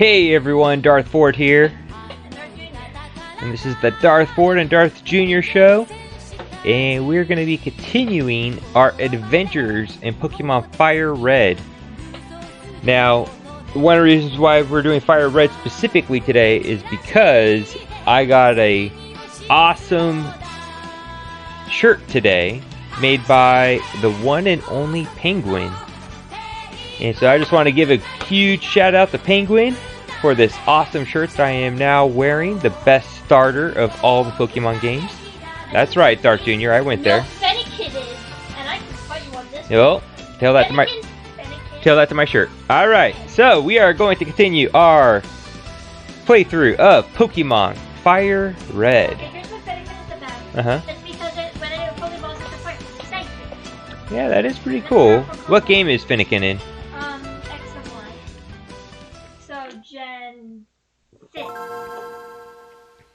Hey everyone, Darth Ford here. And this is the Darth Ford and Darth Jr. show. And we're going to be continuing our adventures in Pokemon FireRed. Now, one of the reasons why we're doing FireRed specifically today is because I got a awesome shirt today made by the one and only Penguin. And so I just want to give a huge shout out to Penguin for this awesome shirt that I am now wearing, the best starter of all the Pokemon games. That's right, Darth Jr., I went there. Fennekin is, and I can fight you on this. Well, tell that to my shirt. Alright, so we are going to continue our playthrough of Pokemon FireRed. Okay, here's what Fennekin is about. Uh-huh. It's because when a Pokemon is fight, it's safe. Yeah, that is pretty cool. What game is Fennekin in? X and Y. So, Gen 6.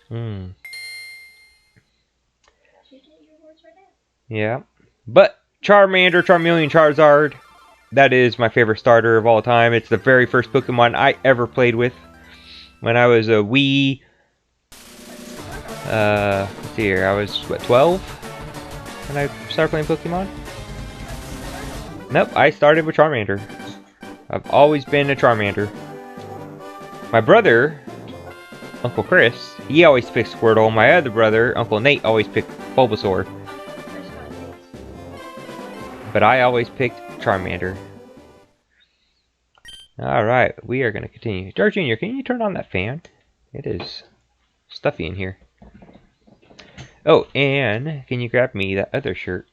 Should you get your words right now? Yeah. But Charmander, Charmeleon, Charizard, that is my favorite starter of all time. It's the very first Pokemon I ever played with. When I was a wee... let's see here, I was, what, 12? When I started playing Pokemon? Nope, I started with Charmander. I've always been a Charmander. My brother, Uncle Chris, he always picked Squirtle. My other brother, Uncle Nate, always picked Bulbasaur. But I always picked Charmander. Alright, we are going to continue. Darth Jr., can you turn on that fan? It is stuffy in here. Oh, and can you grab me that other shirt?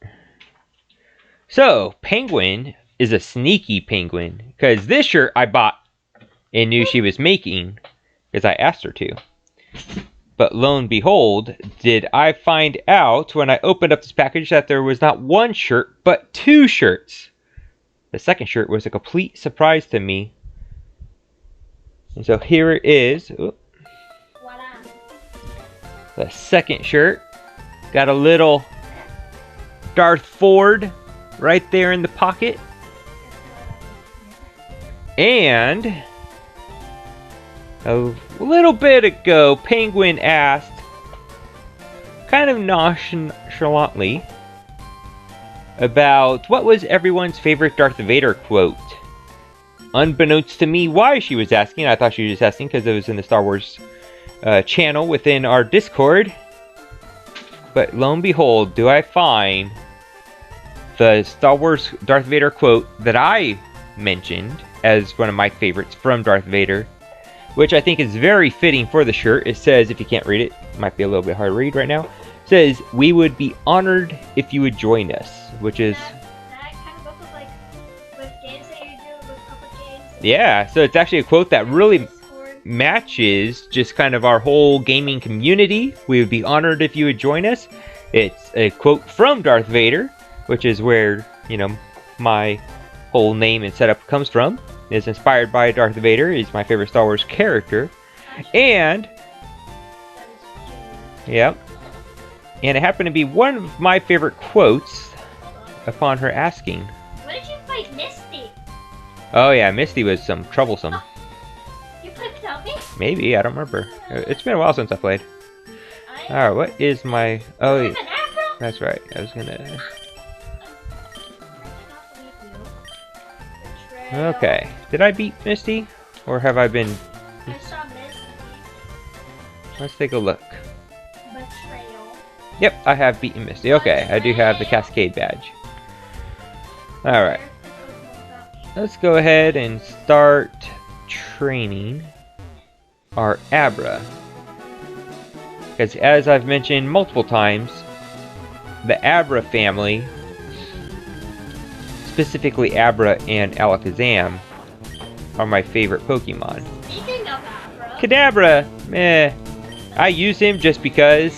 So, Penguin is a sneaky penguin. Because this shirt I bought and knew she was making. Because I asked her to. But lo and behold, did I find out when I opened up this package that there was not one shirt, but two shirts. The second shirt was a complete surprise to me. And so here it is. Oop. The second shirt. Got a little Darth Ford right there in the pocket. And a little bit ago, Penguin asked, kind of nonchalantly, about what was everyone's favorite Darth Vader quote. Unbeknownst to me why she was asking. I thought she was just asking because it was in the Star Wars channel within our Discord. But lo and behold, do I find the Star Wars Darth Vader quote that I mentioned as one of my favorites from Darth Vader, which I think is very fitting for the shirt. It says, if you can't read it, might be a little bit hard to read right now. It says, "We would be honored if you would join us," which is... That kind of goes with, like, with games that you do, with public games. Yeah, so it's actually a quote that really matches just kind of our whole gaming community. We would be honored if you would join us. It's a quote from Darth Vader, which is where, you know, my whole name and setup comes from. It's inspired by Darth Vader. He's my favorite Star Wars character. And... yep. And it happened to be one of my favorite quotes upon her asking. When did you fight Misty? Oh yeah, Misty was some troublesome. You played without me? Maybe, I don't remember. It's been a while since I played. Alright, what is my... oh, yeah. That's right. I was gonna... okay. Did I beat Misty? Or have I been... I saw Misty. Let's take a look. Betrayal. Yep, I have beaten Misty. Okay, I do have the Cascade badge. Alright. Let's go ahead and start training our Abra. Because as I've mentioned multiple times, the Abra family, specifically Abra and Alakazam, are my favorite Pokemon. Speaking of Abra... Kadabra! Meh. I use him just because,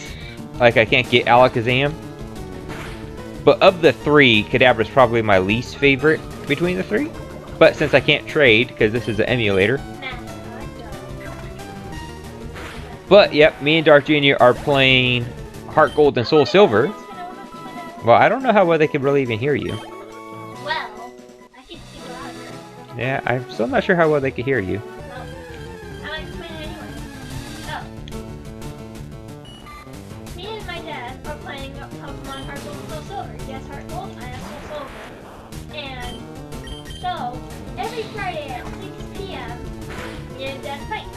like, I can't get Alakazam. But of the three, Kadabra's probably my least favorite between the three. But since I can't trade, because this is an emulator. But, yep, me and Darth Jr. are playing Heart Gold and Soul Silver. Well, I don't know how well they could really even hear you. Well, I can speak louder. Yeah, I'm still not sure how well they could hear you. He has heart gold, I have soul silver. And so, every Friday at 6 p.m., me and Dad fight.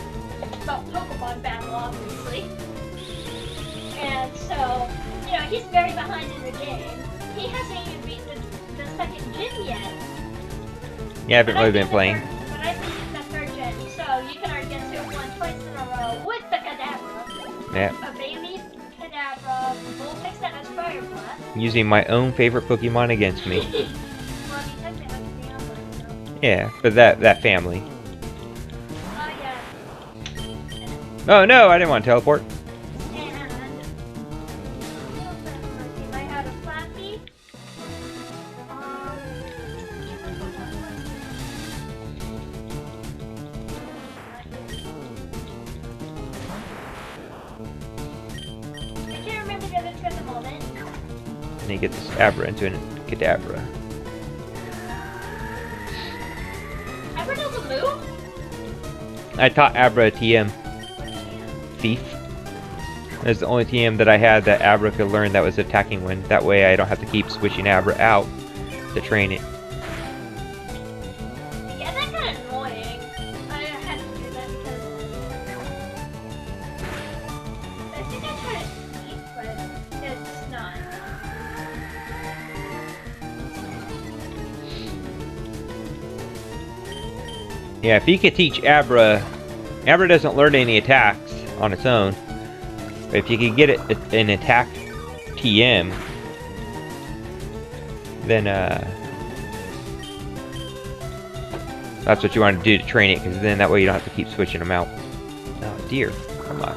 About Pokemon battle, obviously. And so, you know, he's very behind in the game. He hasn't even beaten the second gym yet. Yeah, I haven't really been playing. But I think it's the third gen, so you can already get to one twice in a row with the Kadabra. Yeah. A baby Kadabra, Vulpix that has Fire Blast. Using my own favorite Pokemon against me. Well, you technically have to be on one, so. Yeah, but that family. Oh, yeah. Oh no, I didn't want to teleport. And I had a Flappy. I can't remember the other two at the moment. And you get this Abra into a Kadabra. Abra doesn't move? I taught Abra a TM. Thief. That's the only TM that I had that Abra could learn that was attacking one. That way I don't have to keep switching Abra out to train it. Yeah, that's kind of annoying. I had to do that because I think I tried to eat, but it's not. Yeah, if you could teach Abra doesn't learn any attacks on its own. But if you could get it an attack TM, then that's what you want to do to train it, because then that way you don't have to keep switching them out. Oh dear, come on.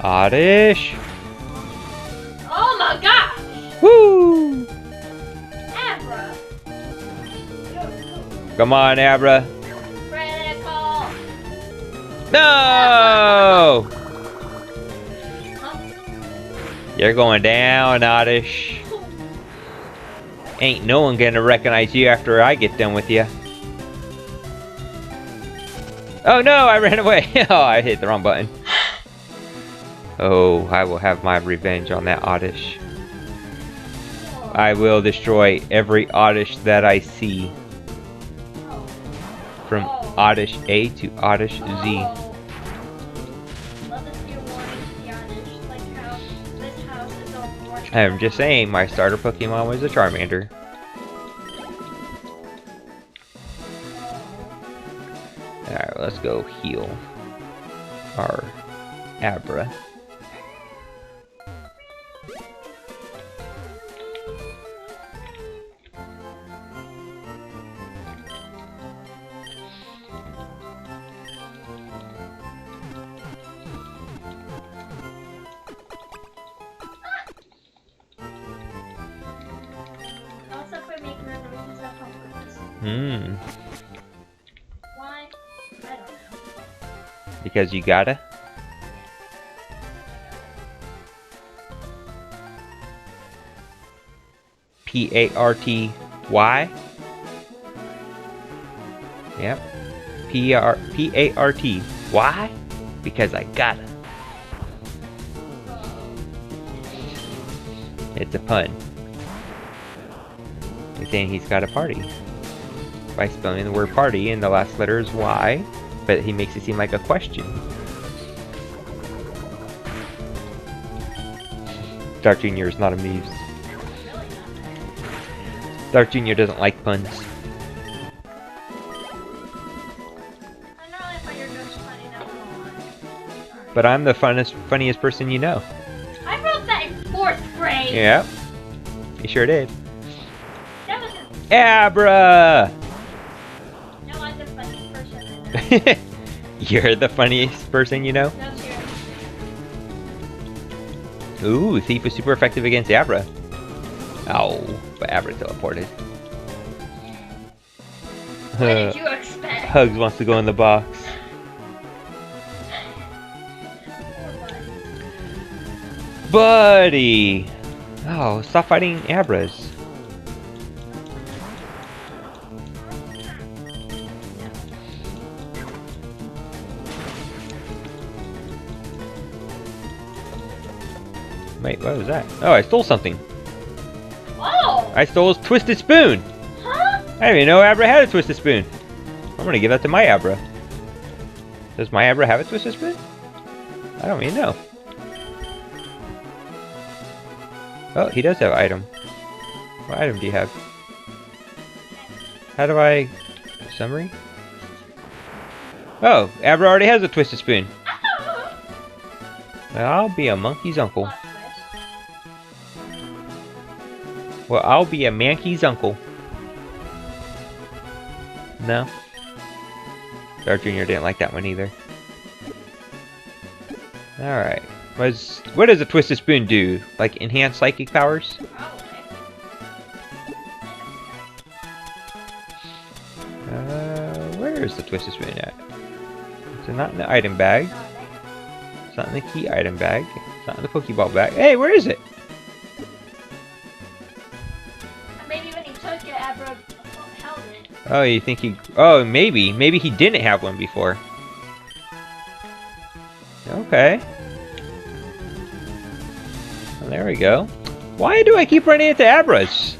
Oddish! Oh my gosh! Woo! Abra! Come on, Abra! Critical! No! Huh? You're going down, Oddish. Ain't no one gonna recognize you after I get done with you. Oh no, I ran away. Oh, I hit the wrong button. Oh, I will have my revenge on that Oddish. I will destroy every Oddish that I see. From Oddish A to Oddish Z. Let this be a warning to the Oddish, like how this house is all warning. I'm just saying, my starter Pokemon was a Charmander. Alright, let's go heal our Abra. Also, quit making resolutions at home purpose. Hmm. Why? I don't know. Because you gotta. P-A-R-T-Y? Yep. P-A-R-T. Why? Because I gotta. It's a pun. He's saying he's got a party. By spelling the word party and the last letter is Y, but he makes it seem like a question. Dark Jr. is not amused. Dark Jr. doesn't like puns. I know if I hear jokes funny now. But I'm the funniest person you know. I wrote that in 4th grade. Yep. You sure did. That wasn't. Abra! No, I'm the funniest person I know. You're the funniest person you know? No, seriously. Ooh, Thief is super effective against Abra. Ow, but Abra teleported. What did you expect? Hugs wants to go in the box. Buddy! Oh, stop fighting Abras. Wait, what was that? Oh, I stole something. I stole his Twisted Spoon! Huh? I didn't even know Abra had a Twisted Spoon. I'm gonna give that to my Abra. Does my Abra have a Twisted Spoon? I don't even know. Oh, he does have an item. What item do you have? How do I... Summary? Oh, Abra already has a Twisted Spoon. Well, I'll be a monkey's uncle. Well, I'll be a monkey's uncle. No? Dark Jr. didn't like that one either. Alright. What does a Twisted Spoon do? Like, enhance psychic powers? Where's the Twisted Spoon at? It's not in the item bag. It's not in the key item bag. It's not in the Pokeball bag. Hey, where is it? Maybe when he took it, Abra held it. Oh, you think he... Oh, maybe. Maybe he didn't have one before. Okay. Well, there we go. Why do I keep running into Abras?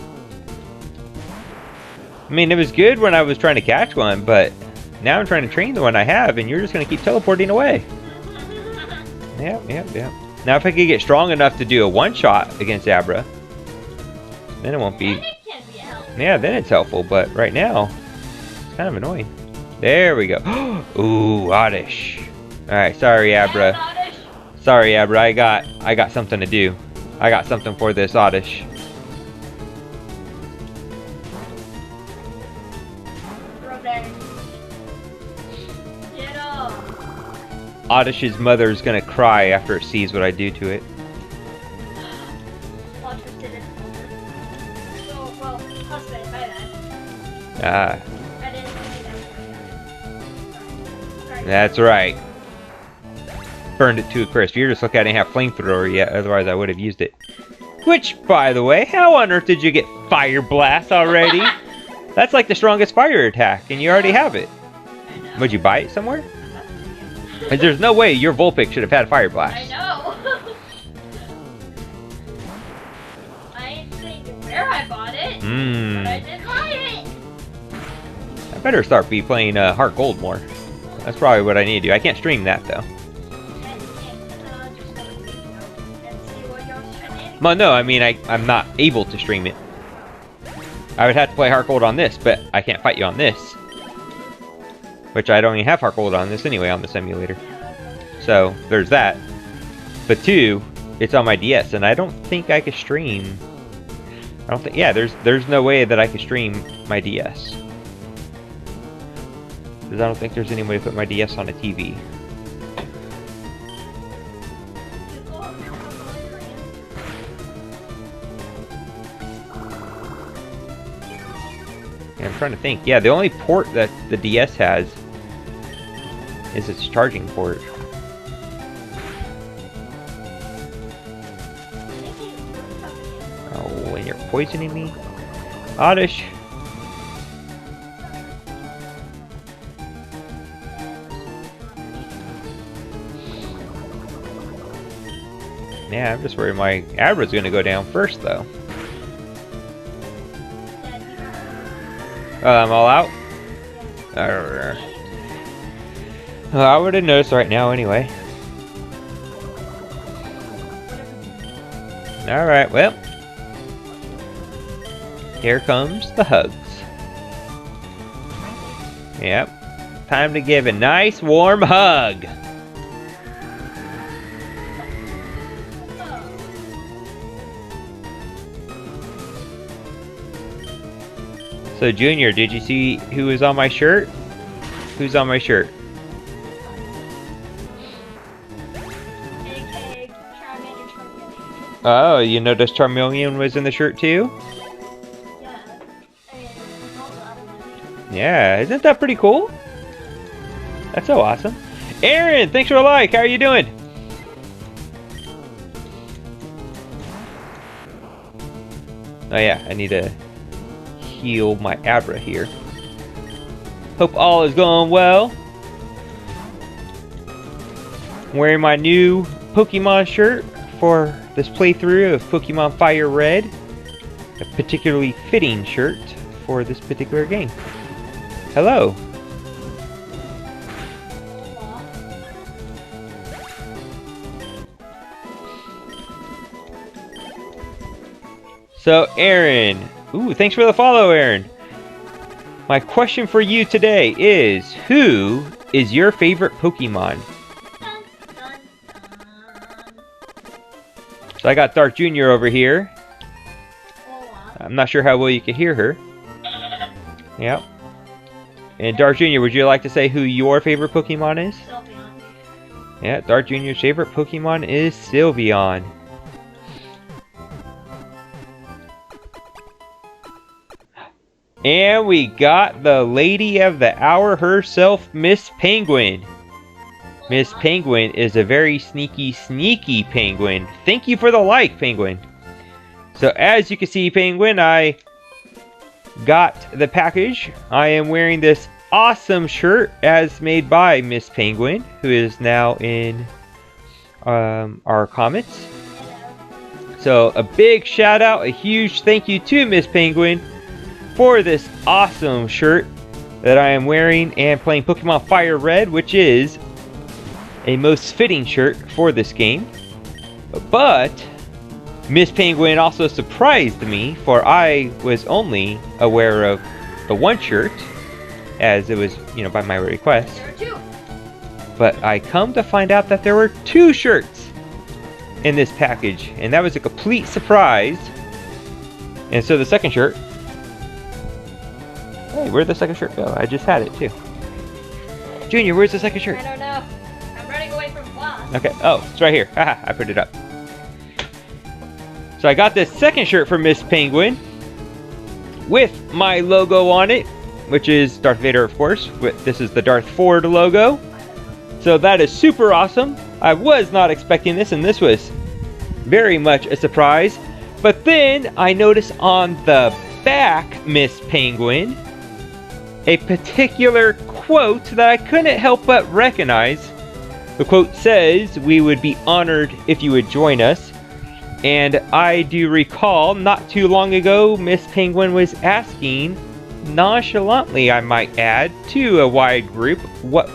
I mean, it was good when I was trying to catch one, but now I'm trying to train the one I have, and you're just going to keep teleporting away. Yep. Now, if I could get strong enough to do a one-shot against Abra, then it won't be... Then it can be helpful. Yeah, then it's helpful, but right now, it's kind of annoying. There we go. Ooh, Oddish. Alright, sorry, Abra. Sorry, Abra, I got something to do. I got something for this Oddish. Get up. Oddish's mother's gonna cry after it sees what I do to it. Ah. That's right. Burned it to a crisp. You're just lucky I didn't have flamethrower yet, otherwise I would have used it. Which, by the way, how on earth did you get Fire Blast already? That's like the strongest fire attack, and you already have it. Would you buy it somewhere? There's no way your Vulpix should have had Fire Blast. I know. I ain't saying where I bought it, but I did buy it. I better start playing Heart Gold more. That's probably what I need to do. I can't stream that though. Well, no, I mean I'm not able to stream it. I would have to play Heart Gold on this, but I can't fight you on this. Which I don't even have Heart Gold on this anyway on this emulator. So there's that. But two, it's on my DS, and I don't think I could stream. I don't think. Yeah, there's no way that I could stream my DS. Because I don't think there's any way to put my DS on a TV. Yeah, I'm trying to think. Yeah, the only port that the DS has is its charging port. Oh, and you're poisoning me? Oddish! Yeah, I'm just worried my Abra's gonna go down first, though. I'm all out? Well, I would have noticed right now anyway. Alright, well. Here comes the hugs. Yep. Time to give a nice warm hug. So, Junior, did you see who was on my shirt? Who's on my shirt? Oh, you noticed Charmeleon was in the shirt too? Yeah, isn't that pretty cool? That's so awesome. Aaron, thanks for the like. How are you doing? Oh yeah, I need to heal my Abra here. Hope all is going well. I'm wearing my new Pokemon shirt for this playthrough of Pokemon FireRed. a particularly fitting shirt for this particular game. Hello. So, Aaron. Ooh, thanks for the follow, Aaron. My question for you today is, who is your favorite Pokemon? Dun, dun, dun. So I got Dark Jr. over here. Hola. I'm not sure how well you can hear her. Yep. And Dark Jr., would you like to say who your favorite Pokemon is? Jolteon. Yeah, Dark Jr.'s favorite Pokemon is Sylveon. And we got the lady of the hour herself, Miss Penguin. Miss Penguin is a very sneaky, sneaky penguin. Thank you for the like, Penguin. So as you can see, Penguin, I got the package. I am wearing this awesome shirt as made by Miss Penguin, who is now in our comments. So a big shout out, a huge thank you to Miss Penguin for this awesome shirt that I am wearing and playing Pokemon FireRed, which is a most fitting shirt for this game. But Miss Penguin also surprised me, for I was only aware of the one shirt, as it was, you know, by my request. There are two. But I come to find out that there were two shirts in this package, and that was a complete surprise. And so the second shirt... Hey, where'd the second shirt go? I just had it too. Junior, where's the second shirt? I don't know. I'm running away from boss. Okay, oh, it's right here. Haha, I put it up. So I got this second shirt from Miss Penguin with my logo on it, which is Darth Vader, of course. This is the Darth Ford logo. So that is super awesome. I was not expecting this, and this was very much a surprise. But then I noticed on the back, Miss Penguin, a particular quote that I couldn't help but recognize. The quote says, "We would be honored if you would join us." And I do recall, not too long ago, Miss Penguin was asking, nonchalantly I might add, to a wide group, what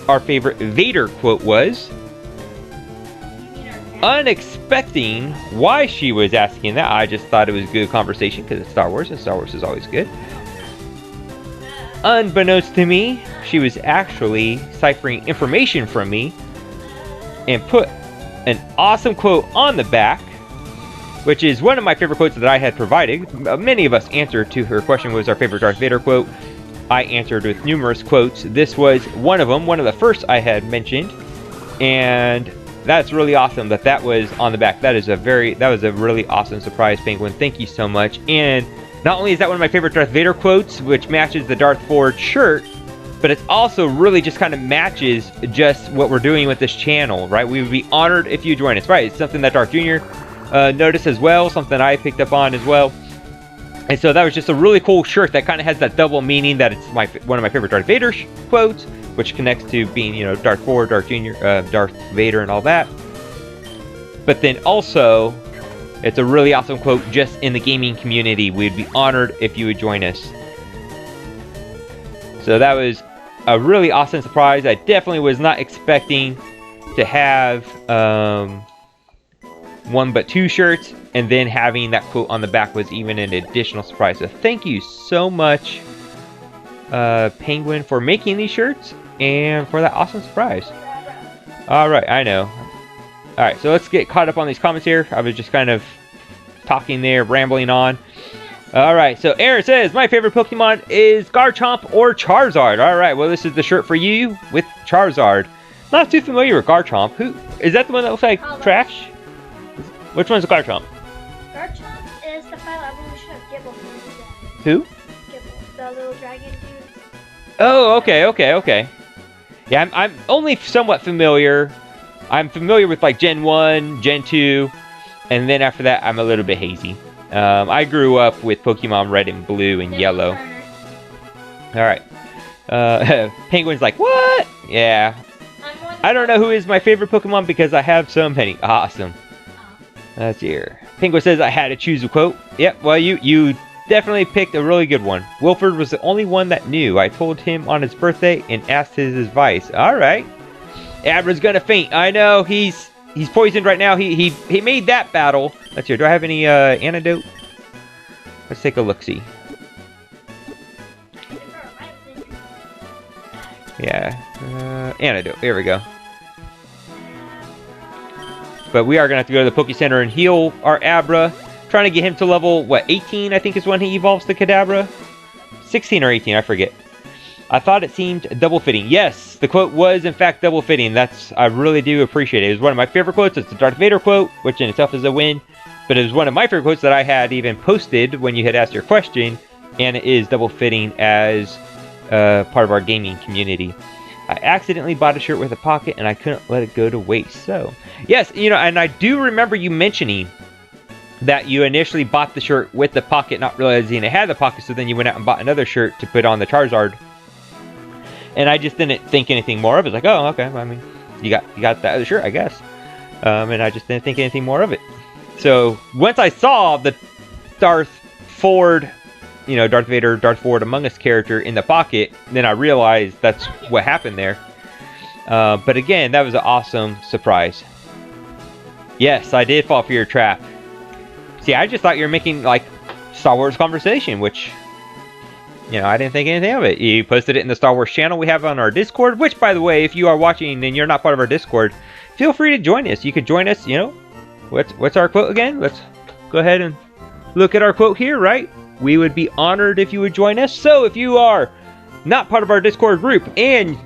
our favorite Vader quote was. Unexpecting why she was asking that. I just thought it was good conversation because it's Star Wars, and Star Wars is always good. Unbeknownst to me, she was actually ciphering information from me and put an awesome quote on the back, which is one of my favorite quotes that I had provided. Many of us answered to her question, was our favorite Darth Vader quote. I answered with numerous quotes. This was one of them, one of the first I had mentioned, and that's really awesome that that was on the back. That was a really awesome surprise, Penguin. Thank you so much. And not only is that one of my favorite Darth Vader quotes, which matches the Darth Ford shirt, but it's also really just kind of matches just what we're doing with this channel, right? We would be honored if you join us, right? It's something that Darth Jr. Noticed as well, something I picked up on as well. And so that was just a really cool shirt that kind of has that double meaning that it's one of my favorite Darth Vader quotes, which connects to being, you know, Darth Ford, Darth Jr., Darth Vader, and all that. But then also, it's a really awesome quote just in the gaming community. We'd be honored if you would join us. So that was a really awesome surprise. I definitely was not expecting to have one but two shirts, and then having that quote on the back was even an additional surprise. So thank you so much, Penguin, for making these shirts and for that awesome surprise. Alright, I know. Alright, so let's get caught up on these comments here. I was just kind of talking there, rambling on. Alright, so Aaron says, my favorite Pokemon is Garchomp or Charizard. Alright, well this is the shirt for you with Charizard. Not too familiar with Garchomp. Who is that, the one that looks like trash? Which one's Garchomp? Garchomp is the final evolution of Gibble. Who? Gibble, the little dragon dude. Oh, okay. Yeah, I'm only somewhat familiar. I'm familiar with like Gen 1, Gen 2, and then after that I'm a little bit hazy. I grew up with Pokemon Red and Blue and Yellow. Alright. Penguin's like, what? Yeah. I don't know who is my favorite Pokemon because I have so many. Awesome. Let's see here. Penguin says I had to choose a quote. Yep, well, you definitely picked a really good one. Wilford was the only one that knew. I told him on his birthday and asked his advice. All right. Abra's gonna faint. I know, he's poisoned right now. He made that battle. Let's see, do I have any antidote? Let's take a look-see. Yeah, antidote. There we go. But we are going to have to go to the Poke Center and heal our Abra. Trying to get him to level, what, 18, I think is when he evolves to Kadabra? 16 or 18, I forget. I thought it seemed double-fitting. Yes, the quote was, in fact, double-fitting. I really do appreciate it. It was one of my favorite quotes. It's the Darth Vader quote, which in itself is a win. But it was one of my favorite quotes that I had even posted when you had asked your question. And it is double-fitting as part of our gaming community. I accidentally bought a shirt with a pocket and I couldn't let it go to waste. So, yes, you know, and I do remember you mentioning that you initially bought the shirt with the pocket, not realizing it had the pocket, so then you went out and bought another shirt to put on the Charizard. And I just didn't think anything more of it. It's like, oh, okay, well, I mean, you got that other shirt, I guess. And I just didn't think anything more of it. So, once I saw the Darth Ford, you know, Darth Vader, Darth Ford Among Us character in the pocket, then I realized that's what happened there. But again, that was an awesome surprise. Yes, I did fall for your trap. See, I just thought you were making, like, Star Wars conversation, which, you know, I didn't think anything of it. You posted it in the Star Wars channel we have on our Discord, which, by the way, if you are watching and you're not part of our Discord, feel free to join us. You could join us, you know. What's our quote again? Let's go ahead and look at our quote here, right? We would be honored if you would join us. So if you are not part of our Discord group and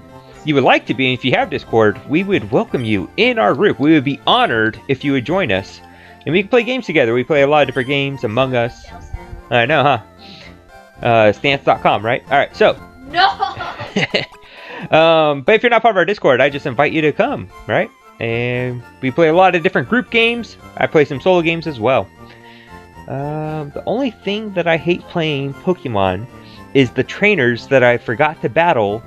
you would like to be, and if you have Discord, we would welcome you in our group. We would be honored if you would join us. And we can play games together. We play a lot of different games Among Us. I know, huh? Stance.com, right? Alright, so. No! But if you're not part of our Discord, I just invite you to come, right? And we play a lot of different group games. I play some solo games as well. The only thing that I hate playing Pokemon is the trainers that I forgot to battle,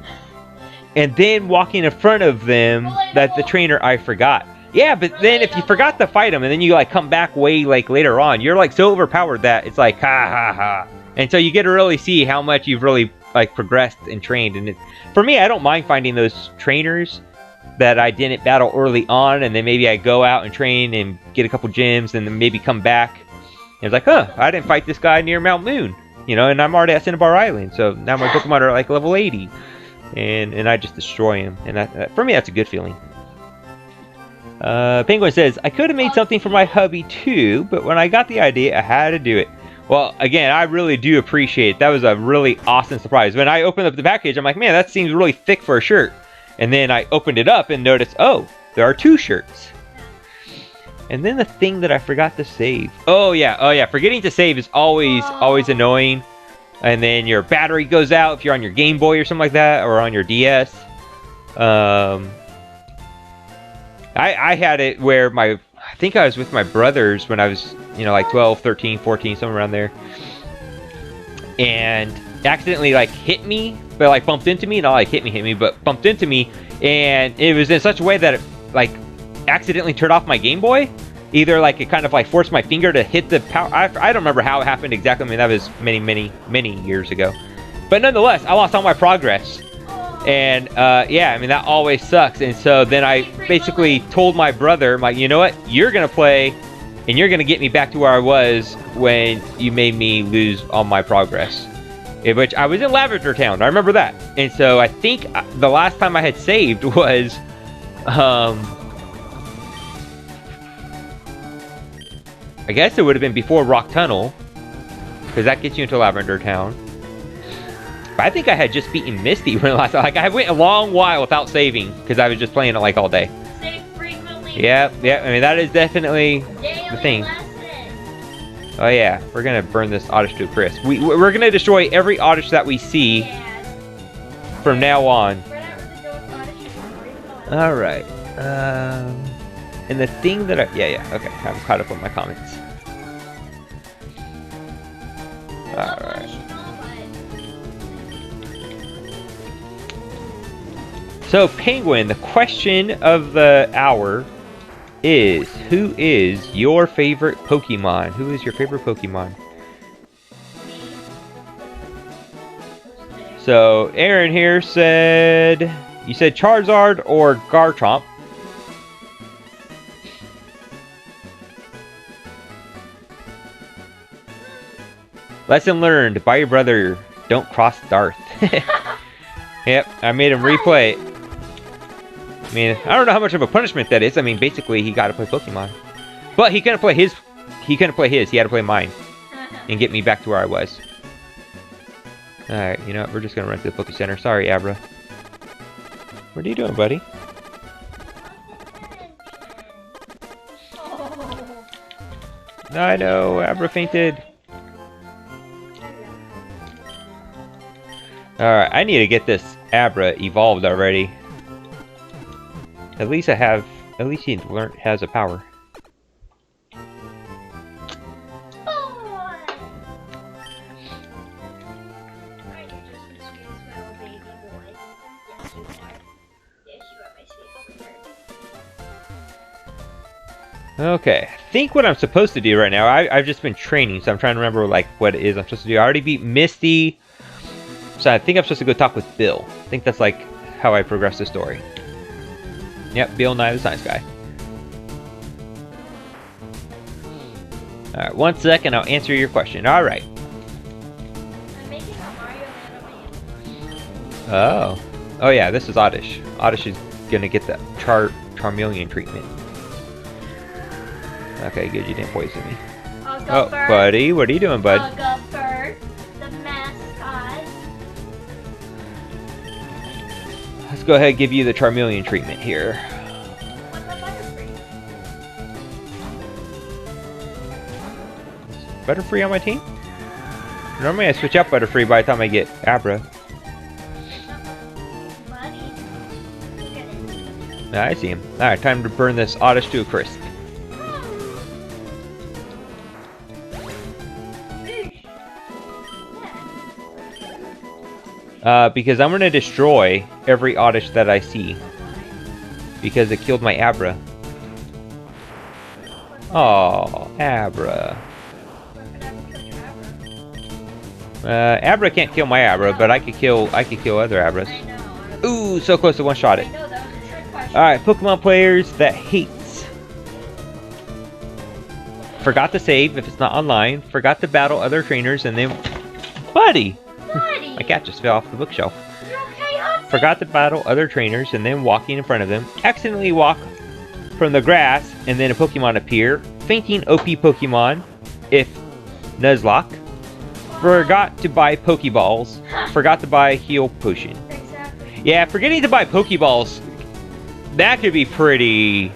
and then walking in front of them that the trainer I forgot. Yeah, but then if you forgot to fight them, and then you like come back way like later on, you're like so overpowered that it's like ha ha ha. And so you get to really see how much you've really like progressed and trained. And for me, I don't mind finding those trainers that I didn't battle early on, and then maybe I go out and train and get a couple gyms, and then maybe come back. And it's like, huh, I didn't fight this guy near Mount Moon, you know, and I'm already at Cinnabar Island, so now my Pokemon are like level 80, and I just destroy him, and that, for me, that's a good feeling. Penguin says, I could have made something for my hubby too, but when I got the idea, I had to do it. Well, again, I really do appreciate it. That was a really awesome surprise. When I opened up the package, I'm like, man, that seems really thick for a shirt. And then I opened it up and noticed, oh, there are 2 shirts. And then the thing that I forgot to save. Oh yeah, forgetting to save is always annoying. And then your battery goes out if you're on your Game Boy or something like that, or on your DS. I had it where I think I was with my brothers when I was, you know, like 12, 13, 14, somewhere around there. And accidentally, like, hit me, but, like, bumped into me. Not, like, hit me, but bumped into me. And it was in such a way that it, like, accidentally turned off my Game Boy. Either, like, it kind of, like, forced my finger to hit the power. I don't remember how it happened exactly. I mean, that was many years ago. But nonetheless, I lost all my progress. And, yeah, I mean, that always sucks. And so then I basically told my brother, I'm like, you know what? You're going to play, and you're going to get me back to where I was when you made me lose all my progress. In which I was in Lavender Town. I remember that. And so I think the last time I had saved was, I guess it would have been before Rock Tunnel, because that gets you into Lavender Town. But I think I had just beaten Misty when last time. Like, I went a long while without saving, because I was just playing it like all day. Save frequently. Yeah, I mean, that is definitely the thing. Oh yeah, we're gonna burn this Oddish to a crisp. We're gonna destroy every Oddish that we see from now on. Alright. And the thing that yeah, okay, I'm caught up on my comments. Alright. So, Penguin, the question of the hour is, who is your favorite Pokemon? Who is your favorite Pokemon? So, Aaron here said, you said Charizard or Garchomp. Lesson learned by your brother, don't cross Darth. Yep, I made him replay it. I mean, I don't know how much of a punishment that is. I mean, basically, he got to play Pokemon. But he couldn't play his. He couldn't play his. He had to play mine. And get me back to where I was. Alright, you know what? We're just going to run to the Poke Center. Sorry, Abra. What are you doing, buddy? I know, Abra fainted. Alright, I need to get this Abra evolved already. At least I have. At least he has a power. Okay, I think what I'm supposed to do right now, I've just been training, so I'm trying to remember like what it is I'm supposed to do. I already beat Misty, so I think I'm supposed to go talk with Bill. I think that's like how I progress the story. Yep, Bill Nye the Science Guy. Alright, 1 second, I'll answer your question. Alright. I'm making a Mario animation. Oh. Oh yeah, this is Oddish. Oddish is gonna get the Charmeleon treatment. Okay, good, you didn't poison me. Oh, buddy, what are you doing, bud? Guffer, the mascot. Let's go ahead and give you the Charmeleon treatment here. What's the Butterfree? Is Butterfree on my team? Normally I switch out Butterfree by the time I get Abra. Buddy. Look at it. I see him. Alright, time to burn this Oddish to a crisp. Because I'm gonna destroy every Oddish that I see. Because it killed my Abra. Oh, Abra. Abra can't kill my Abra, but I could kill other Abras. Ooh, so close to one-shot it. Alright, Pokemon players that hates. Forgot to save if it's not online. Forgot to battle other trainers and then... Buddy! My cat just fell off the bookshelf. You okay, Hudson? Forgot to battle other trainers and then walking in front of them. Accidentally walk from the grass and then a Pokemon appear. Fainting OP Pokemon if Nuzlocke. Forgot to buy Pokeballs. Forgot to buy Heal Potion. Exactly. Yeah, forgetting to buy Pokeballs, that could be pretty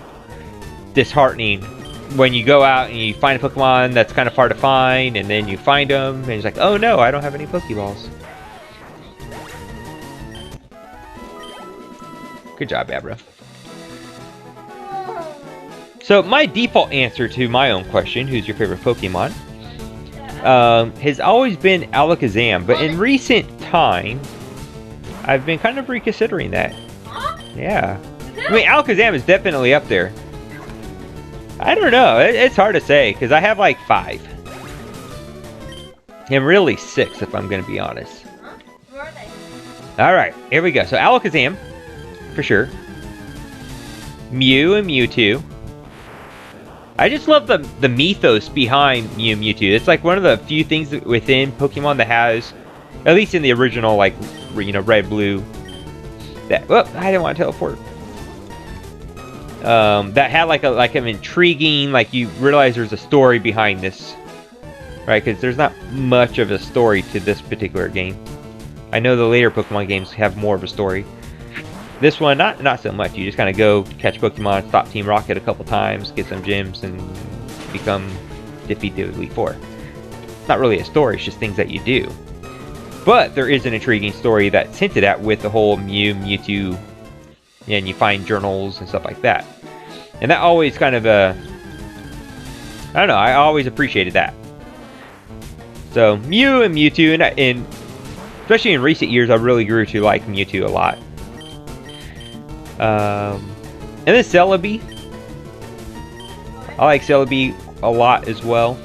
disheartening. When you go out and you find a Pokemon that's kind of hard to find, and then you find them, and it's like, oh no, I don't have any Pokeballs. Good job, Abra. So my default answer to my own question, who's your favorite Pokemon, has always been Alakazam, but in recent time, I've been kind of reconsidering that. Yeah. I mean, Alakazam is definitely up there. I don't know. It's hard to say, because I have like 5. And really 6, if I'm going to be honest. Where are they? Alright, here we go. So Alakazam, for sure. Mew and Mewtwo. I just love the mythos behind Mew and Mewtwo. It's like one of the few things within Pokemon that has, at least in the original, like, you know, red, blue, that, oh, I didn't want to teleport. That had like an intriguing, like you realize there's a story behind this, right? Because there's not much of a story to this particular game. I know the later Pokemon games have more of a story. This one, not so much. You just kind of go catch Pokemon, stop Team Rocket a couple times, get some gems, and defeat the Elite Four. It's not really a story; it's just things that you do. But there is an intriguing story that's hinted at with the whole Mew, Mewtwo, and you find journals and stuff like that. And that always kind of, I don't know, I always appreciated that. So, Mew and Mewtwo, and especially in recent years, I really grew to like Mewtwo a lot. And then Celebi. I like Celebi a lot as well.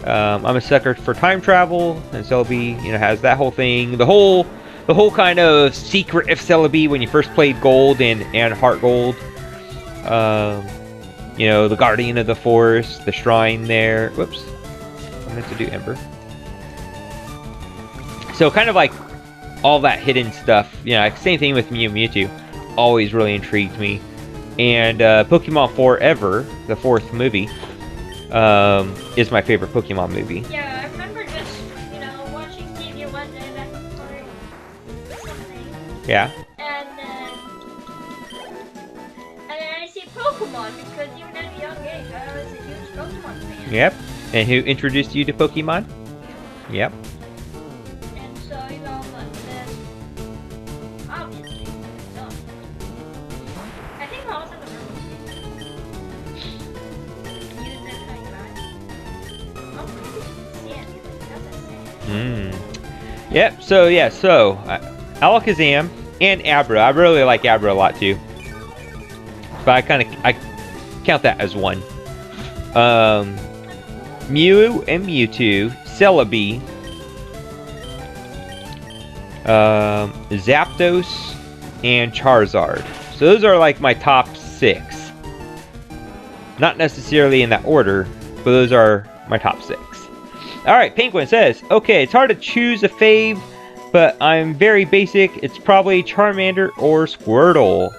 I'm a sucker for time travel, and Celebi, you know, has that whole thing. The whole kind of secret of Celebi when you first played Gold and Heart Gold. You know, the Guardian of the Forest, the shrine there. Whoops, I meant to do Ember. So kind of like all that hidden stuff. You know, same thing with Mew Mewtwo. Always really intrigued me. And Pokemon FireRed, the 4th movie, is my favorite Pokemon movie. Yeah, I remember just, you know, watching TV one day back before something. Yeah. And then I see Pokemon because even at a young age I was a huge Pokemon fan. Yep. And who introduced you to Pokemon? Yep. And so, you know, but then obviously, no. I think I also remember using that kind of Yep, so yeah, Alakazam and Abra. I really like Abra a lot too. But I count that as one. Mew and Mewtwo, Celebi, Zapdos, and Charizard. So those are like my top 6. Not necessarily in that order, but those are my top 6. Alright, Penguin says, okay, it's hard to choose a fave, but I'm very basic. It's probably Charmander or Squirtle.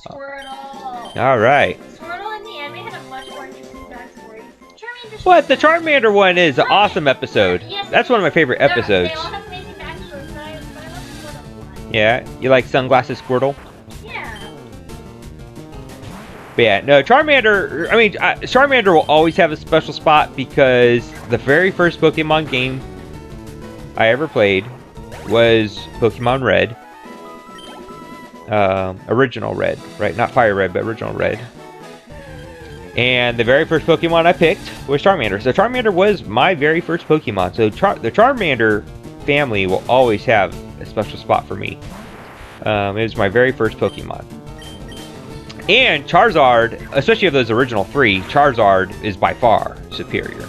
Squirtle. Alright. Squirtle in the end, we had a much more interesting backstory. Charmander. What? The Charmander one is an awesome episode. Yes, That's one of my favorite episodes. They all have amazing backstories, but I love Squirtle one. Yeah, you like Sunglasses Squirtle? Yeah. But yeah, no, Charmander, I mean, Charmander will always have a special spot because the very first Pokemon game I ever played was Pokemon Red. Original Red, right? Not FireRed, but original Red. And the very first Pokemon I picked was Charmander. So Charmander was my very first Pokemon. So the Charmander family will always have a special spot for me. It was my very first Pokemon. And Charizard, especially of those original 3, Charizard is by far superior.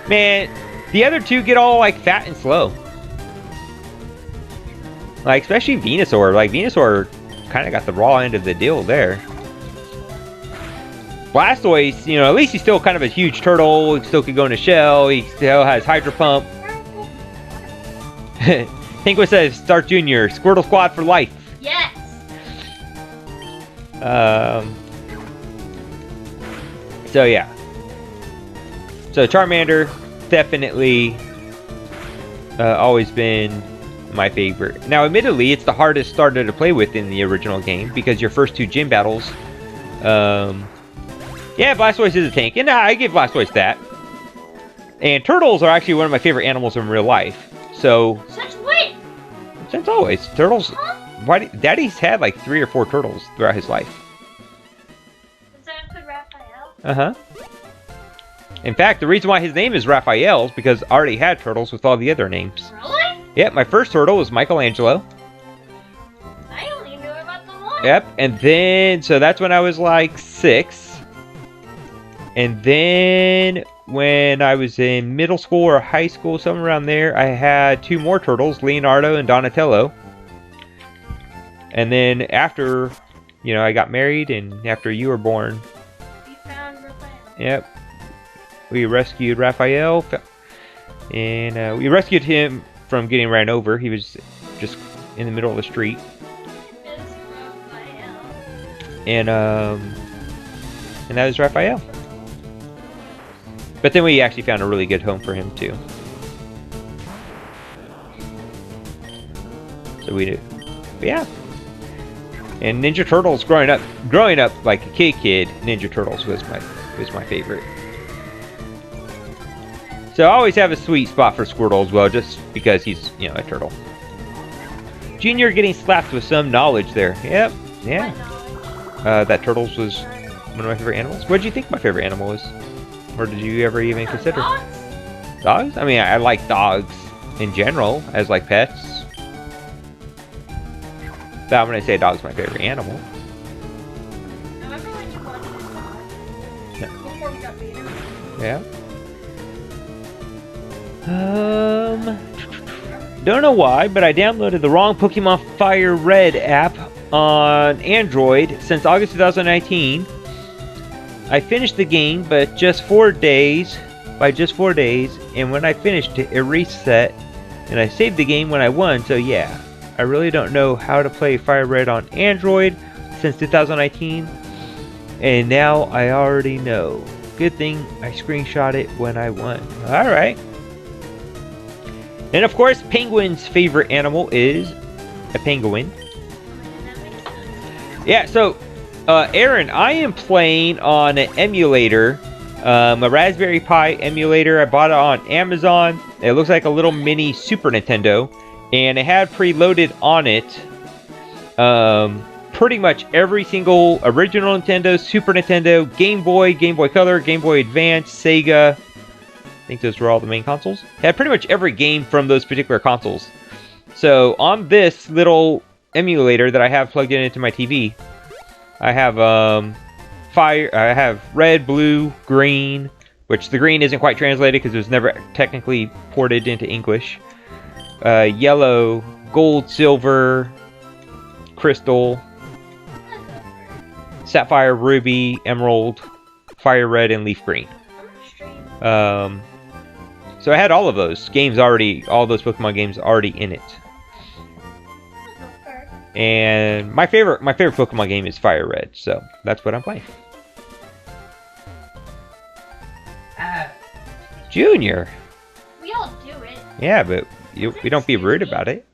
Man, the other 2 get all like fat and slow. Like, especially Venusaur. Like, Venusaur kind of got the raw end of the deal there. Blastoise, you know, at least he's still kind of a huge turtle. He still could go in a shell. He still has Hydro Pump. Penguin says, Start Junior, Squirtle Squad for life. Yes. So yeah. So Charmander, definitely always been my favorite. Now, admittedly, it's the hardest starter to play with in the original game because your first 2 gym battles. Yeah, Blastoise is a tank, and I give Blastoise that. And turtles are actually one of my favorite animals in real life. So. Since when? Since always, turtles. Huh? Daddy's had like 3 or 4 turtles throughout his life. Does that include Raphael? Uh-huh. In fact, the reason why his name is Raphael is because I already had turtles with all the other names. Really? Yep, my first turtle was Michelangelo. I only knew about the one. Yep, and then, so that's when I was like 6. And then, when I was in middle school or high school, somewhere around there, I had 2 more turtles, Leonardo and Donatello. And then after, you know, I got married and after you were born. We found Raphael. Yep. We rescued Raphael. And we rescued him from getting ran over. He was just in the middle of the street. It's Raphael. And that was Raphael. But then we actually found a really good home for him too. So we did. But yeah. And Ninja Turtles growing up like a kid, Ninja Turtles was my favorite. So I always have a sweet spot for Squirtle as well, just because he's, you know, a turtle. Junior getting slapped with some knowledge there. Yep, yeah. That Turtles was one of my favorite animals. What did you think my favorite animal was? Or did you ever even consider? Dogs? Dogs? I mean, I like dogs in general as like pets. But I'm gonna say dog's my favorite animal. No, Yeah. Don't know why, but I downloaded the wrong Pokemon FireRed app on Android since August 2019. I finished the game, but just 4 days. By just 4 days, and when I finished it, it reset, and I saved the game when I won. So yeah, I really don't know how to play FireRed on Android since 2019, and now I already know. Good thing I screenshot it when I won. All right. And of course, Penguin's favorite animal is a penguin. Yeah. So, Aaron, I am playing on an emulator. A Raspberry Pi emulator. I bought it on Amazon. It looks like a little mini Super Nintendo, and it had preloaded on it pretty much every single original Nintendo, Super Nintendo, Game Boy, Game Boy Color, Game Boy Advance, Sega. I think those were all the main consoles. It had pretty much every game from those particular consoles. So on this little emulator that I have plugged into my TV, I have I have red, blue, green, which the green isn't quite translated because it was never technically ported into English. Yellow, gold, silver, crystal, sapphire, ruby, emerald, fire red, and leaf green. So I had all of those games already, all those Pokemon games already in it. And my favorite Pokemon game is FireRed, so that's what I'm playing. Junior. We all do it. Yeah, but we don't be rude about it.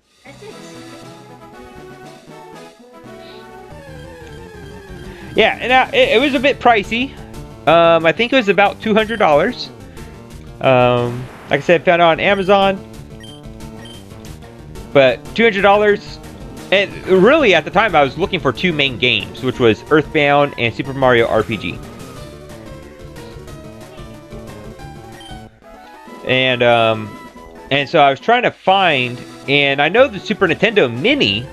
Yeah, and it was a bit pricey. I think it was about $200. Like I said, found it on Amazon. But $200. And really, at the time, I was looking for two main games, which was Earthbound and Super Mario RPG. And so I was trying to find, and I know the Super Nintendo Mini,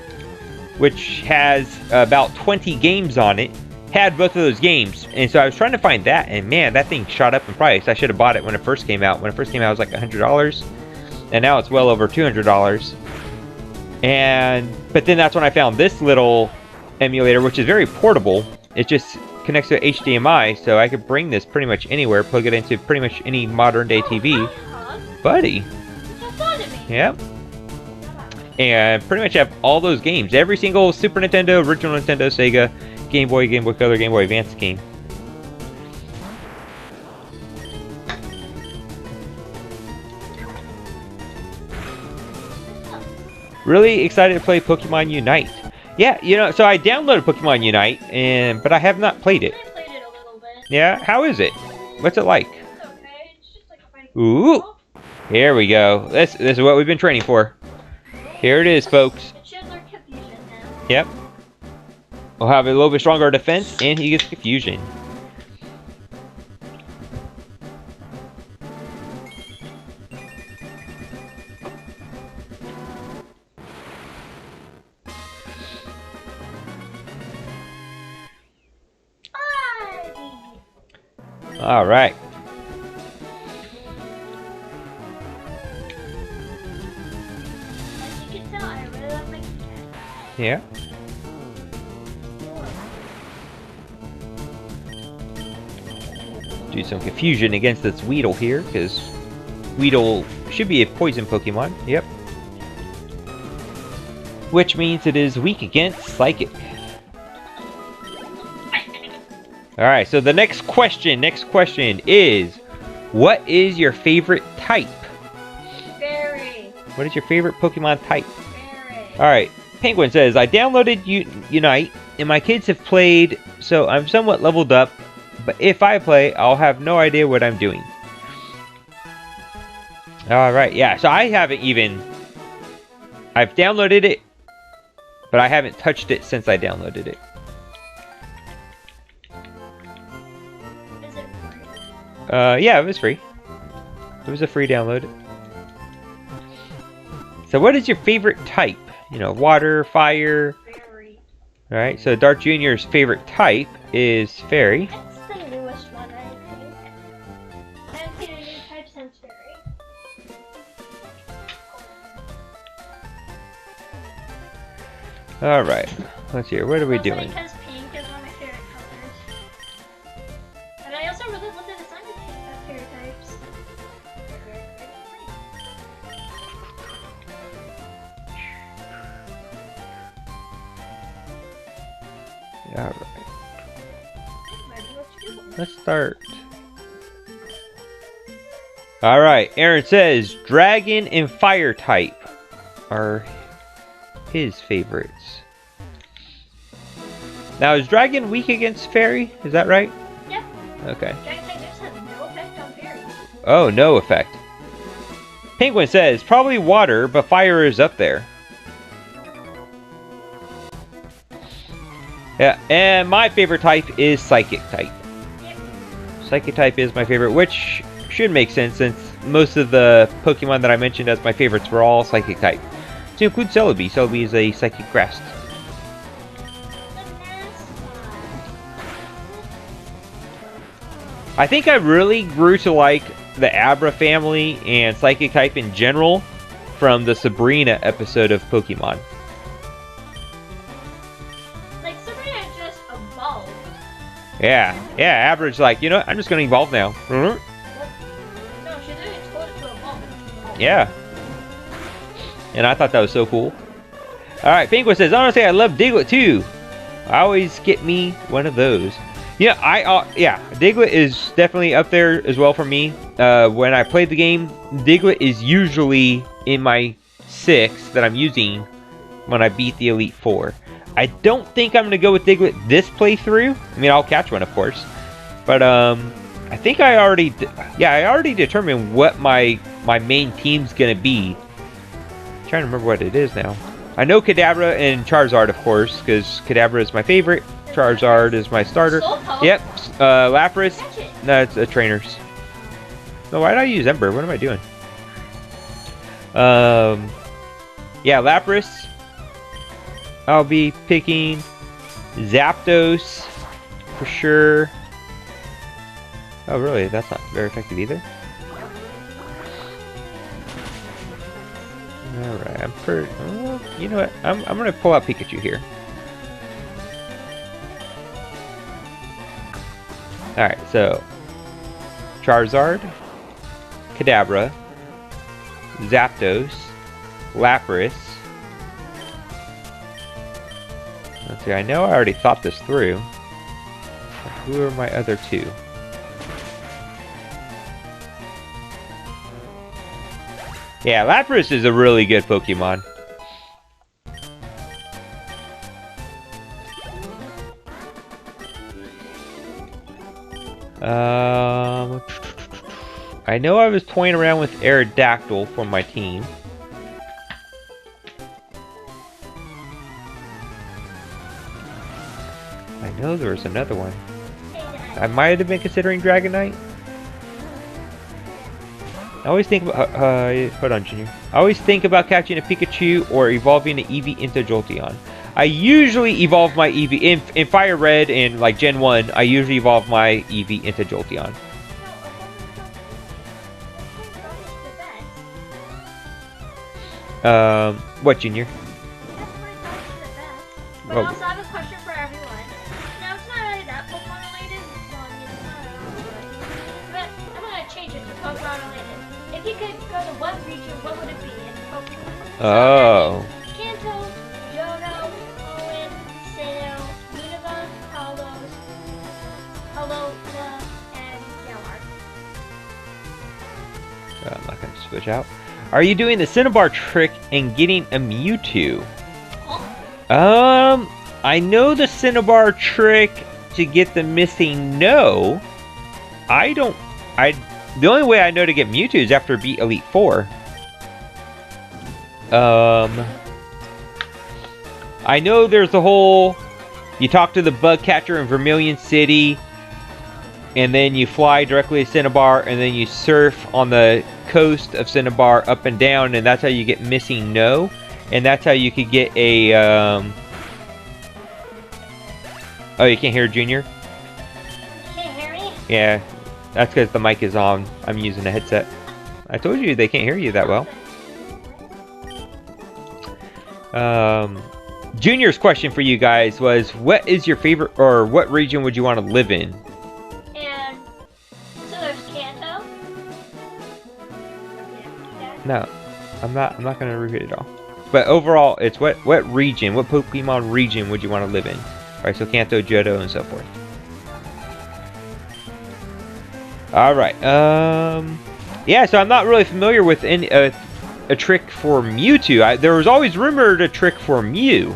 which has about 20 games on it, had both of those games. And so I was trying to find that, and man, that thing shot up in price. I should have bought it when it first came out. When it first came out, it was like $100, and now it's well over $200. But then that's when I found this little emulator, which is very portable. It just connects to HDMI, so I could bring this pretty much anywhere, plug it into pretty much any modern day TV. Buddy. Yep. And pretty much have all those games. Every single Super Nintendo, original Nintendo, Sega, Game Boy, Game Boy Color, Game Boy Advance game. Really excited to play Pokemon Unite. Yeah, you know, so I downloaded Pokemon Unite, but I have not played it. I played it a little bit. Yeah, how is it? What's it like? It's okay. It's just like fighting. Ooh, here we go. This is what we've been training for. Here it is, folks. It should learn confusion now. Yep. We'll have a little bit stronger defense, and he gets confusion. All right. As you can tell, I really love my cat. Yeah. Do some confusion against this Weedle here, because Weedle should be a poison Pokemon. Yep. Which means it is weak against Psychic. Alright, so the next question is, what is your favorite type? Fairy. What is your favorite Pokemon type? Fairy. Alright, Penguin says, I downloaded Unite, and my kids have played, so I'm somewhat leveled up, but if I play, I'll have no idea what I'm doing. Alright, yeah, so I haven't even, I've downloaded it, but I haven't touched it since I downloaded it. Is it free? Yeah, it was free. It was a free download. So what is your favorite type? You know, water, fire. Fairy. Alright, so Dark Jr.'s favorite type is fairy. That's the newest one, I think. type sense fairy. Alright. Let's see here. What are we Also doing? because pink is one of my favorite colors. And I also really love the design of fairy types. They're very, very pretty. Alright. Ready, what you doing? Let's start. Alright, Aaron says dragon and fire type are his favorites. Now, is dragon weak against fairy? Is that right? Yep. Okay. Dragon type just has no effect on fairies. Oh, no effect. Penguin says probably water, but fire is up there. Yeah, and my favorite type is psychic type. Yep. Psychic type is my favorite, which should make sense since most of the Pokemon that I mentioned as my favorites were all psychic type. To include Celebi. Celebi is a psychic grass. I think I really grew to like the Abra family and psychic type in general from the Sabrina episode of Pokemon. Like, Sabrina just evolved. Yeah, Abra's like, you know what, I'm just going to evolve now. No, she literally told it to evolve. Yeah. And I thought that was so cool. Alright, Penguin says, honestly, I love Diglett too. I always get me one of those. Yeah, yeah, Diglett is definitely up there as well for me. When I played the game, Diglett is usually in my 6 that I'm using when I beat the Elite Four. I don't think I'm going to go with Diglett this playthrough. I mean, I'll catch one, of course. But, I think I already determined what my main team's going to be. I'm trying to remember what it is now. I know Kadabra and Charizard, of course, because Kadabra is my favorite. Charizard is my starter. Yep. Lapras. No, it's a trainer's. No, why did I use Ember? What am I doing? Yeah, Lapras. I'll be picking Zapdos for sure. Oh, really? That's not very effective either. Alright, I'm pretty... Oh, you know what? I'm gonna pull out Pikachu here. Alright, so... Charizard, Kadabra, Zapdos, Lapras. Let's see, I know I already thought this through. Who are my other two? Yeah, Lapras is a really good Pokemon. I know I was toying around with Aerodactyl for my team. I know there was another one. I might have been considering Dragonite. I always think about, hold on, Junior. I always think about catching a Pikachu or evolving an Eevee into Jolteon. I usually evolve my Eevee, in Fire Red and like Gen 1, I usually evolve my Eevee into Jolteon. What, Junior? But also, I have a question for everyone. Now, it's not really that Pokemon related. Well, it's not really, but I'm gonna change it to Pokemon related. If you could go to one region, what would it be in Pokemon? Oh. Kanto, Johto, Hoenn, Sinnoh, Unova, Kalos, Alola, and Galar. I'm not gonna switch out. Are you doing the Cinnabar trick and getting a Mewtwo? I know the Cinnabar trick to get the missing no. The only way I know to get Mewtwo is after beat Elite Four. I know there's the whole, you talk to the bug catcher in Vermilion City, and then you fly directly to Cinnabar, and then you surf on the coast of Cinnabar up and down, and that's how you get missing no. And that's how you could get a, oh, you can't hear Junior? You can't hear me? Yeah. That's because the mic is on. I'm using a headset. I told you they can't hear you that well. Junior's question for you guys was, what is your favorite, or what region would you want to live in? And so there's Kanto. No, I'm not gonna repeat it all. But overall, it's what region, what Pokemon region would you want to live in? Alright, so Kanto, Johto, and so forth. Alright, yeah, so I'm not really familiar with any, a trick for Mewtwo. There was always rumored a trick for Mew.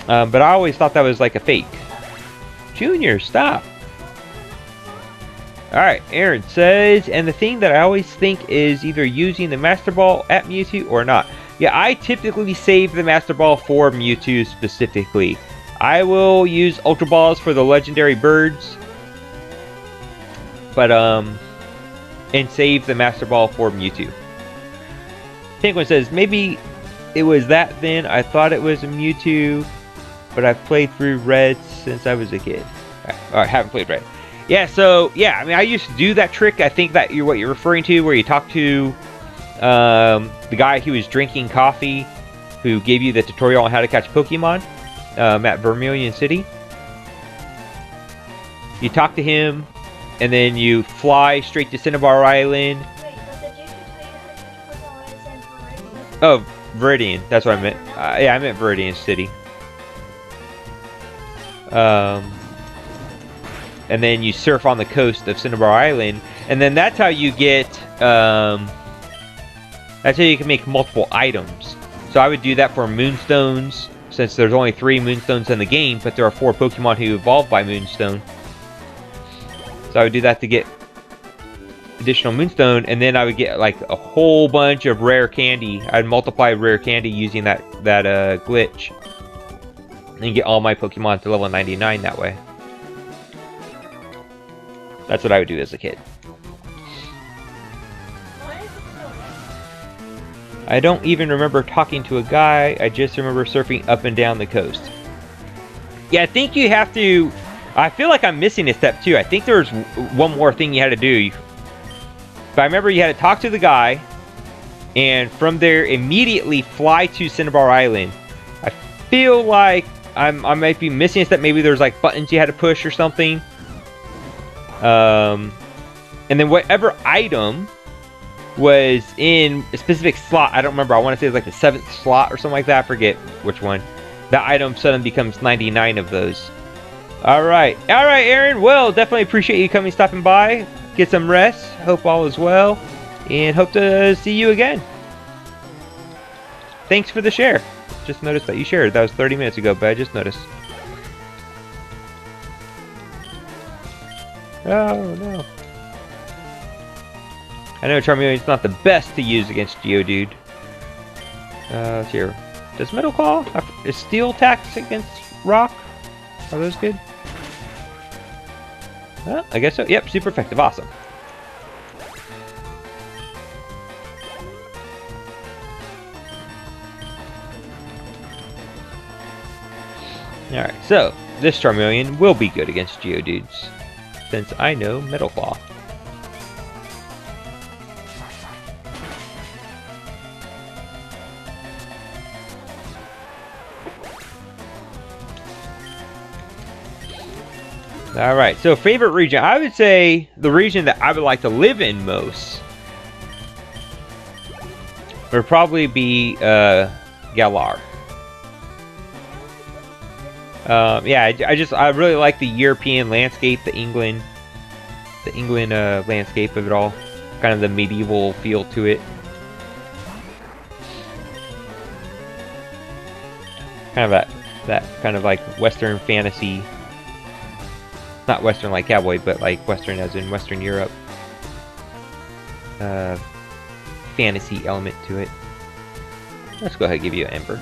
But I always thought that was like a fake. Junior, stop. Alright, Aaron says, and the thing that I always think is either using the Master Ball at Mewtwo or not. Yeah, I typically save the Master Ball for Mewtwo specifically. I will use Ultra Balls for the legendary birds. But, and save the Master Ball for Mewtwo. Penguin says, maybe it was that then. I thought it was a Mewtwo, but I've played through Red since I was a kid. Alright, haven't played Red. Yeah, so, yeah, I mean, I used to do that trick. I think that what you're referring to, where you talk to the guy who was drinking coffee, who gave you the tutorial on how to catch Pokemon at Vermilion City. You talk to him, and then you fly straight to Cinnabar Island. Wait, but did you say Pokemon is in Oh, Viridian. That's what I meant. Yeah, I meant Viridian City. And then you surf on the coast of Cinnabar Island, and then that's how you get, that's how you can make multiple items. So I would do that for Moonstones, since there's only 3 Moonstones in the game, but there are 4 Pokemon who evolve by Moonstone. So I would do that to get additional Moonstone, and then I would get like a whole bunch of rare candy. I'd multiply rare candy using that glitch, and get all my Pokemon to level 99 that way. That's what I would do as a kid. I don't even remember talking to a guy. I just remember surfing up and down the coast. Yeah, I think you have to... I feel like I'm missing a step too. I think there's one more thing you had to do. But I remember you had to talk to the guy, and from there immediately fly to Cinnabar Island. I feel like I might be missing a step. Maybe there's like buttons you had to push or something. And then whatever item was in a specific slot, I don't remember, I want to say it's like the 7th slot or something like that, I forget which one. That item suddenly becomes 99 of those. Alright, Aaron, well, definitely appreciate you coming, stopping by, get some rest, hope all is well, and hope to see you again. Thanks for the share. Just noticed that you shared, that was 30 minutes ago, but I just noticed. Oh, no. I know Charmeleon's not the best to use against Geodude. Let's see here. Does Metal Claw? Is Steel attacks against Rock? Are those good? Well, I guess so. Yep, super effective. Awesome. Alright, so this Charmeleon will be good against Geodudes, since I know Metal Claw. Alright, so favorite region. I would say the region that I would like to live in most would probably be Galar. Yeah, I really like the European landscape, the England landscape of it all. Kind of the medieval feel to it. Kind of that kind of like Western fantasy. Not Western like cowboy, but like Western as in Western Europe. Fantasy element to it. Let's go ahead and give you an Ember.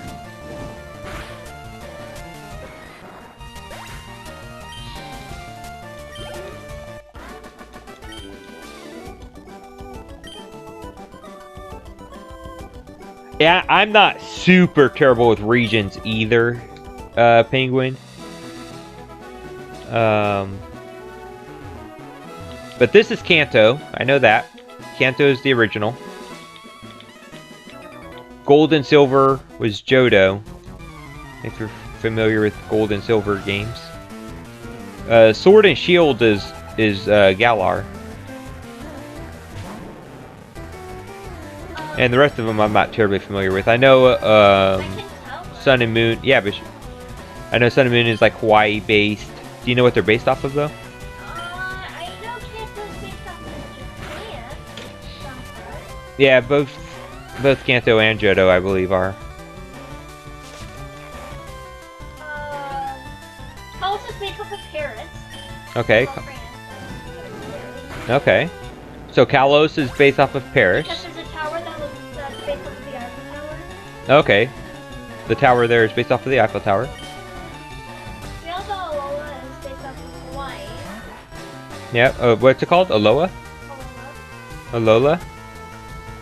Yeah, I'm not super terrible with regions either, Penguin. But this is Kanto. I know that. Kanto is the original. Gold and Silver was Johto, if you're familiar with Gold and Silver games. Sword and Shield is Galar. And the rest of them I'm not terribly familiar with. I know Sun and Moon. Yeah, but I know Sun and Moon is like Hawaii based. Do you know what they're based off of though? I know Kanto's based off of Japan. Yeah, both Kanto and Johto I believe are. Kalos is based off of Paris. Okay. Well, France, Okay. So Kalos is based off of Paris. because there's a tower that looks based off of the Eiffel Tower. Okay. The tower there is based off of the Eiffel Tower. We also Alola is based off of Hawaii. Yeah. What's it called? Alola? Alola. Alola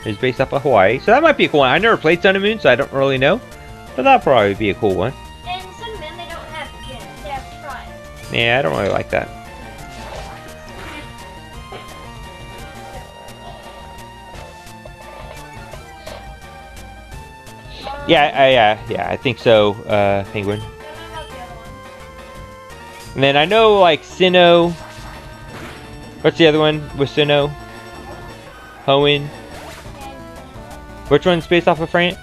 is based off of Hawaii. So that might be a cool one. I never played Sun and Moon, so I don't really know. But that'll probably be a cool one. And Sun and Moon, they don't have gyms, they have tribes. Yeah, I don't really like that. Yeah, I think so, Penguin. I don't know how the other one. And then I know, like, Sinnoh. What's the other one with Sinnoh? Hoenn. Which one's based off of France?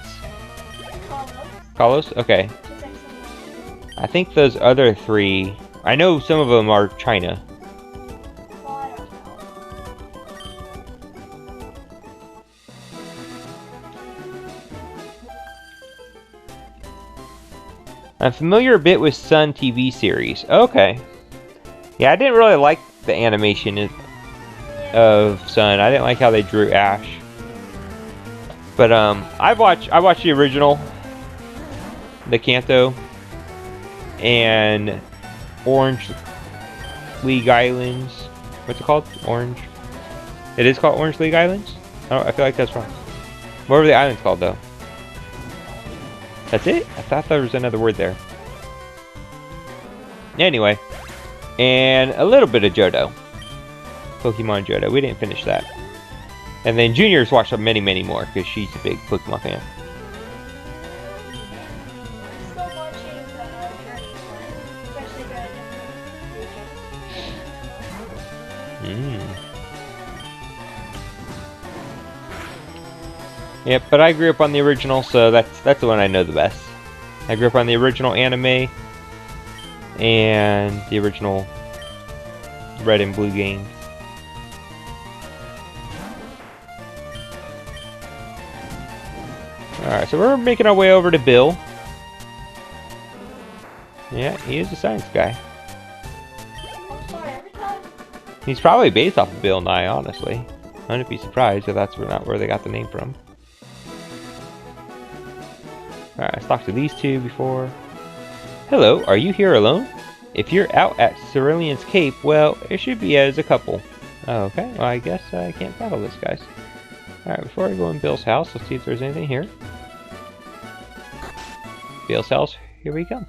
Kalos? Okay. I think those other three... I know some of them are China. I'm familiar a bit with Sun TV series. Okay. Yeah, I didn't really like the animation of Sun. I didn't like how they drew Ash. But I watched the original, the Kanto, and Orange League Islands. What's it called? Orange. It is called Orange League Islands? I feel like that's wrong. What were the islands called though? That's it? I thought there was another word there. Anyway. And a little bit of Johto. Pokemon Johto. We didn't finish that. And then Junior's watched many, many more because she's a big Pokemon fan. Still watching the Journey one, especially Yep, but I grew up on the original, so that's the one I know the best. I grew up on the original anime and the original Red and Blue games. Alright, so we're making our way over to Bill. Yeah, he is a science guy. I'm sorry, every time. He's probably based off of Bill Nye, honestly. I wouldn't be surprised if that's not where they got the name from. Alright, let's talk to these two before. Hello, are you here alone? If you're out at Cerulean's Cape, well, it should be as a couple. Oh, okay, well I guess I can't battle this, guys. Alright, before I go in Bill's house, let's see if there's anything here. Bill's house, here we come.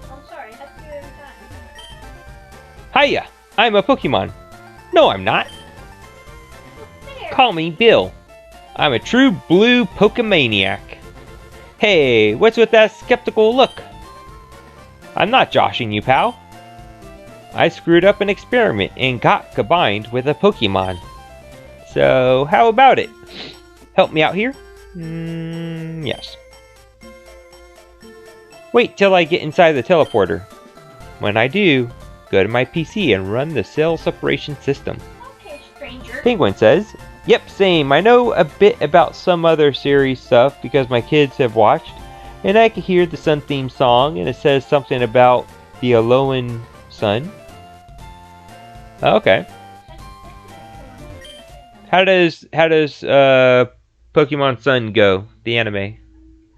I'm sorry, I have to do it every time. Hiya! I'm a Pokemon. No, I'm not. There. Call me Bill. I'm a true blue Pokemaniac. Hey, what's with that skeptical look? I'm not joshing you, pal. I screwed up an experiment and got combined with a Pokemon. So, how about it? Help me out here? Yes. Wait till I get inside the teleporter. When I do, go to my PC and run the cell separation system. Okay, stranger. Penguin says, yep, same. I know a bit about some other series stuff because my kids have watched, and I can hear the Sun theme song, and it says something about the Alolan Sun. Okay. How does Pokemon Sun go? The anime. I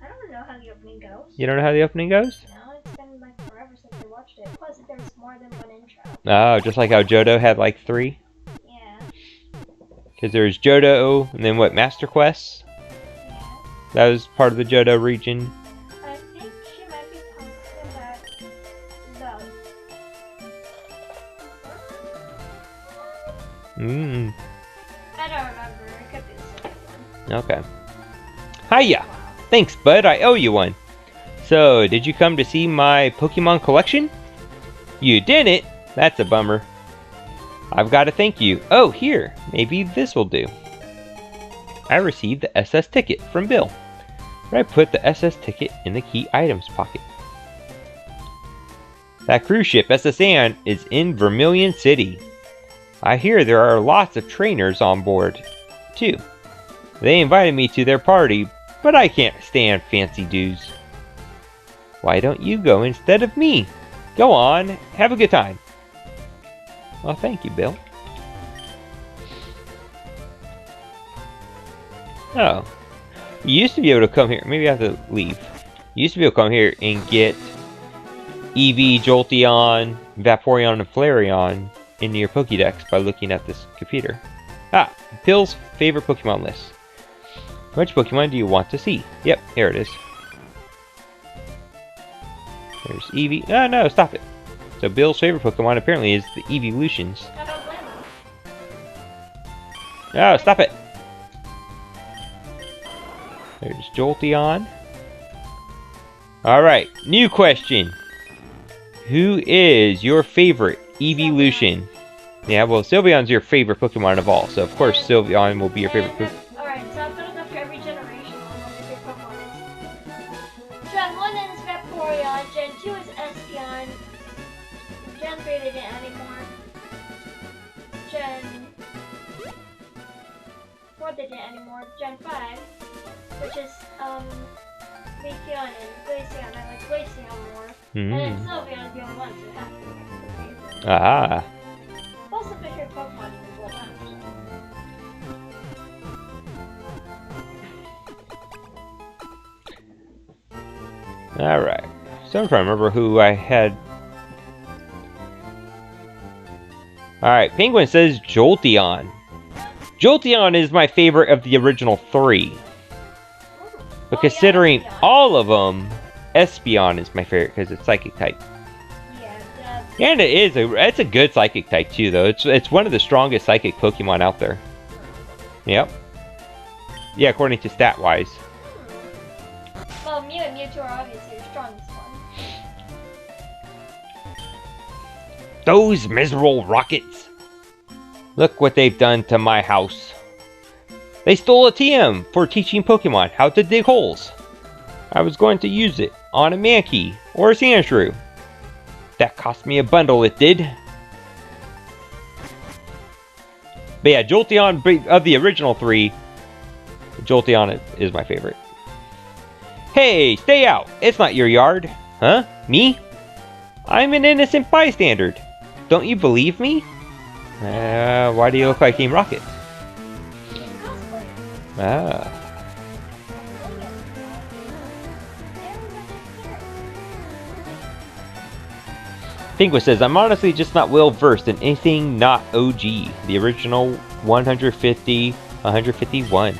don't know how the opening goes. You don't know how the opening goes? No, it's been like forever since I watched it. Plus, there's more than one intro. Oh, just like how Johto had like 3? Yeah. Because there's Johto, and then what, Master Quest? Yeah. That was part of the Johto region. I think she might be talking about those. Mmm. I don't remember. It could be the second one. Okay. Hiya! Thanks, bud. I owe you one. So, did you come to see my Pokemon collection? You didn't? That's a bummer. I've got to thank you. Oh, here. Maybe this will do. I received the SS ticket from Bill. I put the SS ticket in the key items pocket. That cruise ship, SS Anne, is in Vermilion City. I hear there are lots of trainers on board, too. They invited me to their party, but I can't stand fancy dues. Why don't you go instead of me? Go on, have a good time. Well, thank you, Bill. Oh. You used to be able to come here. Maybe I have to leave. You used to be able to come here and get Eevee, Jolteon, Vaporeon, and Flareon into your Pokédex by looking at this computer. Ah, Bill's favorite Pokemon list. Which Pokemon do you want to see? Yep, here it is. There's Eevee. Oh, no, stop it. So Bill's favorite Pokemon apparently is the Eeveelutions. I don't blame him. Oh, stop it. There's Jolteon. Alright, new question. Who is your favorite Eeveelution? Yeah, well, Sylveon's your favorite Pokemon of all, so of course Sylveon will be your favorite Pokemon. Alright, so I'm gonna go through every generation on what your favorite Pokemon is. Gen 1 is Vaporeon, Gen 2 is Espeon, Gen 3 they didn't add anymore, Gen 4 they didn't anymore, Gen 5, which is, Leafeon and Glaceon. I like Glaceon more. And then Sylveon's the only one, so it has to be my favorite. Ah. Also, favorite Pokemon is well done. Alright. So I'm trying to remember who I had. Alright, Penguin says Jolteon. Jolteon is my favorite of the original three. But considering all of them, Espeon is my favorite because it's Psychic type. Yeah, and it's a good Psychic type too, though. It's one of the strongest Psychic Pokemon out there. Yep. Yeah, according to stat-wise. Well, Mew and Mewtwo are obviously your strongest one. Those miserable rockets! Look what they've done to my house. They stole a TM for teaching Pokemon how to dig holes. I was going to use it on a Mankey or a Sandshrew. That cost me a bundle, it did. But yeah, Jolteon, of the original three, Jolteon is my favorite. Hey, stay out! It's not your yard. Huh? Me? I'm an innocent bystander. Don't you believe me? Why do you look like Team Rocket? Ah. Penguin says, I'm honestly just not well versed in anything not OG. The original 150, 151.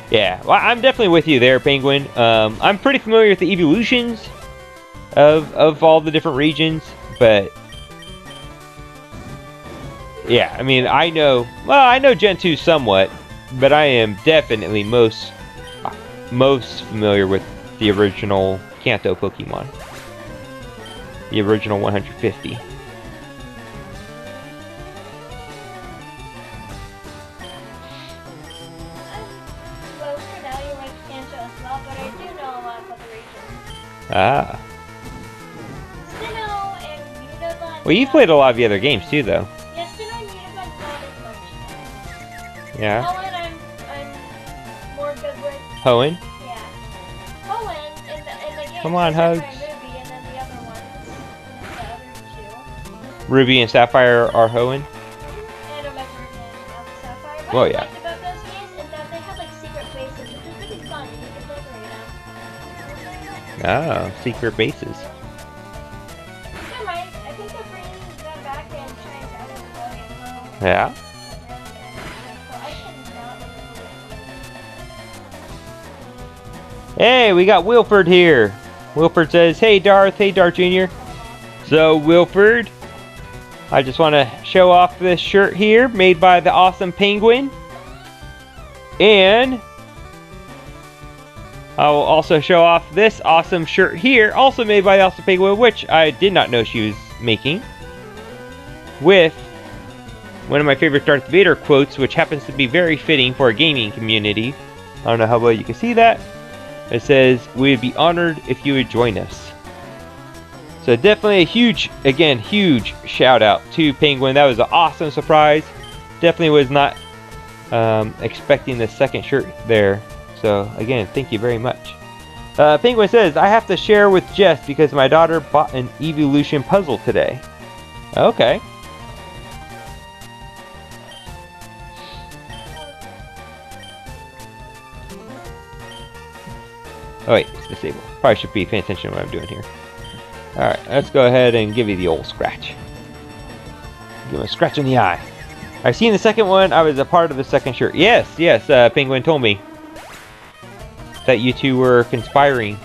Yeah, well, I'm definitely with you there, Penguin. I'm pretty familiar with the evolutions of all the different regions, but yeah, I mean, I know Gen 2 somewhat, but I am definitely most familiar with the original Kanto Pokemon. The original 150. Well, for now you like Kanto as well, but I do know a lot about the regions. Ah. Sinnoh and Unadon. Well, you've played a lot of the other games too, though. Yeah, Sinnoh and Unadon not as much. Yeah. Hoenn, I'm more good with. Hoenn? Yeah. Hoenn in the game. Come on, Hugs. Ruby, and then the other ones, the other two. Ruby and Sapphire are Hoenn? And Omega Ruby and Sapphire. What Well, I yeah. liked about those games is that they have like secret bases, which is really fun, and you can play them. Oh, secret bases. They might. I think they're bringing them back and trying to add it to Volume. Yeah. So I cannot wait. Hey, we got Wilford here. Wilford says, hey Darth Jr. So, Wilford, I just want to show off this shirt here, made by the awesome Penguin. And I will also show off this awesome shirt here, also made by the awesome Penguin, which I did not know she was making. With one of my favorite Darth Vader quotes, which happens to be very fitting for a gaming community. I don't know how well you can see that. It says, "We'd be honored if you would join us." So definitely a huge shout out to Penguin. That was an awesome surprise. Definitely was not expecting the second shirt there. So again, thank you very much. Penguin says, "I have to share with Jess because my daughter bought an Eeveelution puzzle today." Okay. Oh wait, it's disabled. Probably should be paying attention to what I'm doing here. Alright, let's go ahead and give you the old scratch. Give him a scratch in the eye. I've seen the second one. I was a part of the second shirt. Yes, Penguin told me that you two were conspiring.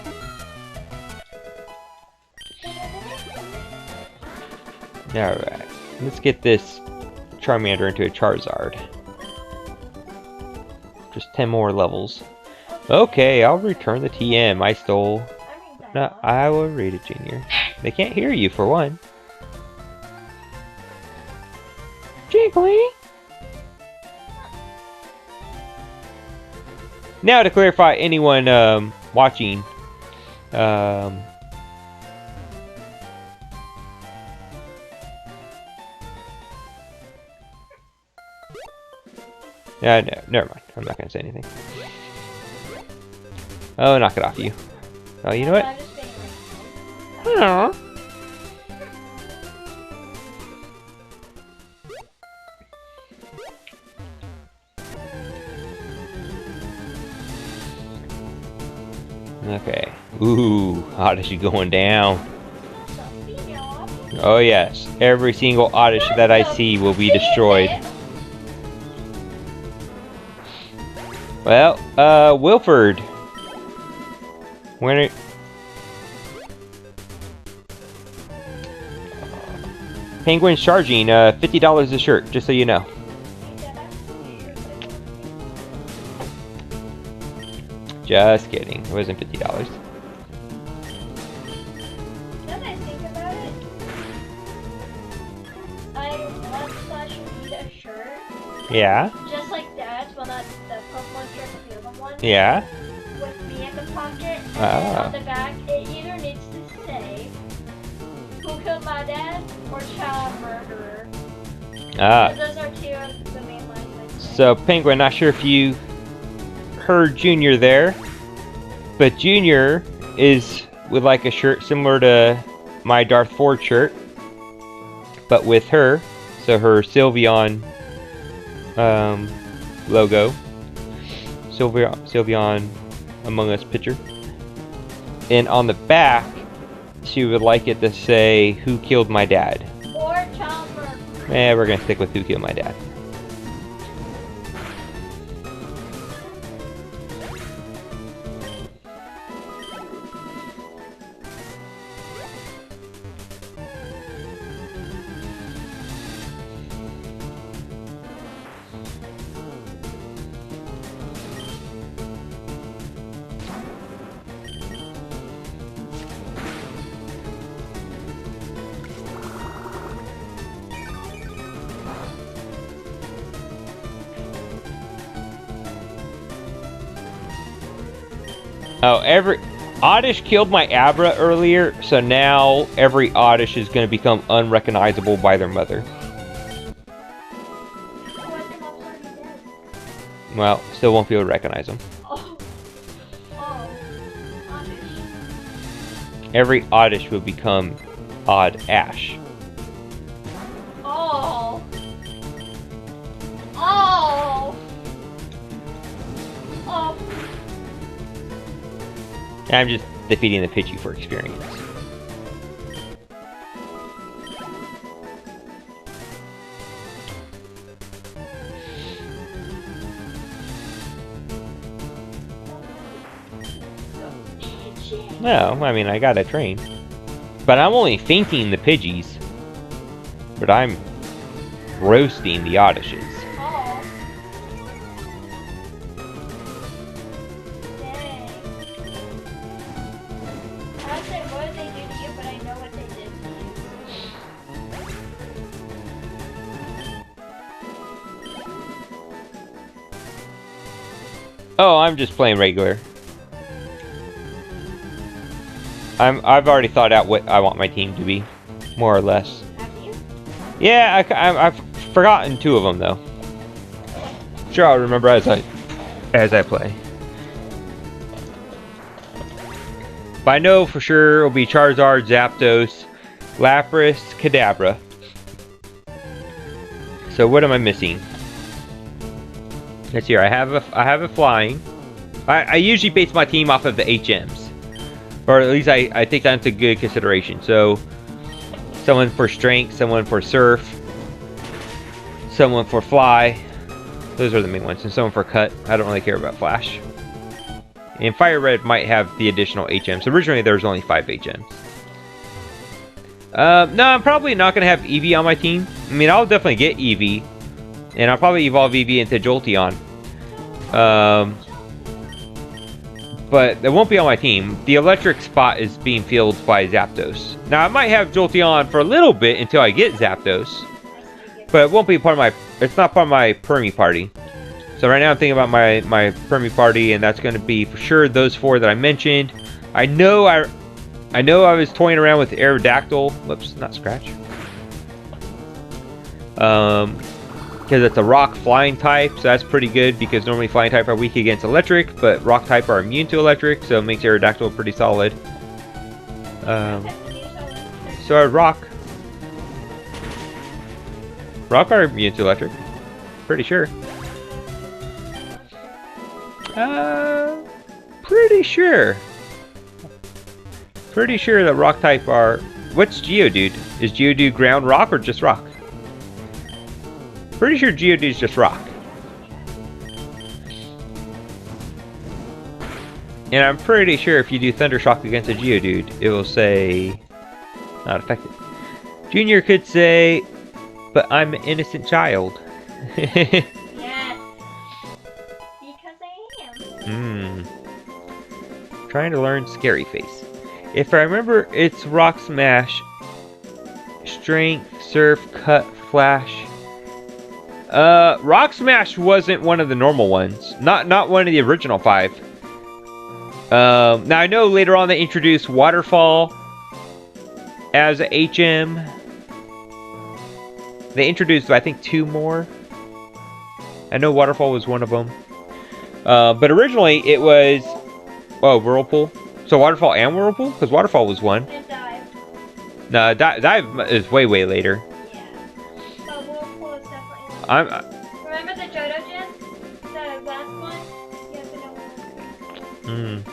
Alright, let's get this Charmander into a Charizard. Just 10 more levels. Okay, I'll return the TM I stole. No, I will read it, Junior. They can't hear you, for one. Jiggly! Now, to clarify, anyone watching, yeah, no, never mind. I'm not gonna say anything. Oh, knock it off, you. Oh, you know what? Huh. Okay. Ooh, Oddish is going down. Oh yes, every single Oddish that I see will be destroyed. Well, Wilford. When it... Penguin's charging $50 a shirt, just so you know. Just kidding. It wasn't $50. Now that I think about it, I want/need a shirt. Yeah. Just like that, well, not the Pokemon shirt, but the other one. Yeah. With me in the pocket, and on the back, it either needs to say "Who killed my dad?" or "Child murderer." Those are two of the main lines. So, Penguin, not sure if you heard Junior there, but Junior would like a shirt similar to my Darth Ford shirt, but with her, so her Sylveon logo, Sylveon Among Us picture, and on the back she would like it to say "Who killed my dad?" Or "Child murderer." We're gonna stick with "Who killed my dad." Oh, Oddish killed my Abra earlier, so now every Oddish is going to become unrecognizable by their mother. Well, still won't be able to recognize them. Oddish. Every Oddish will become Odd Ash. Oh. I'm just defeating the Pidgey for experience. No, I mean, I gotta train. But I'm only fainting the Pidgeys. But I'm roasting the Odysseys. Oh. Dang. I was saying, what did they do to you? But I know what they did to you. Oh, I'm just playing regular. I've already thought out what I want my team to be, more or less. Have you? Yeah, I've forgotten 2 of them though. Sure, I'll remember as I play. But I know for sure it'll be Charizard, Zapdos, Lapras, Kadabra. So what am I missing? Let's see here. I have a flying. I usually base my team off of the HMs. Or at least I think that's a good consideration. So, someone for strength, someone for surf, someone for fly. Those are the main ones. And someone for cut. I don't really care about flash. And FireRed might have the additional HMs. Originally, there was only 5 HMs. No, I'm probably not going to have Eevee on my team. I mean, I'll definitely get Eevee. And I'll probably evolve Eevee into Jolteon. But it won't be on my team. The electric spot is being filled by Zapdos. Now, I might have Jolteon for a little bit until I get Zapdos. But it won't be part of my... It's not part of my Permy party. So right now I'm thinking about my Permy party, and that's going to be for sure those 4 that I mentioned. I know I was toying around with Aerodactyl. Whoops, not Scratch. Because it's a rock flying type, so that's pretty good because normally flying type are weak against electric, but rock type are immune to electric, so it makes Aerodactyl pretty solid. So are rock are immune to electric, pretty sure. Pretty sure that rock type are. What's Geodude? Is Geodude ground rock or just rock? Pretty sure Geodude is just rock. And I'm pretty sure if you do Thunder Shock against a Geodude, it will say not affected. Junior could say, but I'm an innocent child. Yes. Because I am. Trying to learn Scary Face. If I remember, it's Rock Smash, Strength, Surf, Cut, Flash. Rock Smash wasn't one of the normal ones. Not one of the original 5. Now I know later on they introduced Waterfall as a HM. They introduced, I think, 2 more. I know Waterfall was one of them. But originally it was... Oh, Whirlpool. So Waterfall and Whirlpool? Because Waterfall was one. And Dive. No, Dive is way later. Yeah. So Whirlpool is definitely one. Remember the Johto Gym? The last one? You have to know what.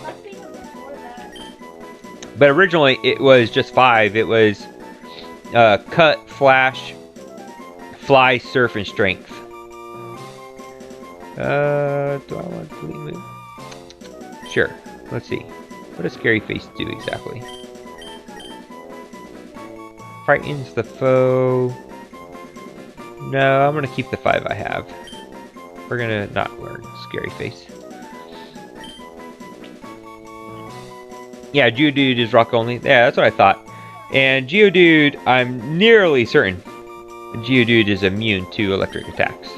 Must be even before that. But originally it was just 5. It was Cut, Flash, Fly, Surf, and Strength. Do I want to delete move? Sure. Let's see. What does Scary Face do exactly? Frightens the foe. No, I'm going to keep the 5 I have. We're going to not learn Scary Face. Yeah, Geodude is rock only. Yeah, that's what I thought. And Geodude, I'm nearly certain Geodude is immune to electric attacks.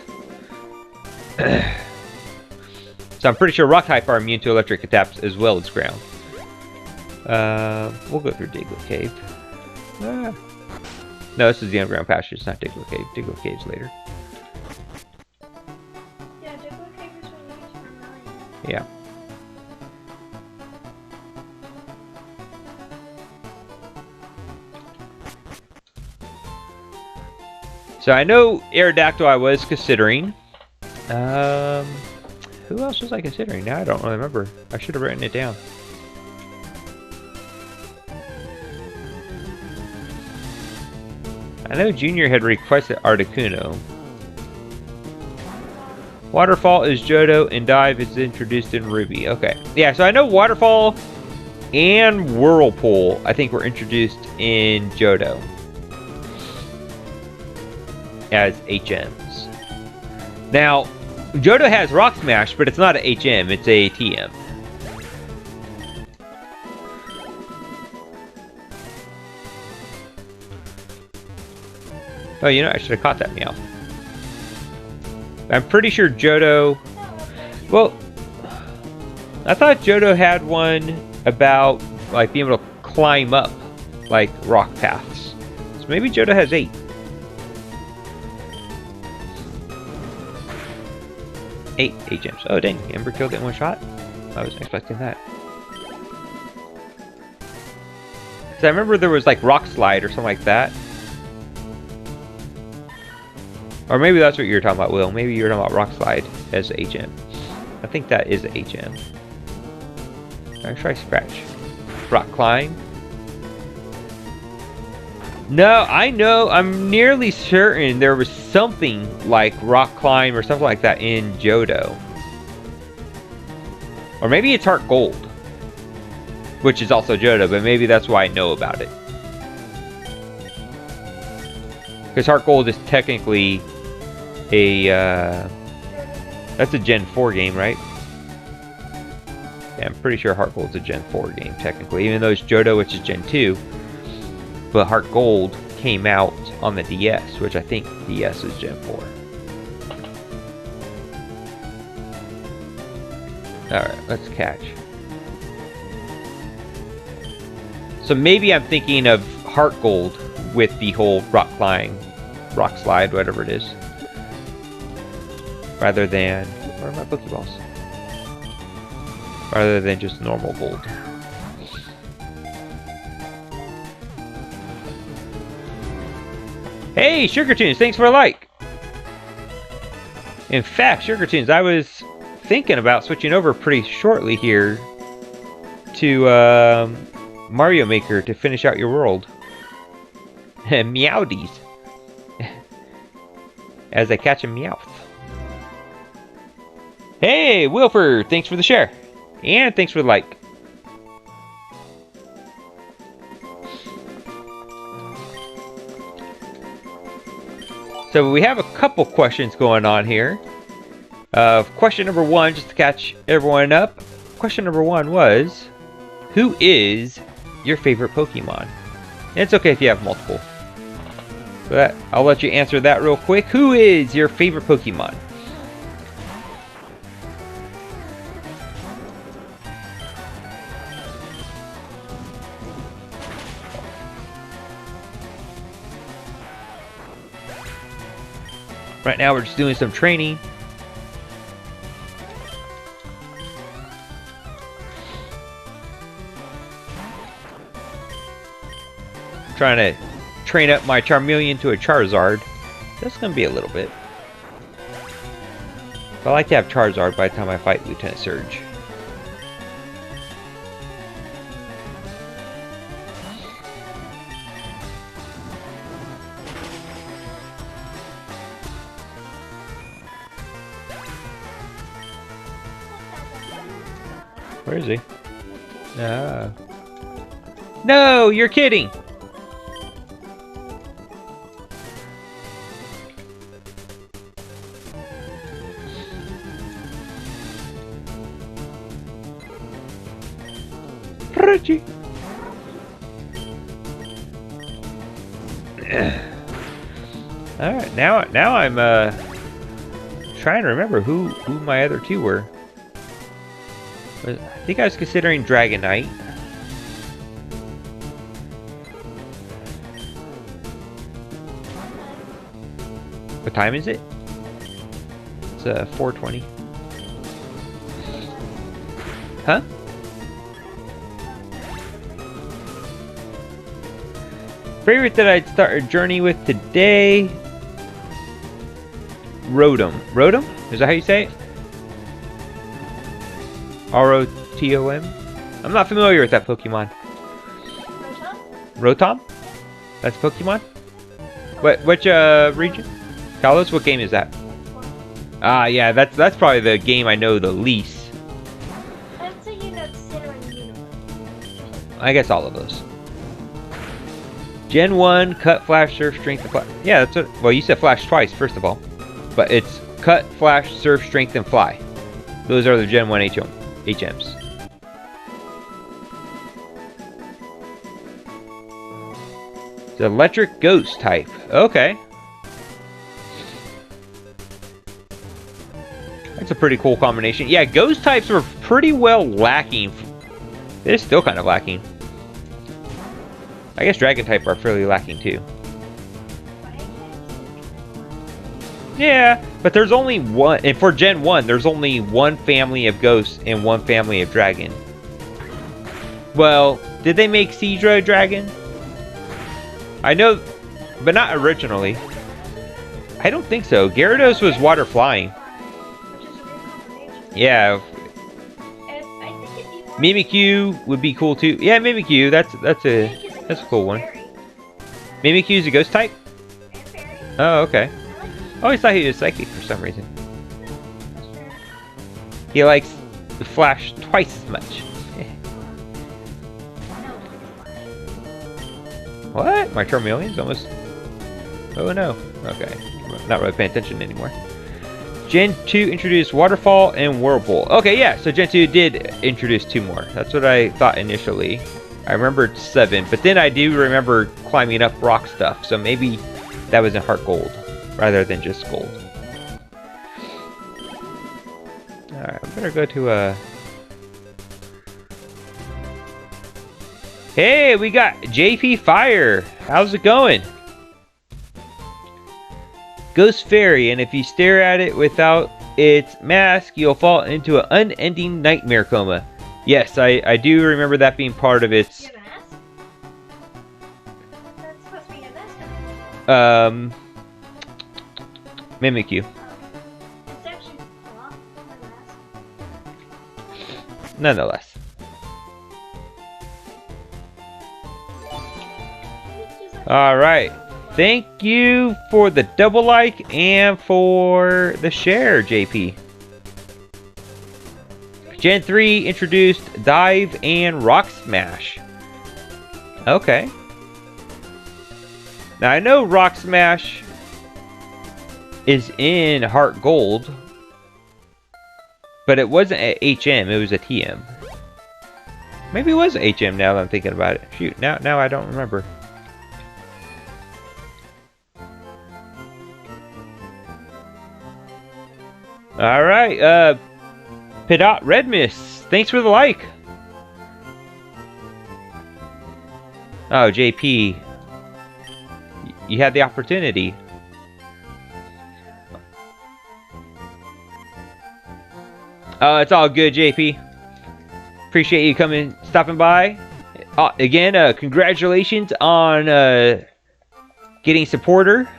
So I'm pretty sure rock type are immune to electric attacks as well as ground. We'll go through Diglett Cave. No, this is the underground pasture. It's not Diglett Cave. Diglett Cave's later. Yeah, Diglett Cave is when you use Vermilion. Yeah. So I know Aerodactyl I was considering. Who else was I considering? Now I don't really remember. I should have written it down. I know Junior had requested Articuno. Waterfall is Johto and Dive is introduced in Ruby. Okay. Yeah, so I know Waterfall and Whirlpool I think were introduced in Johto. as HMs. Now, Johto has Rock Smash, but it's not a HM, it's a TM. Oh, you know, I should have caught that meow. I'm pretty sure Johto... Well, I thought Johto had one about, like, being able to climb up, like, rock paths. So maybe Johto has 8. Eight HMs. Oh, dang. Ember killed it in one shot? I wasn't expecting that. Because I remember there was, like, Rock Slide or something like that. Or maybe that's what you were talking about, Will. Maybe you were talking about Rock Slide as HM. I think that is HM. Let's try Scratch. Rock Climb. No, I know. I'm nearly certain there was something like Rock Climb or something like that in Johto. Or maybe it's Heart Gold. Which is also Johto, but maybe that's why I know about it. Because Heart Gold is technically a... that's a Gen 4 game, right? Yeah, I'm pretty sure Heart Gold's a Gen 4 game, technically. Even though it's Johto, which is Gen 2. But Heart Gold came out on the DS, which I think DS is Gen 4. Alright, let's catch. So maybe I'm thinking of Heart Gold with the whole rock climb, rock slide, whatever it is. Rather than... Where are my Pokeballs? Rather than just normal Gold. Hey, Sugar Tunes, thanks for a like. In fact, Sugar Tunes, I was thinking about switching over pretty shortly here to Mario Maker to finish out your world. Meowdies. As I catch a Meowth. Hey, Wilford, thanks for the share. And thanks for the like. So we have a couple questions going on here. Question number 1, just to catch everyone up. Question number 1 was, who is your favorite Pokemon? And it's okay if you have multiple. But I'll let you answer that real quick. Who is your favorite Pokemon? Right now we're just doing some training. I'm trying to train up my Charmeleon to a Charizard. That's going to be a little bit. But I like to have Charizard by the time I fight Lieutenant Surge. Where is he? Ah. No, you're kidding! Pretty. Alright, now I'm trying to remember who my other two were. I think I was considering Dragonite. What time is it? It's 4:20. Huh? Favorite that I'd start a journey with today? Rotom. Rotom? Is that how you say it? R-O-T-O-M? I'm not familiar with that Pokemon. Rotom? That's Pokemon? Which region? Kalos, what game is that? Ah, yeah, that's probably the game I know the least. I'd say you know Sinnoh and Unicorn. I guess all of those. Gen 1, cut, flash, surf, strength, and flash. Yeah, that's what. Well, you said flash twice, first of all. But it's cut, flash, surf, strength, and fly. Those are the Gen 1 HMs. The electric ghost type. Okay. That's a pretty cool combination. Yeah, ghost types were pretty well lacking. They're still kind of lacking. I guess dragon type are fairly lacking too. Yeah, but there's only one, and for Gen 1, there's only one family of ghosts and one family of dragon. Well, did they make Seadra dragon? I know, but not originally. I don't think so. Gyarados was water flying. Yeah. Mimikyu would be cool too. Yeah, Mimikyu. That's a cool one. Mimikyu's a ghost type? Oh, okay. I always thought he was psychic for some reason. He likes the flash twice as much. What? My Charmeleon's almost... Oh no. Okay. Not really paying attention anymore. Gen 2 introduced Waterfall and Whirlpool. Okay, yeah, so Gen 2 did introduce 2 more. That's what I thought initially. I remembered 7, but then I do remember climbing up rock stuff, so maybe that was in Heart Gold, rather than just Gold. Alright, I better go to Hey, we got JP Fire! How's it going? Ghost Fairy, and if you stare at it without its mask, you'll fall into an unending nightmare coma. Yes, I do remember that being part of its... You have a mask? That's supposed to be a mask. Mimikyu. It's actually a lot of mask. Nonetheless. Alright. Thank you for the double like and for the share, JP. Gen 3 introduced Dive and Rock Smash. Okay. Now I know Rock Smash is in Heart Gold, but it wasn't at HM, it was a TM. Maybe it was a HM now that I'm thinking about it. Shoot, now I don't remember. Alright, Pidot Red Mist, thanks for the like. Oh, JP, you had the opportunity. Oh, it's all good, JP. Appreciate you stopping by. Again, congratulations on getting supporter.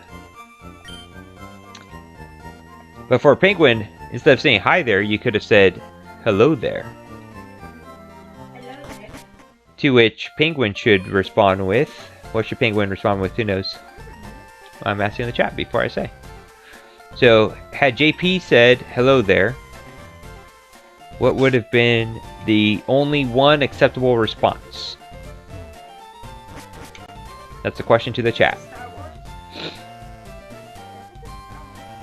But for Penguin, instead of saying hi there, you could have said hello there. Hello there. To which Penguin should respond with... What should Penguin respond with? Who knows? I'm asking in the chat before I say. So, had JP said hello there, what would have been the only one acceptable response? That's a question to the chat. Star Wars.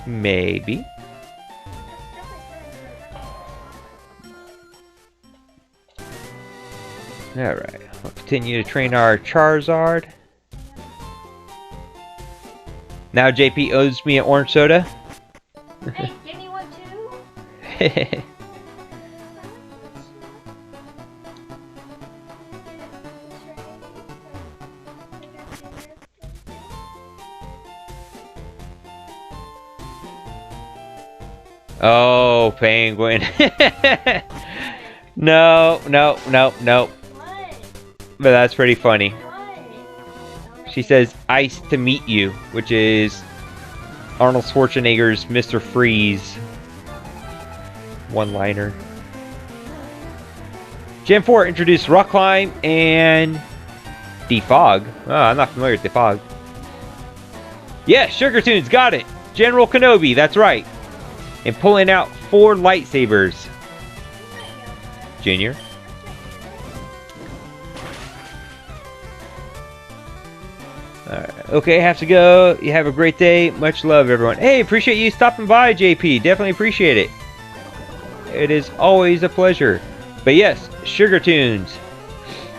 Maybe. Alright, we'll continue to train our Charizard. Now JP owes me an orange soda. Hey, give me one too. Oh, Penguin. No. What? But that's pretty funny. What? She says, "Ice to meet you," which is Arnold Schwarzenegger's Mr. Freeze one-liner. Gen 4 introduced Rock Climb and Defog. Oh, I'm not familiar with Defog. Yes, Sugar Tunes, got it. General Kenobi, that's right. And pulling out 4 lightsabers. Junior. Alright, okay, have to go. You have a great day. Much love, everyone. Hey, appreciate you stopping by, JP. Definitely appreciate it. It is always a pleasure. But yes, Sugar Tunes.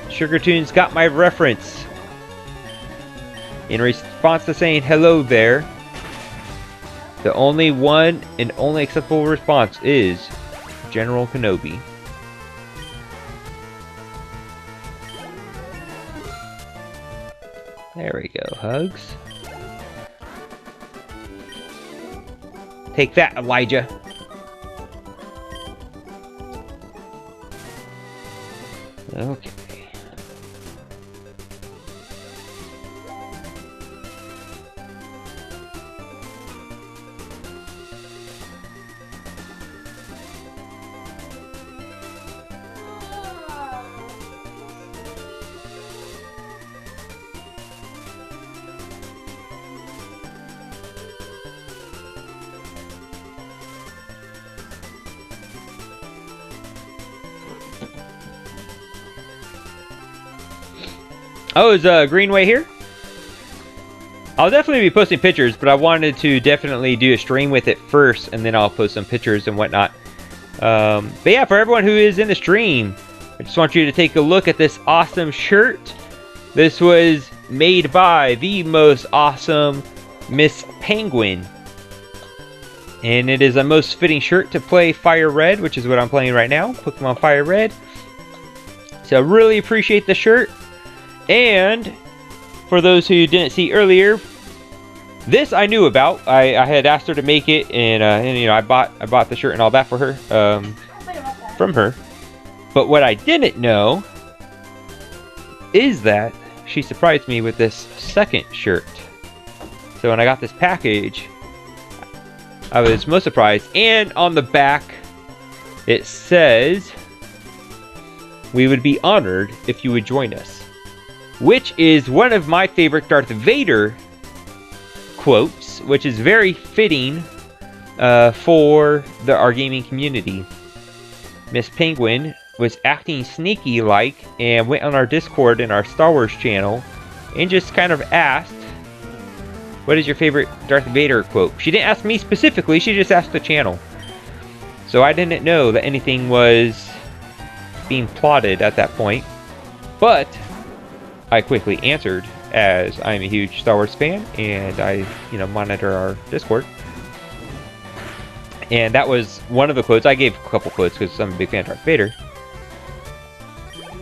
Sugar Tunes got my reference. In response to saying hello there, the only one and only acceptable response is General Kenobi. There we go, hugs. Take that, Elijah. Okay. Oh, is Greenway here? I'll definitely be posting pictures, but I wanted to definitely do a stream with it first, and then I'll post some pictures and whatnot. But yeah, for everyone who is in the stream, I just want you to take a look at this awesome shirt. This was made by the most awesome Miss Penguin. And it is a most fitting shirt to play FireRed, which is what I'm playing right now, Pokemon FireRed. So I really appreciate the shirt. And for those who didn't see earlier, this I knew about. I had asked her to make it, and you know, I bought the shirt and all that for her, from her. But what I didn't know is that she surprised me with this second shirt. So when I got this package, I was most surprised. And on the back, it says, "We would be honored if you would join us." Which is one of my favorite Darth Vader quotes, which is very fitting for our gaming community. Miss Penguin was acting sneaky-like and went on our Discord in our Star Wars channel and just kind of asked, what is your favorite Darth Vader quote? She didn't ask me specifically, she just asked the channel. So I didn't know that anything was being plotted at that point. But I quickly answered, as I'm a huge Star Wars fan, and I, you know, monitor our Discord. And that was one of the quotes. I gave a couple quotes because I'm a big fan of Darth Vader.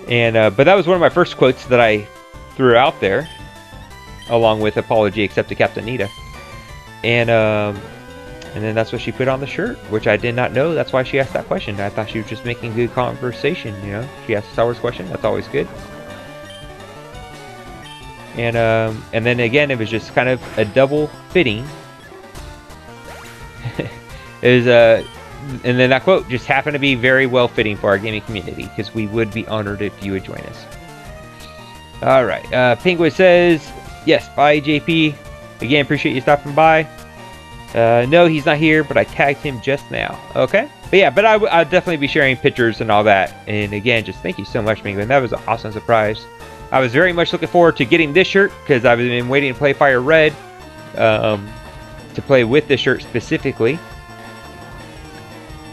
And but that was one of my first quotes that I threw out there, along with "Apology accepted, Captain Nita." And then that's what she put on the shirt, which I did not know. That's why she asked that question. I thought she was just making good conversation. You know, she asked a Star Wars question. That's always good. And then again, it was just kind of a double fitting. And then that quote just happened to be very well fitting for our gaming community, because we would be honored if you would join us. Alright, Penguin says, yes, bye JP. Again, appreciate you stopping by. No, he's not here, but I tagged him just now. Okay? But yeah, but I'll definitely be sharing pictures and all that. And again, just thank you so much, Penguin. That was an awesome surprise. I was very much looking forward to getting this shirt, because I've been waiting to play FireRed, to play with this shirt specifically.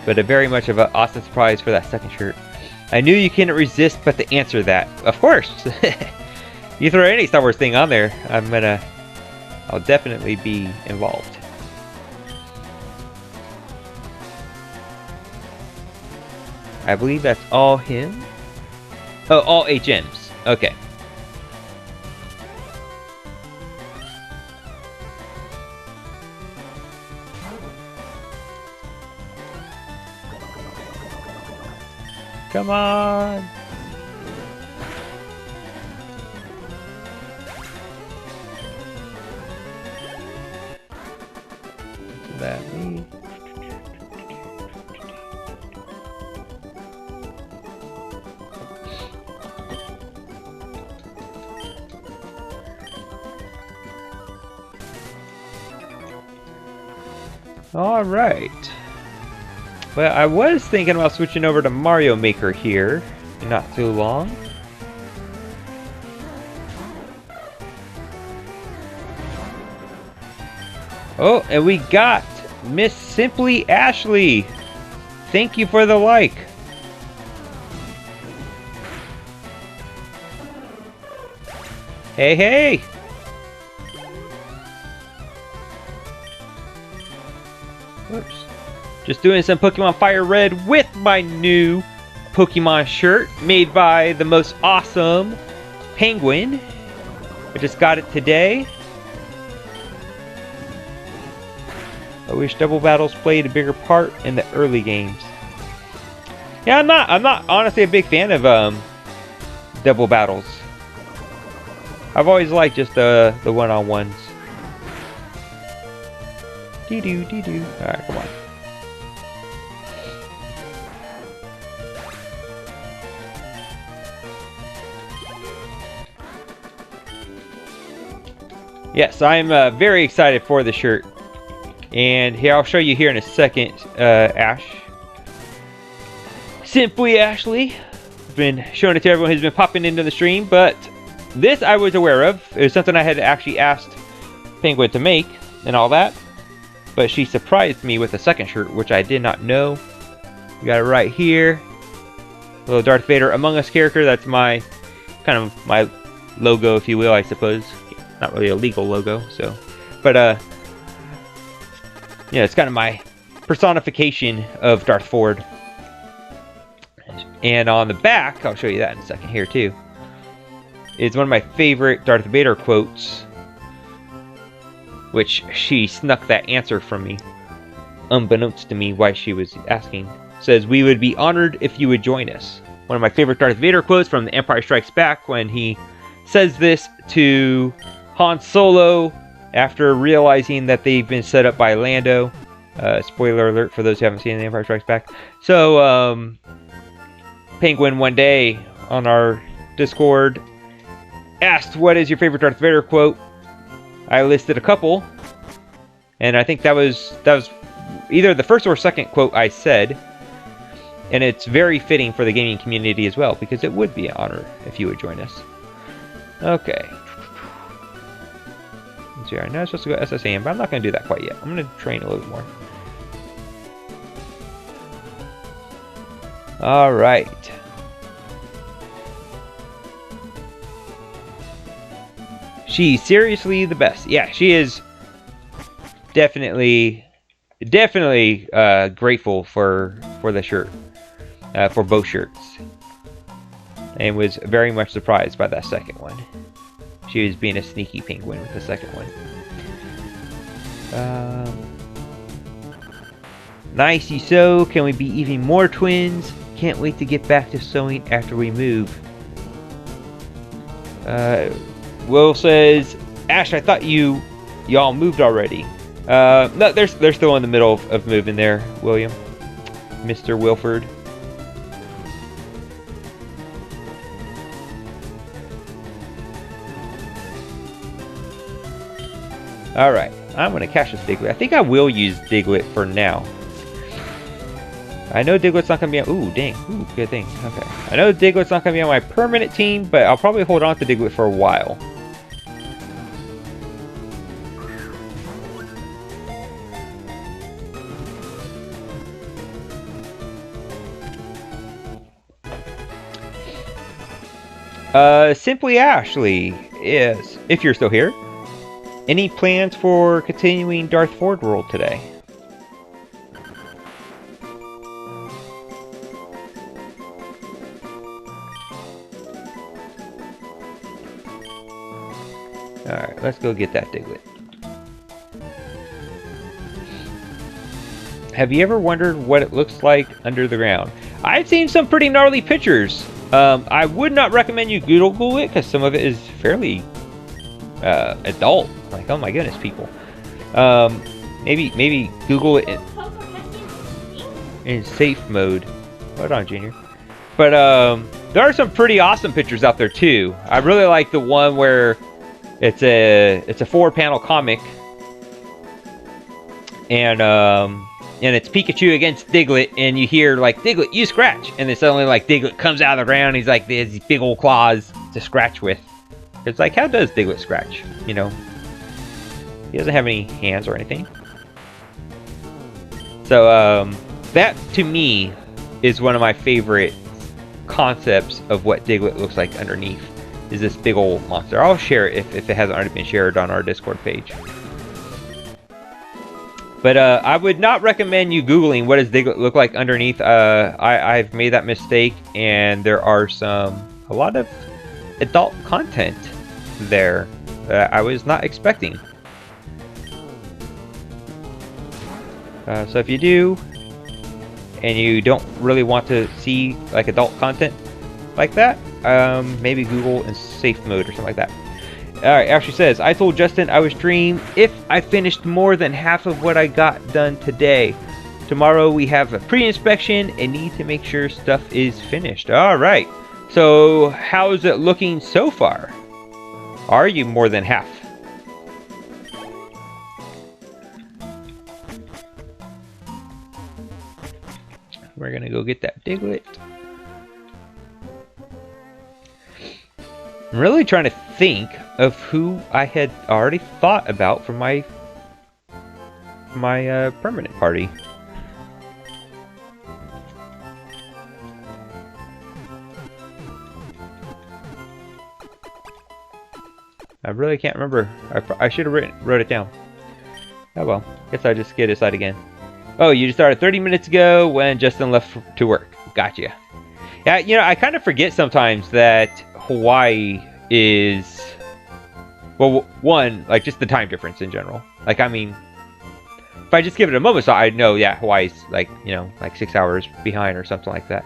But a very much of an awesome surprise for that second shirt. I knew you couldn't resist but to answer that. Of course! You throw any Star Wars thing on there, I'll definitely be involved. I believe that's all him. Oh, all HMs. Okay. Come on! What's that mean? All right. Well, I was thinking about switching over to Mario Maker here in not too long. Oh, and we got Miss Simply Ashley. Thank you for the like. Hey, hey! Oops. Just doing some Pokemon FireRed with my new Pokemon shirt made by the most awesome Penguin. I just got it today. I wish double battles played a bigger part in the early games. Yeah, I'm not honestly a big fan of double battles. I've always liked just the one-on-ones. Dee-doo, dee-doo. Alright, come on. Yes, I'm very excited for the shirt. And here, I'll show you here in a second, Ash. Simply Ashley. I've been showing it to everyone who's been popping into the stream, but this I was aware of. It was something I had actually asked Penguin to make and all that. But she surprised me with a second shirt, which I did not know. You got it right here. Little Darth Vader Among Us character. That's my, kind of my logo, if you will, I suppose. Not really a legal logo, so. But, yeah, it's kind of my personification of Darth Ford. And on the back, I'll show you that in a second here, too. Is one of my favorite Darth Vader quotes, which she snuck that answer from me, unbeknownst to me why she was asking. It says, "We would be honored if you would join us." One of my favorite Darth Vader quotes from The Empire Strikes Back, when he says this to Han Solo after realizing that they've been set up by Lando. Spoiler alert for those who haven't seen The Empire Strikes Back. So, Penguin one day on our Discord asked, "What is your favorite Darth Vader quote?" I listed a couple, and I think that was either the first or second quote I said, and it's very fitting for the gaming community as well, because it would be an honor if you would join us. Okay. Let's see, I know I'm supposed to go SSAM, but I'm not going to do that quite yet. I'm going to train a little bit more. Alright. She's seriously the best. Yeah, she is definitely grateful for the shirt, for both shirts, and was very much surprised by that second one. She was being a sneaky penguin with the second one. Nicey so. Can we be even more twins? Can't wait to get back to sewing after we move. Will says, "Ash, I thought y'all moved already." No, they're still in the middle of moving there, William. Mr. Wilford. Alright, I'm going to catch this Diglett. I think I will use Diglett for now. I know Diglett's not going to be on... Ooh, dang. Ooh, good thing. Okay. I know Diglett's not going to be on my permanent team, but I'll probably hold on to Diglett for a while. Simply Ashley is, if you're still here, any plans for continuing Darth Ford World today? Alright, let's go get that Diglett. Have you ever wondered what it looks like under the ground? I've seen some pretty gnarly pictures. I would not recommend you Google it, because some of it is fairly adult. Like, oh my goodness, people. Maybe Google it in safe mode. Hold on, Junior. But there are some pretty awesome pictures out there too. I really like the one where it's a 4-panel comic, and it's Pikachu against Diglett, and you hear, like, "Diglett, you scratch!" And then suddenly, like, Diglett comes out of the ground, he's like, there's these big old claws to scratch with. It's like, how does Diglett scratch, you know? He doesn't have any hands or anything. So, that to me is one of my favorite concepts of what Diglett looks like underneath. Is this big old monster. I'll share it if it hasn't already been shared on our Discord page. But I would not recommend you Googling what does Diglett look like underneath. I've made that mistake, and there are a lot of adult content there that I was not expecting. So if you do, and you don't really want to see like adult content like that, maybe Google in safe mode or something like that. Alright, Ashley says, I told Justin I was dream if I finished more than half of what I got done today. Tomorrow we have a pre-inspection and need to make sure stuff is finished. Alright, so how is it looking so far? Are you more than half? We're gonna go get that Diglett. I'm really trying to think of who I had already thought about for my permanent party. I really can't remember. I should have wrote it down. Oh well, guess I just get aside again. Oh, you just started 30 minutes ago when Justin left to work. Gotcha. Yeah, you know, I kind of forget sometimes that Hawaii is, well, one, like just the time difference in general. Like, I mean, if I just give it a moment, so I know, yeah, Hawaii's like, you know, like 6 hours behind or something like that.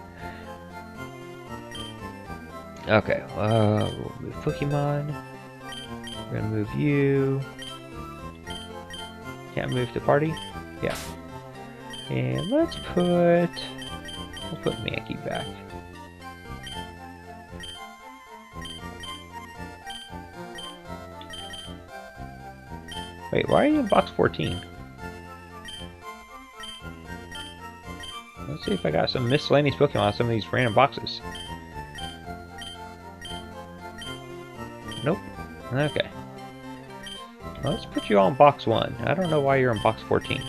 Okay, we'll move Pokemon. We're gonna move you. Can't move to party? Yeah. And we'll put Mankey back. Wait, why are you in box 14? Let's see if I got some miscellaneous Pokemon on some of these random boxes. Nope. Okay. Well, let's put you all in box 1. I don't know why you're in box 14.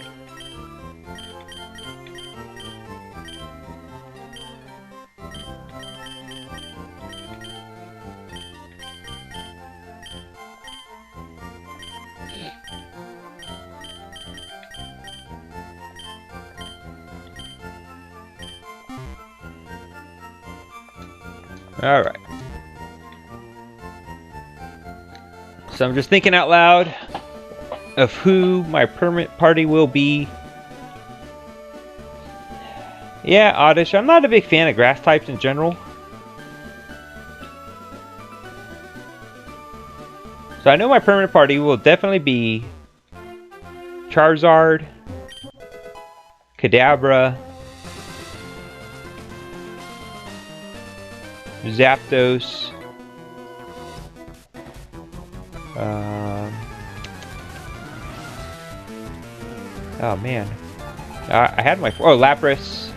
Alright. So I'm just thinking out loud of who my permanent party will be. Yeah, Oddish, I'm not a big fan of grass types in general. So I know my permanent party will definitely be Charizard, Kadabra, Zapdos, oh man, I had my Lapras,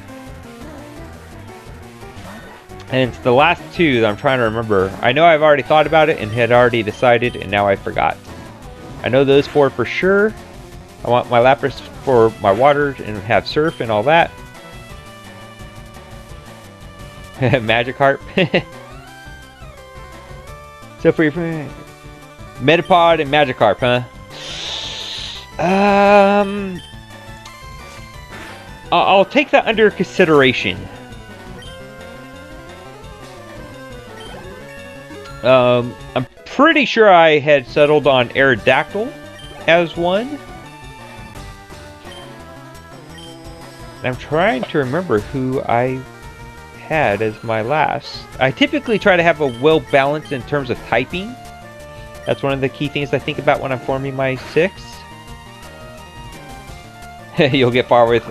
and it's the last two that I'm trying to remember. I know I've already thought about it and had already decided, and now I forgot. I know those four for sure. I want my Lapras for my water and have Surf and all that. Magikarp. So for your Metapod and Magikarp, huh? I'll take that under consideration. I'm pretty sure I had settled on Aerodactyl as one. I'm trying to remember who I had as my last. I typically try to have a well balanced in terms of typing. That's one of the key things I think about when I'm forming my 6. You'll get far with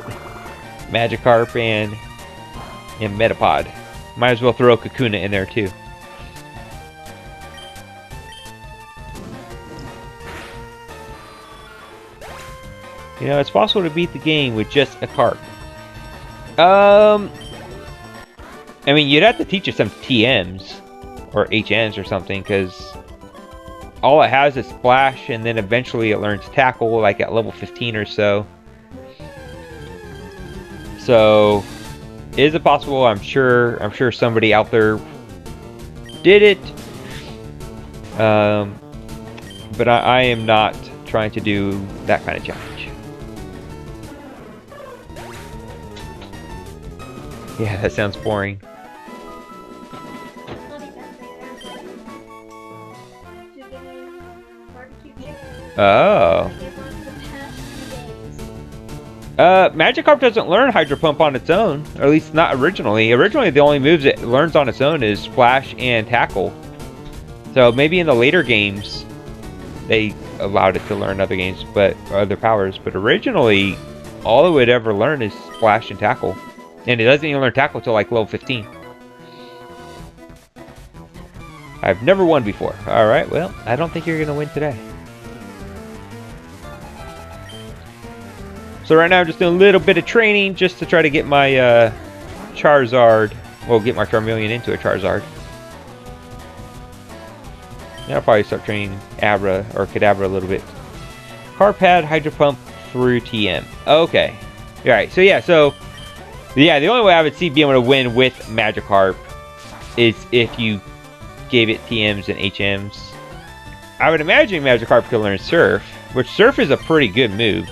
Magikarp and Metapod. Might as well throw Kakuna in there too. You know, it's possible to beat the game with just a carp. I mean, you'd have to teach us some TMs or HNs or something, because all it has is Splash, and then eventually it learns Tackle, like at level 15 or so. So, is it possible? I'm sure somebody out there did it. But I am not trying to do that kind of challenge. Yeah, that sounds boring. Oh. Magikarp doesn't learn Hydro Pump on its own, or at least not originally. Originally, the only moves it learns on its own is Splash and Tackle. So maybe in the later games, they allowed it to learn other games, but other powers. But originally, all it would ever learn is Splash and Tackle, and it doesn't even learn Tackle till like level 15. I've never won before. All right, well, I don't think you're gonna win today. So right now I'm just doing a little bit of training just to try to get my Charizard, well, get my Charmeleon into a Charizard. Yeah, I'll probably start training Abra or Kadabra a little bit. Car Pad, Hydro Pump through TM. Okay. Alright, so yeah, the only way I would see being able to win with Magikarp is if you gave it TMs and HMs. I would imagine Magikarp could learn Surf, which Surf is a pretty good move.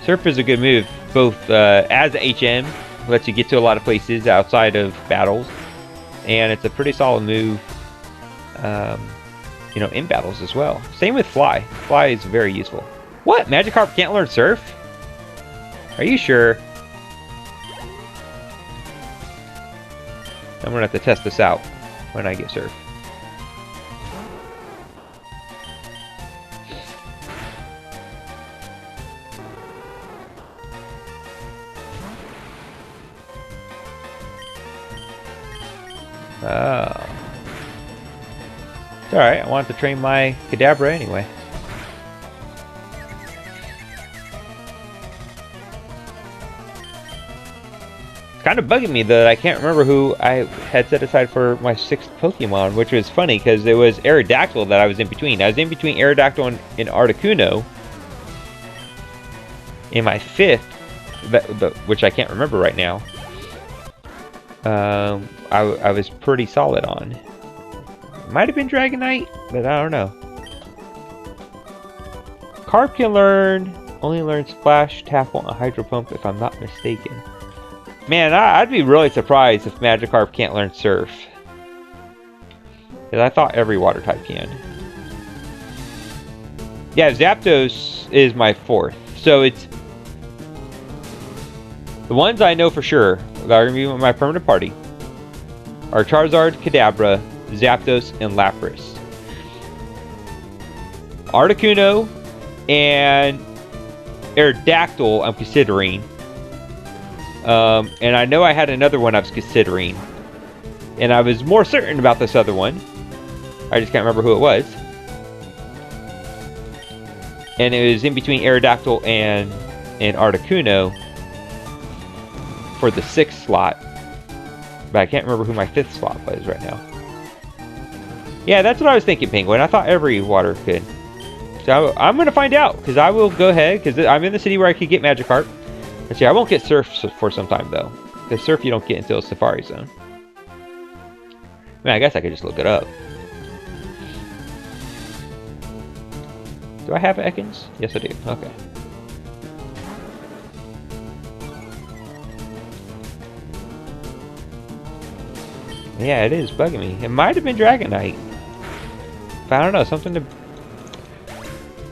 Surf is a good move, both as a HM, lets you get to a lot of places outside of battles, and it's a pretty solid move, you know, in battles as well. Same with Fly. Fly is very useful. What? Magikarp can't learn Surf? Are you sure? I'm gonna have to test this out when I get Surf. Oh. It's alright, I want to train my Kadabra anyway. It's kind of bugging me that I can't remember who I had set aside for my 6th Pokemon, which was funny because it was Aerodactyl that I was in between. I was in between Aerodactyl and Articuno. In my 5th, which I can't remember right now. I was pretty solid on. Might have been Dragonite, but I don't know. Carp can only learn Splash, Tackle, and Hydro Pump if I'm not mistaken. Man, I'd be really surprised if Magikarp can't learn Surf. Because I thought every water type can. Yeah, Zapdos is my 4th. So it's... The ones I know for sure that are going to be my permanent party are Charizard, Kadabra, Zapdos, and Lapras. Articuno and Aerodactyl I'm considering. And I know I had another one I was considering. And I was more certain about this other one. I just can't remember who it was. And it was in between Aerodactyl and Articuno for the 6th slot. But I can't remember who my 5th slot was right now. Yeah, that's what I was thinking, Penguin. I thought every water could. So I'm going to find out, because I will go ahead, because I'm in the city where I could get Magikarp. Let's see, I won't get Surf for some time, though. Because Surf you don't get until Safari Zone. I mean, I guess I could just look it up. Do I have Ekans? Yes, I do. Okay. Yeah, it is bugging me. It might have been Dragonite. But I don't know, something to...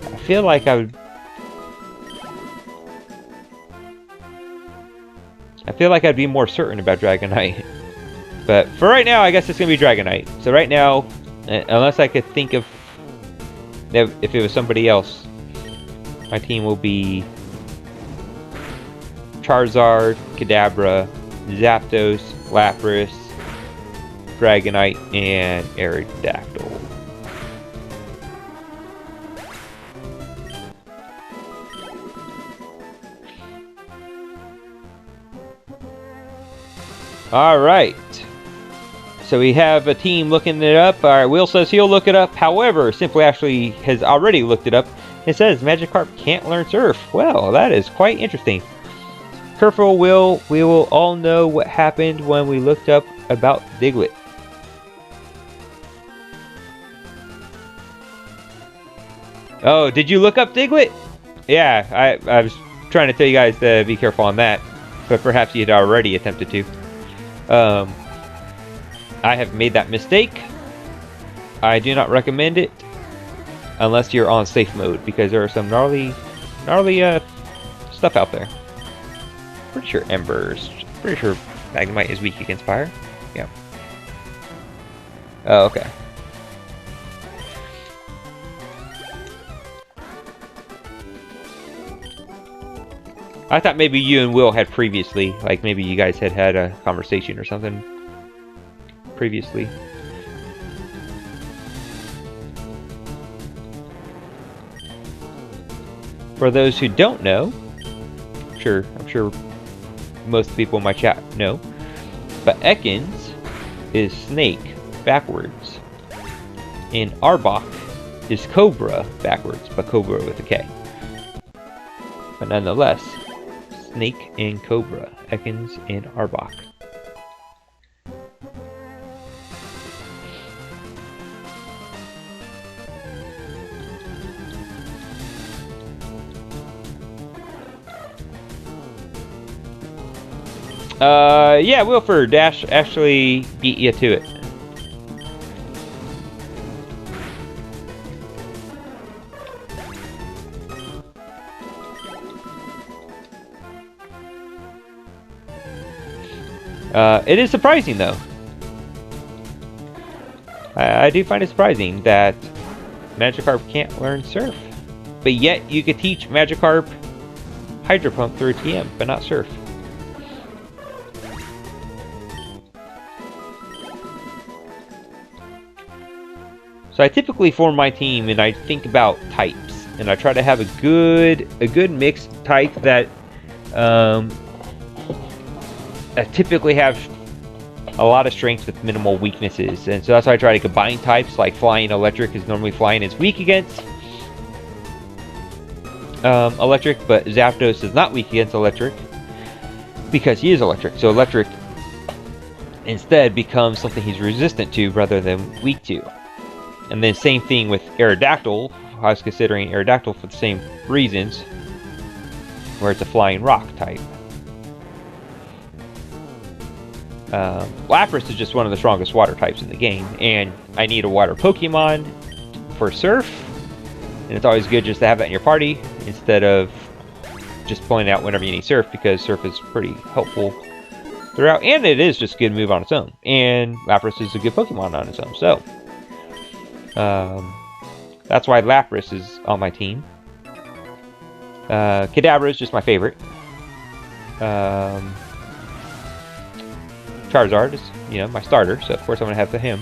I feel like I would... I feel like I'd be more certain about Dragonite. But for right now, I guess it's going to be Dragonite. So right now, unless I could think of... If it was somebody else, my team will be... Charizard, Kadabra, Zapdos, Lapras, Dragonite, and Aerodactyl. Alright. So we have a team looking it up. Alright, Will says he'll look it up. However, Simply Ashley has already looked it up. It says Magikarp can't learn Surf. Well, that is quite interesting. Careful, Will. We will all know what happened when we looked up about Diglett. Oh, did you look up Diglett? Yeah, I was trying to tell you guys to be careful on that. But perhaps you had already attempted to. I have made that mistake. I do not recommend it unless you're on safe mode, because there are some gnarly stuff out there. Pretty sure Ember's. Pretty sure Magnemite is weak against fire. Yeah. Oh, okay. I thought maybe you and Will had previously, like maybe you guys had had a conversation or something previously. For those who don't know, I'm sure most people in my chat know, but Ekans is snake backwards, and Arbok is cobra backwards, but cobra with a K. But nonetheless, snake and cobra, Ekans and Arbok. Yeah, Wilford actually beat you to it. It is surprising, though. I do find it surprising that Magikarp can't learn Surf. But yet, you could teach Magikarp Hydro Pump through TM, but not Surf. So I typically form my team and I think about types, and I try to have a good mixed type that I typically have a lot of strengths with minimal weaknesses, and so that's why I try to combine types. Like Flying Electric is normally Flying is weak against Electric, but Zapdos is not weak against Electric because he is Electric. So Electric instead becomes something he's resistant to rather than weak to. And then same thing with Aerodactyl. I was considering Aerodactyl for the same reasons, where it's a Flying Rock type. Lapras is just one of the strongest water types in the game, and I need a water Pokemon for Surf, and it's always good just to have that in your party instead of just pulling it out whenever you need Surf, because Surf is pretty helpful throughout, and it is just a good move on its own, and Lapras is a good Pokemon on its own, so that's why Lapras is on my team. Kadabra is just my favorite. Charizard is, my starter, so of course I'm going to have him.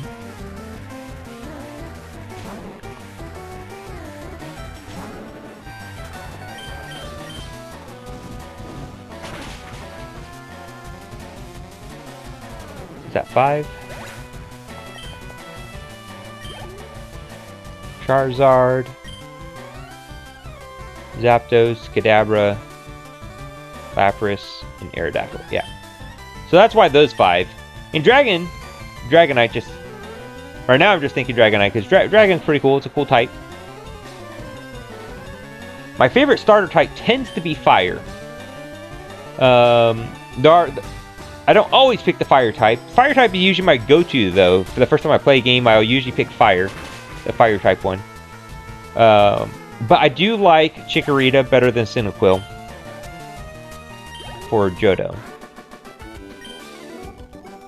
Is that 5? Charizard, Zapdos, Kadabra, Lapras, and Aerodactyl. Yeah. So that's why those 5. In Dragonite just... Right now I'm just thinking Dragonite, because Dragon's pretty cool. It's a cool type. My favorite starter type tends to be Fire. I don't always pick the Fire type. Fire type is usually my go-to, though. For the first time I play a game, I'll usually pick Fire. The Fire type one. But I do like Chikorita better than Cyndaquil for Johto.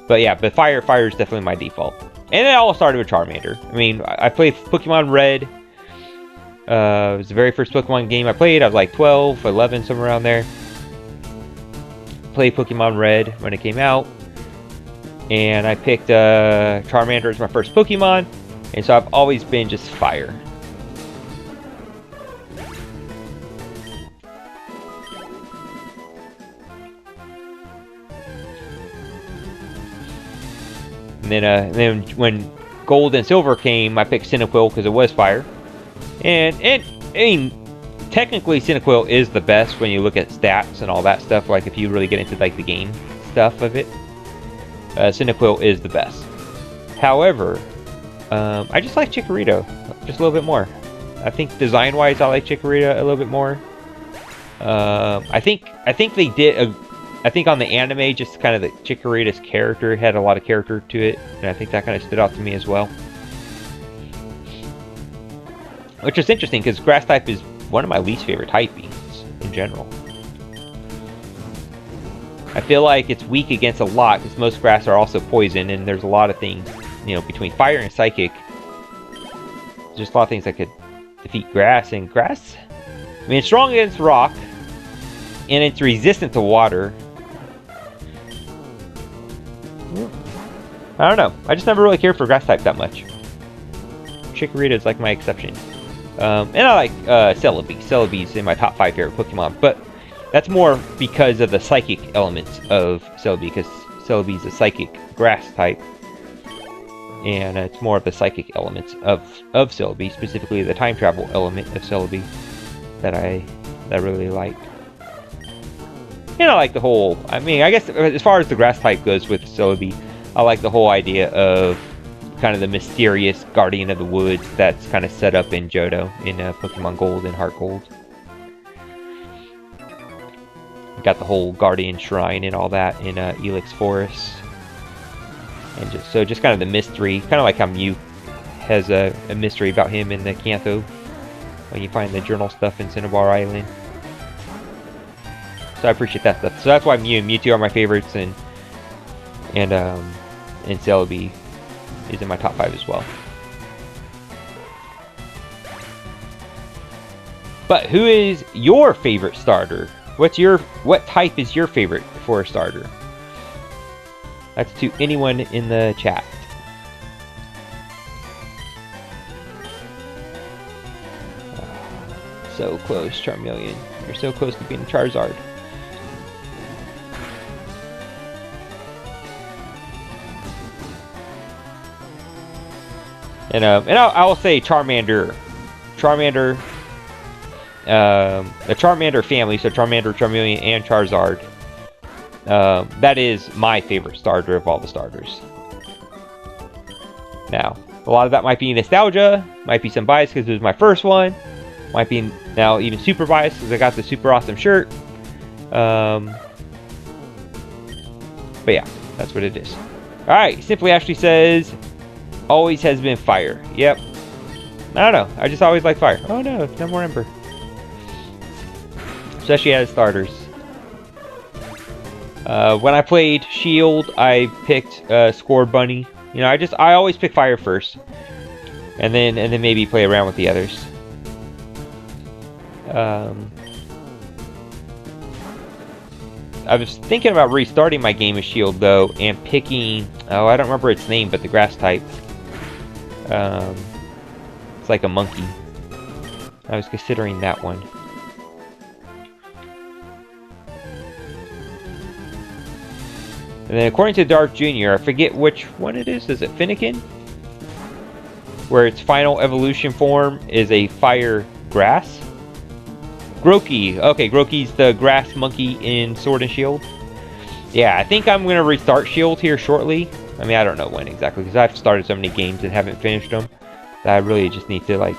But yeah, but Fire is definitely my default. And it all started with Charmander. I mean, I played Pokemon Red. It was the very first Pokemon game I played. I was like 12, 11, somewhere around there. Played Pokemon Red when it came out. And I picked Charmander as my first Pokemon. And so I've always been just Fire. And then when Gold and Silver came, I picked Cyndaquil because it was fire. And I mean, technically Cyndaquil is the best when you look at stats and all that stuff. Like if you really get into like the game stuff of it, Cyndaquil is the best. However, I just like Chikorita just a little bit more. I think design-wise, I like Chikorita a little bit more. I think they did. I think on the anime, just kind of the Chikorita's character had a lot of character to it, and I think that kind of stood out to me as well. Which is interesting because Grass type is one of my least favorite typings in general. I feel like it's weak against a lot because most grass are also poison, and there's a lot of things, you know, between fire and psychic. There's just a lot of things that could defeat grass, and grass, I mean, it's strong against rock, and it's resistant to water. I don't know. I just never really cared for grass type that much. Chikorita is like my exception. And I like Celebi. Celebi's in my top 5 favorite Pokemon, but that's more because of the psychic elements of Celebi, because Celebi's a psychic grass type. And it's more of the psychic elements of Celebi, specifically the time travel element of Celebi that I really like. And I like the whole, I mean, I guess as far as the grass type goes with Celebi, I like the whole idea of kind of the mysterious guardian of the woods that's kind of set up in Johto in Pokemon Gold and Heart Gold. Got the whole guardian shrine and all that in Elix Forest. And just kind of the mystery, kind of like how Mew has a mystery about him in the Kanto, when you find the journal stuff in Cinnabar Island. So I appreciate that stuff. So that's why Mew and Mewtwo are my favorites, and Celebi is in my top 5 as well. But who is your favorite starter? What type is your favorite for a starter? That's to anyone in the chat. So close, Charmeleon. You're so close to being Charizard. And I'll say Charmander. The Charmander family, so Charmander, Charmeleon, and Charizard. That is my favorite starter of all the starters. Now, a lot of that might be nostalgia, might be some bias because it was my first one, might be now even super biased because I got the super awesome shirt. But yeah, that's what it is. Alright, Simply Ashley says, always has been fire. Yep. I don't know, I just always like fire. Oh no, no more Ember. Especially as starters. When I played Shield, I picked Score Bunny. You know, I always pick fire first, and then maybe play around with the others. I was thinking about restarting my game of Shield though, and picking, oh, I don't remember its name, but the grass type. It's like a monkey. I was considering that one. And then according to Dark Jr., I forget which one it is. Is it Finnegan? Where its final evolution form is a fire grass? Groki. Okay, Groki's the grass monkey in Sword and Shield. Yeah, I think I'm going to restart Shield here shortly. I mean, I don't know when exactly, because I've started so many games and haven't finished them, that I really just need to, like,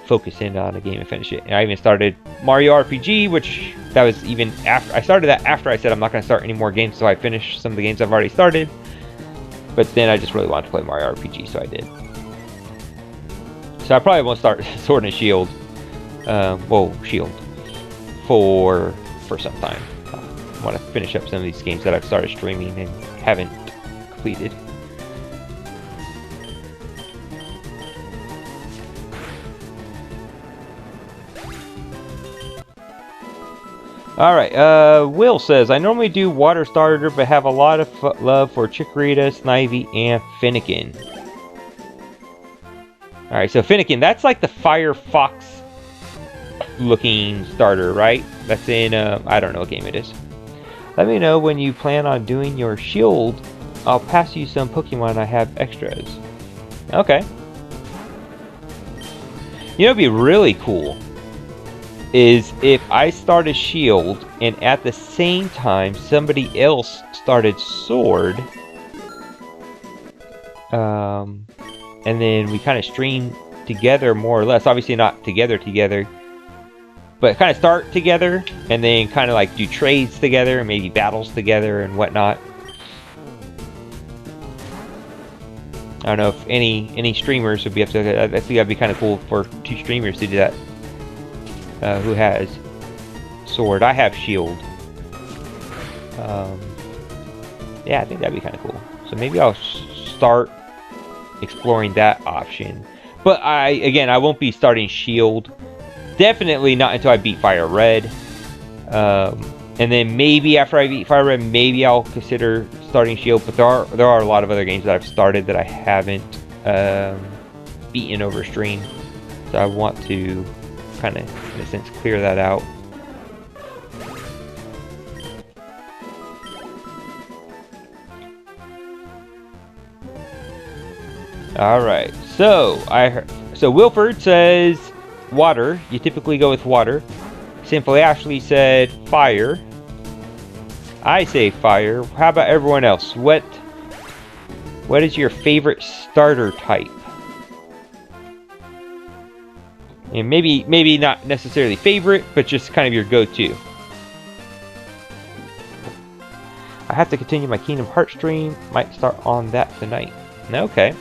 focus in on a game and finish it. And I even started Mario RPG, which that was even after I started that, after I said I'm not going to start any more games, so I finished some of the games I've already started. But then I just really wanted to play Mario RPG, so I did. So I probably won't start Sword and Shield, well, Shield, for some time. I want to finish up some of these games that I've started streaming and haven't completed. Alright, Will says, I normally do water starter, but have a lot of love for Chikorita, Snivy, and Finnegan. Alright, so Finnegan, that's like the Firefox looking starter, right? That's in, I don't know what game it is. Let me know when you plan on doing your Shield I'll pass you some Pokemon I have extras. Okay. You know, it'd be really cool is if I started Shield and at the same time somebody else started Sword. And then we kind of stream together more or less. Obviously not together, but kind of start together and then kind of like do trades together and maybe battles together and whatnot. I don't know if any streamers would be up to that. I think that'd be kind of cool for 2 streamers to do that. Who has Sword? I have Shield. Yeah, I think that'd be kind of cool. So maybe I'll start exploring that option. But again, I won't be starting Shield. Definitely not until I beat FireRed. And then maybe after I beat FireRed, maybe I'll consider starting Shield. But there are a lot of other games that I've started that I haven't beaten over stream. So I want to kind of, in a sense, clear that out. Alright, so Wilford says water. You typically go with water. Simply Ashley said fire. I say fire. How about everyone else? What is your favorite starter type? And maybe not necessarily favorite, but just kind of your go-to. I have to continue my Kingdom Hearts stream. Might start on that tonight. Okay.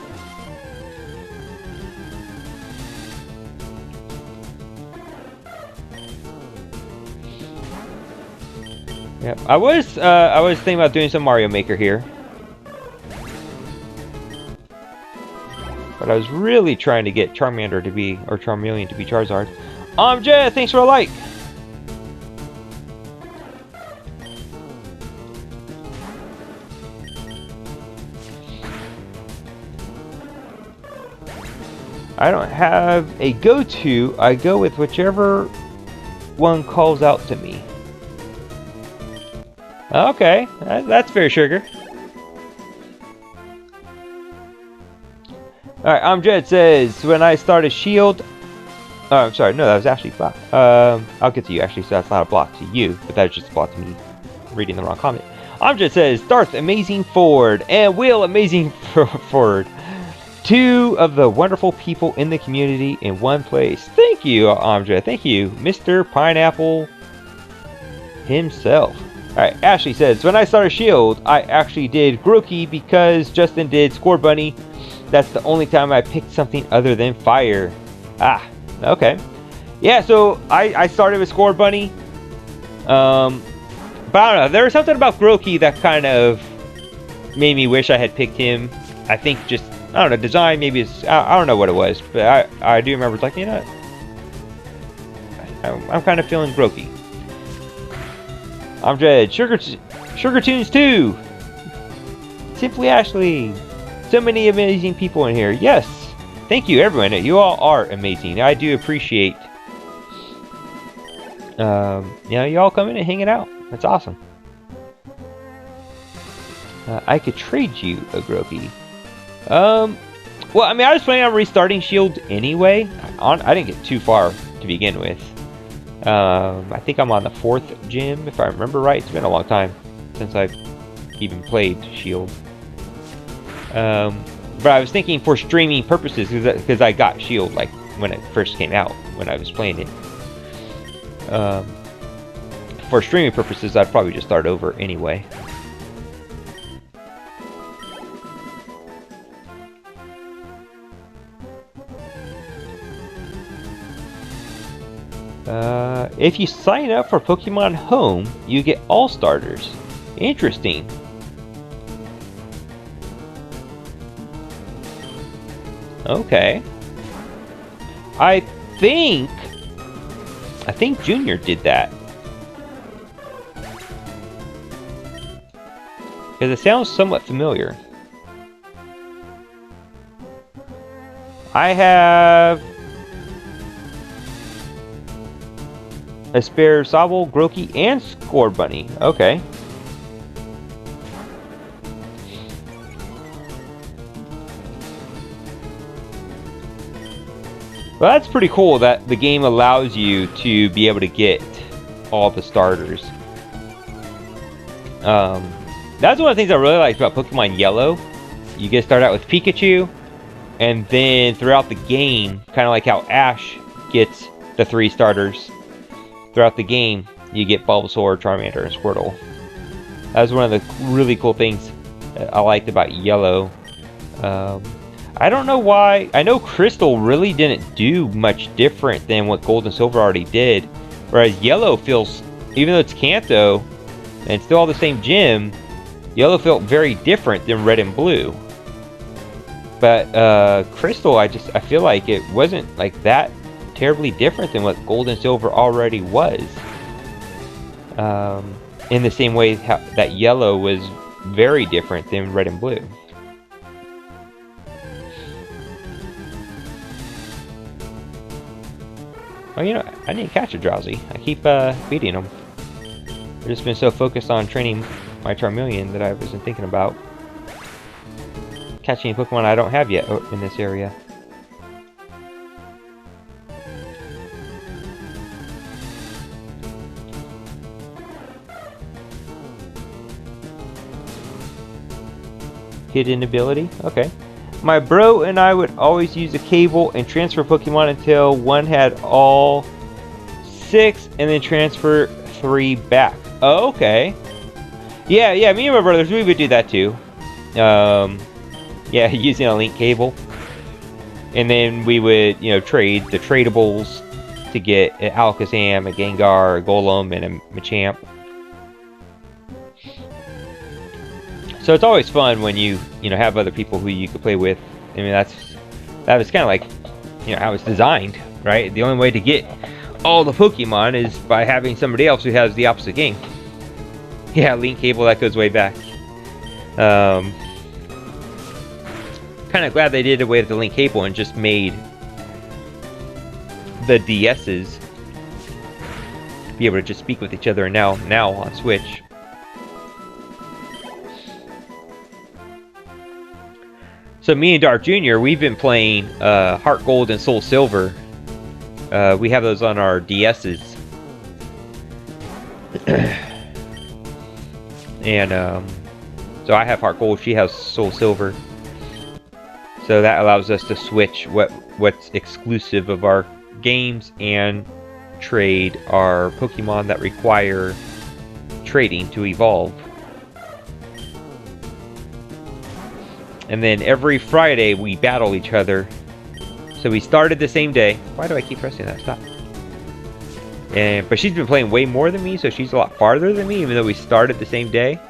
Yep, I was thinking about doing some Mario Maker here, but I was really trying to get Charmander to be, or Charmeleon to be Charizard. Jed, thanks for a like. I don't have a go-to. I go with whichever one calls out to me. Okay, that's fair, sugar. Alright, Jed says, when I started Shield... Oh, I'm sorry, no, that was actually block. I'll get to you, actually, so that's not a block to you, but that's just a block to me reading the wrong comment. Jed says, Darth Amazing Ford and Will Amazing Ford. 2 of the wonderful people in the community in one place. Thank you, Jed. Thank you, Mr. Pineapple himself. Alright, Ashley says, when I started Shield, I actually did Grookey because Justin did Score Bunny. That's the only time I picked something other than Fire. Ah, okay. Yeah, so I started with Score Bunny. But I don't know, there was something about Grookey that kind of made me wish I had picked him. I think just, I don't know, design, maybe it's, I don't know what it was. But I do remember, like, you know, I'm kind of feeling Grookey. Jed, Sugar Tunes 2! Simply Ashley! So many amazing people in here. Yes! Thank you, everyone. You all are amazing. I do appreciate, you know, you all coming and hanging out. That's awesome. I could trade you a Grookey. Well, I mean, I was planning on restarting Shield anyway. I didn't get too far to begin with. I think I'm on the 4th gym, if I remember right. It's been a long time since I've even played Shield. But I was thinking for streaming purposes, because I got Shield like when it first came out, when I was playing it. For streaming purposes, I'd probably just start over anyway. If you sign up for Pokemon Home, you get all starters. Interesting. Okay. I think Junior did that. Because it sounds somewhat familiar. I have a spare Sobble, Grookey, and Score Bunny. Okay. Well, that's pretty cool that the game allows you to be able to get all the starters. That's one of the things I really liked about Pokemon Yellow. You get to start out with Pikachu, and then throughout the game, kind of like how Ash gets the 3 starters, throughout the game, you get Bulbasaur, Charmander, and Squirtle. That was one of the really cool things I liked about Yellow. I don't know why. I know Crystal really didn't do much different than what Gold and Silver already did. Whereas Yellow feels, even though it's Kanto, and still all the same gym, Yellow felt very different than Red and Blue. But Crystal, I feel like it wasn't like that terribly different than what Gold and Silver already was. In the same way that Yellow was very different than Red and Blue. Oh, you know, I didn't catch a Drowsy. I keep beating them. I've just been so focused on training my Charmeleon that I wasn't thinking about catching a Pokemon I don't have yet in this area. Hidden ability? Okay. My bro and I would always use a cable and transfer Pokemon until one had all 6 and then transfer 3 back. Oh, okay. Yeah, me and my brothers, we would do that too. Yeah, using a link cable. And then we would, you know, trade the tradables to get an Alakazam, a Gengar, a Golem, and a Machamp. So it's always fun when you know, have other people who you could play with. I mean, that was kind of like, you know, how it's designed, right? The only way to get all the Pokemon is by having somebody else who has the opposite game. Yeah, link cable, that goes way back. Kind of glad they did away with the link cable and just made the DSs be able to just speak with each other now on Switch. So me and Dark Jr., we've been playing Heart Gold and Soul Silver. We have those on our DSs. And so I have Heart Gold, she has Soul Silver. So that allows us to switch what's exclusive of our games and trade our Pokemon that require trading to evolve. And then every Friday we battle each other. So we started the same day. Why do I keep pressing that? Stop. But she's been playing way more than me, so she's a lot farther than me, even though we started the same day.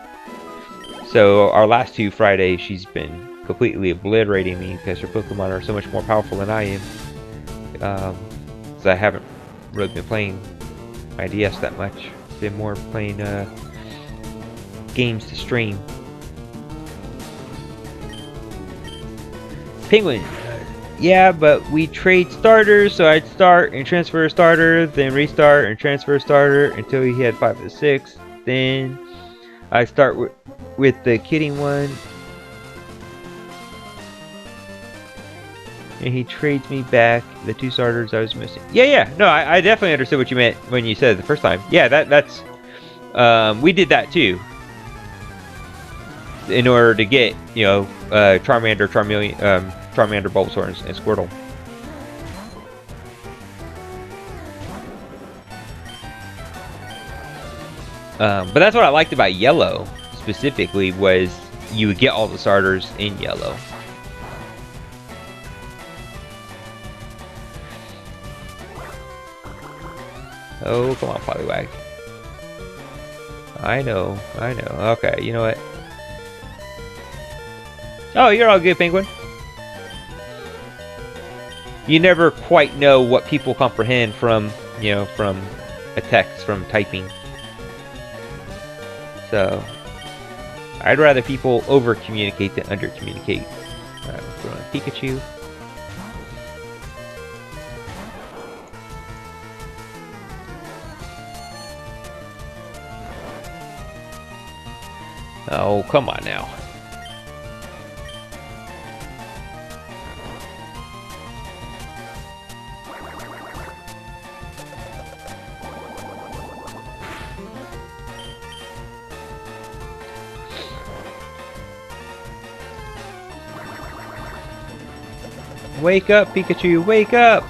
So our last 2 Fridays, she's been completely obliterating me because her Pokemon are so much more powerful than I am. So I haven't really been playing my DS that much. Been more playing games to stream. Penguin. Yeah, but we trade starters, so I'd start and transfer a starter, then restart and transfer a starter until he had 5 to 6. Then I start with the kidding one, and he trades me back the 2 starters I was missing. Yeah. No, I definitely understood what you meant when you said it the first time. Yeah, that's we did that too. In order to get, you know, Charmander, Bulbasaur, and Squirtle. But that's what I liked about Yellow, specifically, was you would get all the starters in Yellow. Oh, come on, Poliwag. I know. Okay, you know what? Oh, you're all good, Penguin. You never quite know what people comprehend from, you know, from a text, from typing. So, I'd rather people over-communicate than under-communicate. Alright, let's go on Pikachu. Oh, come on now. Wake up, Pikachu, wake up!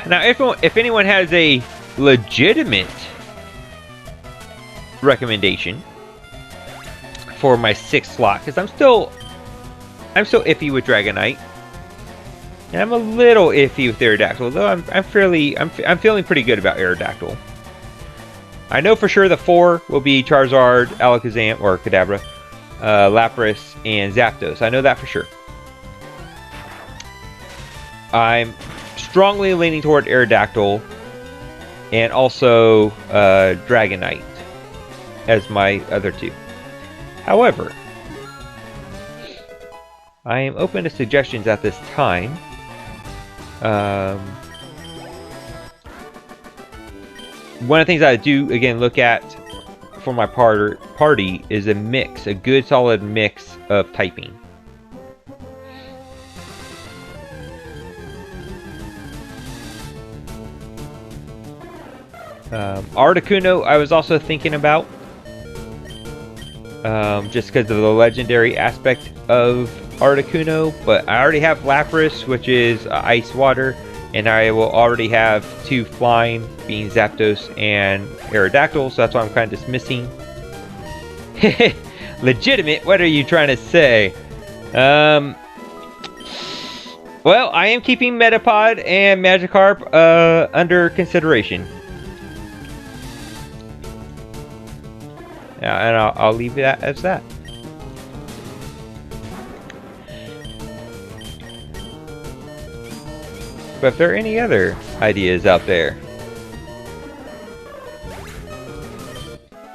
Now, if anyone has a legitimate recommendation for my 6th slot, because I'm still iffy with Dragonite, and I'm a little iffy with Aerodactyl, though I'm feeling pretty good about Aerodactyl. I know for sure the 4 will be Charizard, Alakazam, or Kadabra, Lapras, and Zapdos. I know that for sure. I'm strongly leaning toward Aerodactyl and also Dragonite as my other 2. However, I am open to suggestions at this time. One of the things I do, again, look at for my party is a mix, a good solid mix of typing. Articuno I was also thinking about, just because of the legendary aspect of Articuno, but I already have Lapras, which is ice water, and I will already have 2 flying, being Zapdos and Aerodactyl, so that's why I'm kind of dismissing. Legitimate? What are you trying to say? Well, I am keeping Metapod and Magikarp under consideration. Yeah, and I'll leave that as that. But if there are any other ideas out there,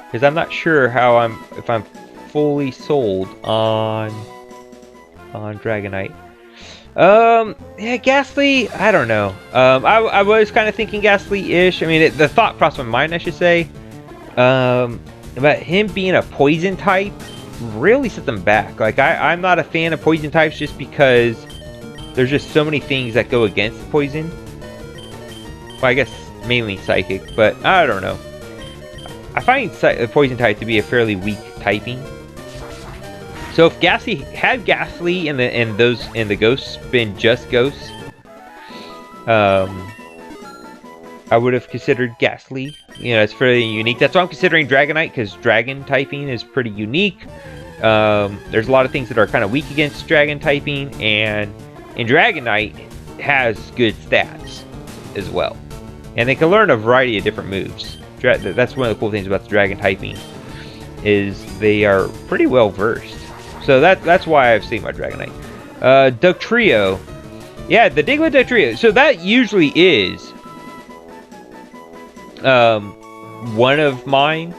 because I'm not sure if I'm fully sold on Dragonite. Yeah, Ghastly, I don't know. I was kind of thinking Ghastly-ish. I mean, the thought crossed my mind, I should say. But him being a poison type really sets him back. Like, I'm not a fan of poison types just because there's just so many things that go against poison. Well, I guess mainly psychic, but I don't know. I find the poison type to be a fairly weak typing. So if Ghastly had Ghastly and the ghosts been just ghosts, I would have considered Ghastly. You know, it's fairly unique. That's why I'm considering Dragonite, because Dragon typing is pretty unique. There's a lot of things that are kind of weak against Dragon typing, and Dragonite has good stats as well. And they can learn a variety of different moves. That's one of the cool things about the Dragon typing, is they are pretty well versed. So that's why I've seen my Dragonite. Dugtrio. Yeah, the Diglett Dugtrio. So that usually is one of mine.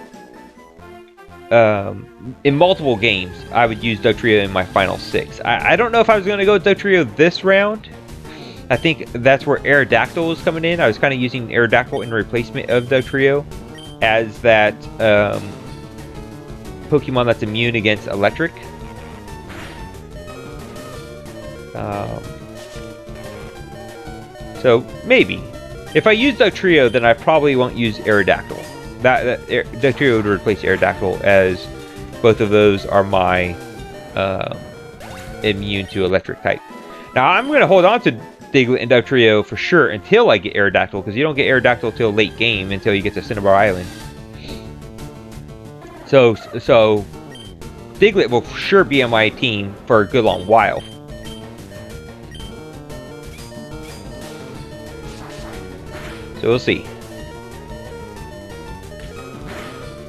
In multiple games, I would use Dugtrio in my final 6. I don't know if I was going to go with Dugtrio this round. I think that's where Aerodactyl was coming in. I was kind of using Aerodactyl in replacement of Dugtrio as that Pokemon that's immune against electric. So maybe. If I use Dugtrio, then I probably won't use Aerodactyl. Dugtrio would replace Aerodactyl, as both of those are my immune to electric type. Now I'm going to hold on to Diglett and Dugtrio for sure until I get Aerodactyl, because you don't get Aerodactyl till late game, until you get to Cinnabar Island. So Diglett will for sure be on my team for a good long while. So we'll see.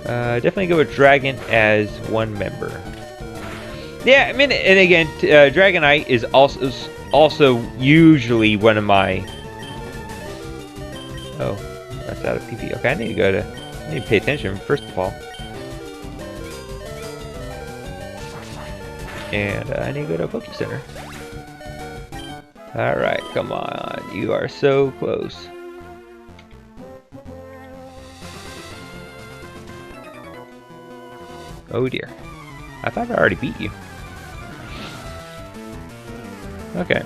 Definitely go with Dragon as one member. Yeah, I mean, and again, Dragonite is also usually one of my. Oh, that's out of PP. Okay, I need to pay attention first of all. And I need to go to a Poke Center. All right, come on, you are so close. Oh dear. I thought I already beat you. Okay.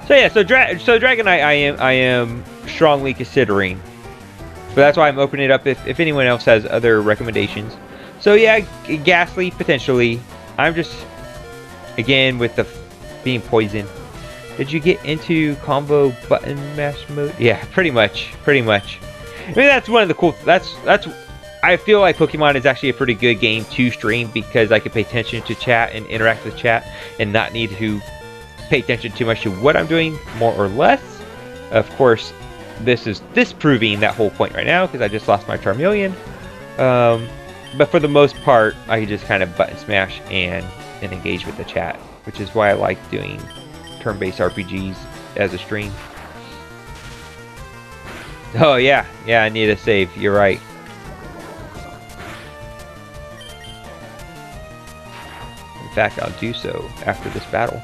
So yeah, so Dragonite I am strongly considering. But that's why I'm opening it up if anyone else has other recommendations. So yeah, Ghastly potentially. I'm just again with the being poisoned. Did you get into combo button mash mode? Yeah, pretty much. I mean, that's one of the cool. That's. I feel like Pokemon is actually a pretty good game to stream because I can pay attention to chat and interact with chat and not need to pay attention too much to what I'm doing, more or less. Of course, this is disproving that whole point right now because I just lost my Charmeleon. But for the most part, I can just kind of button smash and engage with the chat, which is why I like doing turn-based RPGs as a stream. Oh yeah, I need a save. You're right. In fact, I'll do so after this battle.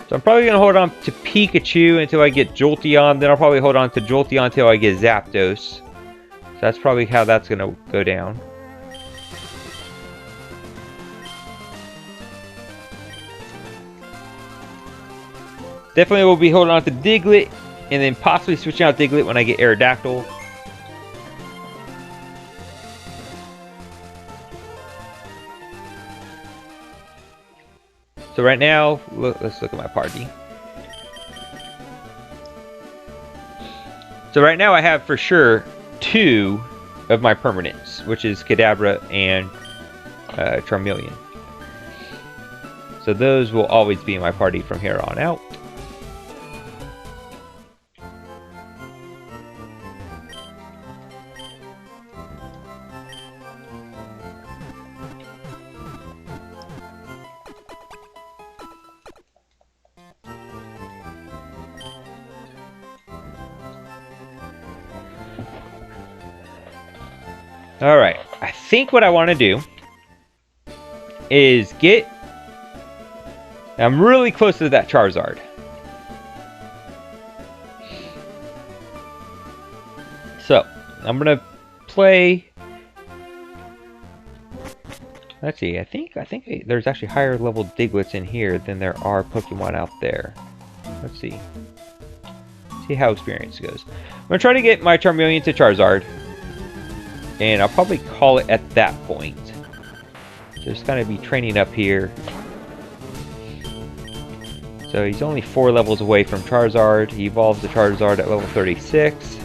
So I'm probably going to hold on to Pikachu until I get Jolteon. Then I'll probably hold on to Jolteon until I get Zapdos. So that's probably how that's going to go down. Definitely will be holding on to Diglett, and then possibly switching out Diglett when I get Aerodactyl. So right now, let's look at my party. So right now I have for sure 2 of my permanents, which is Kadabra and Charmeleon. So those will always be in my party from here on out. Alright, I think what I want to do is get... I'm really close to that Charizard. So, I'm going to play... Let's see, I think there's actually higher level Digletts in here than there are Pokemon out there. Let's see. See how experience goes. I'm going to try to get my Charmeleon to Charizard. And I'll probably call it at that point. Just going to be training up here. So he's only 4 levels away from Charizard. He evolves the Charizard at level 36.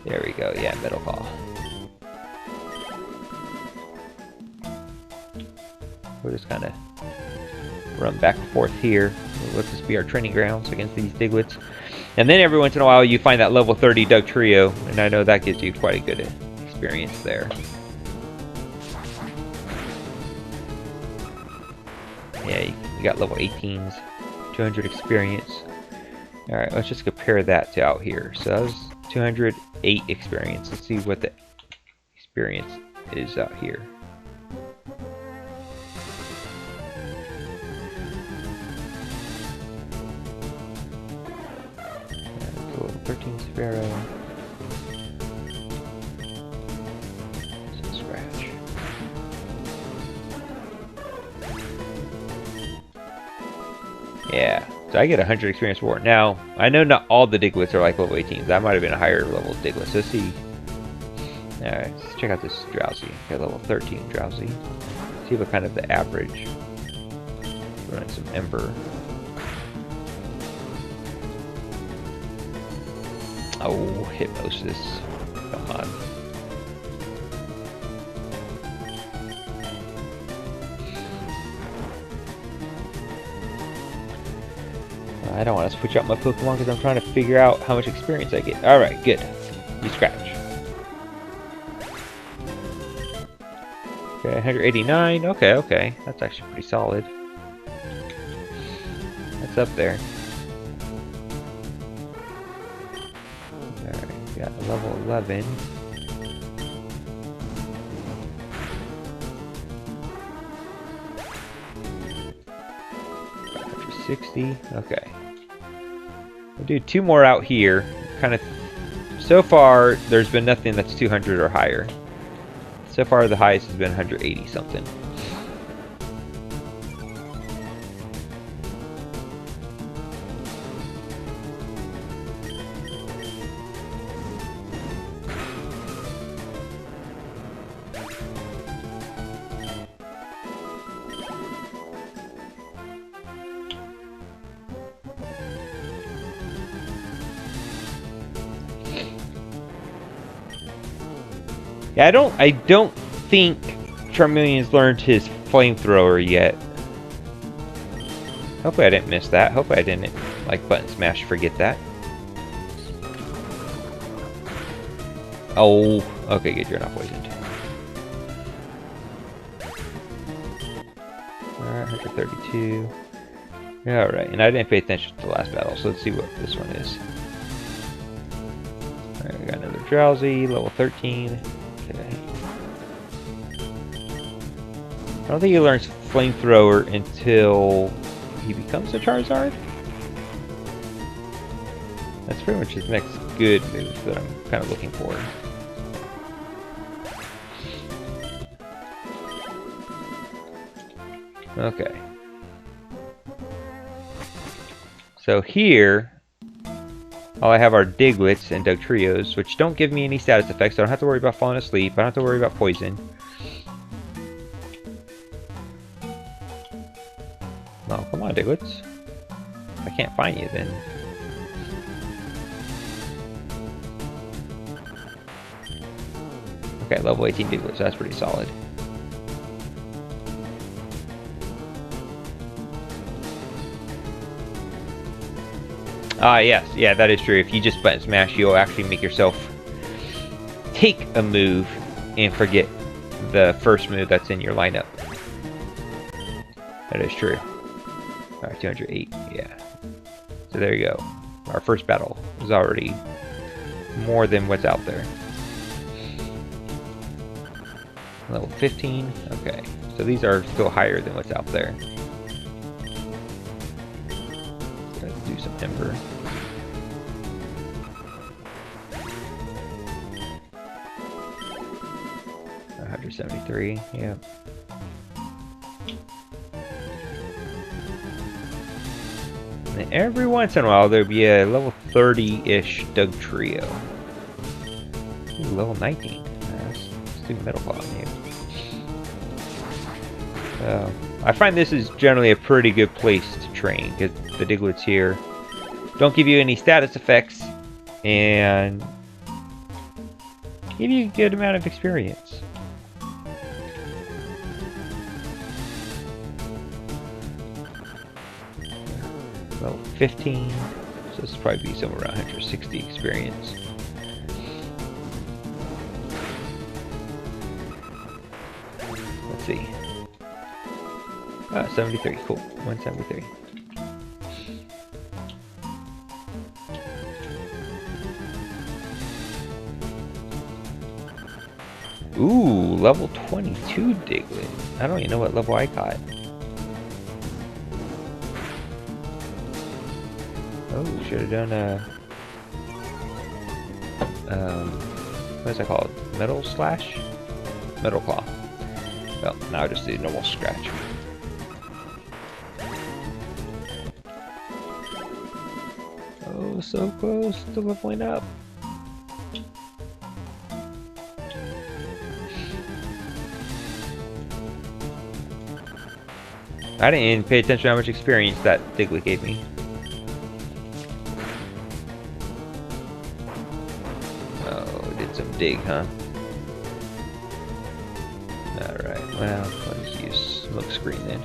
There we go. Yeah, Metal Claw. We'll just kind of run back and forth here. Let this be our training grounds against these Digletts. And then every once in a while you find that level 30 Doug Trio. And I know that gives you quite a good experience there. Yeah, you got level 18s, 200 experience. Alright, let's just compare that to out here. So that was 208 experience. Let's see what the experience is out here. Level 13 Sparrow. Yeah, so I get 100 experience for it. Now, I know not all the Digletts are like level 18s. That might have been a higher level Diglett. So let's see. Alright, let's check out this Drowsy. Got level 13 Drowsy. See what kind of the average. Run some Ember. Oh, Hypnosis. Come on. I don't want to switch out my Pokemon because I'm trying to figure out how much experience I get. Alright, good. You scratch. Okay, 189. Okay. That's actually pretty solid. That's up there. Alright, we got level 11. 60. Okay. We'll do 2 more out here. Kind of. So far, there's been nothing that's 200 or higher. So far, the highest has been 180 something. Yeah, I don't think Charmeleon's learned his flamethrower yet. Hopefully I didn't miss that. Hopefully I didn't, like, button smash forget that. Oh, okay, good, you're not poisoned. Alright, 132. Alright, and I didn't pay attention to the last battle, so let's see what this one is. Alright, we got another Drowsy, level 13. Okay. I don't think he learns Flamethrower until he becomes a Charizard. That's pretty much his next good move that I'm kind of looking for. Okay. So here, all I have are Diglets and Dugtrios, which don't give me any status effects, so I don't have to worry about falling asleep. I don't have to worry about poison. Oh, come on, Diglets. I can't find you then. Okay, level 18 Diglets, that's pretty solid. Ah, yes, yeah, that is true. If you just button smash, you'll actually make yourself take a move and forget the first move that's in your lineup. That is true. Alright, 208, yeah. So there you go. Our first battle is already more than what's out there. Level 15, okay. So these are still higher than what's out there. Let's do some Ember. $173, yeah. And every once in a while there'll be a level 30-ish Dugtrio. Ooh, level 19. Let's do Metal Claw on here. I find this is generally a pretty good place to train, because the Diglets here don't give you any status effects and give you a good amount of experience. Level 15, so this will probably be somewhere around 160 experience. Let's see. 73, cool. 173. Ooh, level 22 Diglett. I don't even know what level I got. Oh, should have done what's that called? Metal Slash? Metal Claw. Well, now I just do normal scratch. Oh, so close to leveling up. I didn't even pay attention to how much experience that Diglett gave me. Oh, did some dig, huh? Alright, well, I'll just use smoke screen then.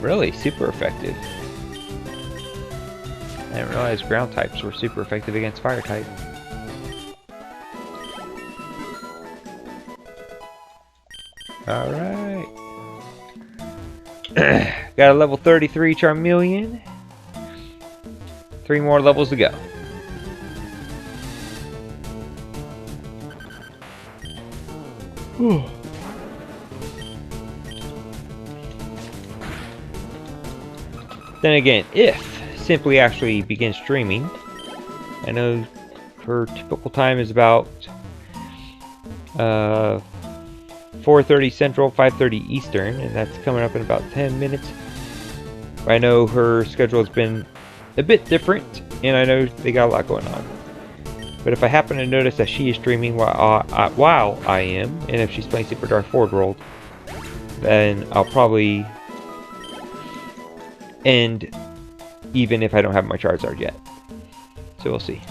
Really, super effective. I didn't realize ground types were super effective against fire type. Alright. Got a level 33 Charmeleon. 3 more levels to go. Whew. Then again, if Simply actually begins streaming, I know her typical time is about 4:30 Central, 5:30 Eastern, and that's coming up in about 10 minutes. I know her schedule has been a bit different, and I know they got a lot going on. But if I happen to notice that she is streaming while I am, and if she's playing Super Dark Forward World, then I'll probably end even if I don't have my Charizard yet. So we'll see.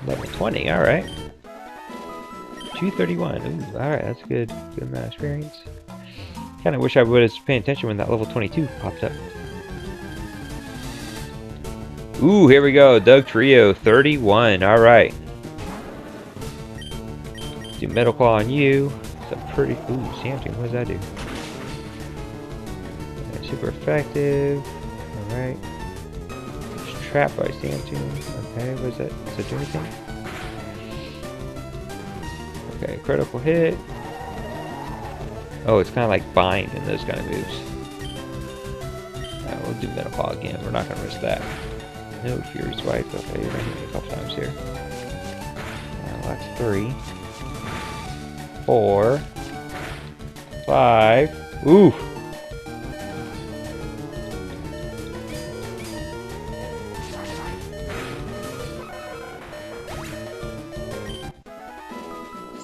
Level 20, alright. 231. Ooh, alright, that's a good amount of experience. Kinda wish I would have paid attention when that level 22 popped up. Ooh, here we go. Doug Trio, 31. Alright. Do Metal Claw on you. It's a pretty... Ooh, Samtoon, what does that do? Super effective. Alright. Trapped by Samtoon. Okay, what is that? Does it do anything? Okay, critical hit. Oh, it's kind of like bind in those kind of moves. We'll do Metal Claw again. We're not going to risk that. No Fury Swipe. Okay, you're going to hit me a couple times here. That's 3. 4. 5. Ooh!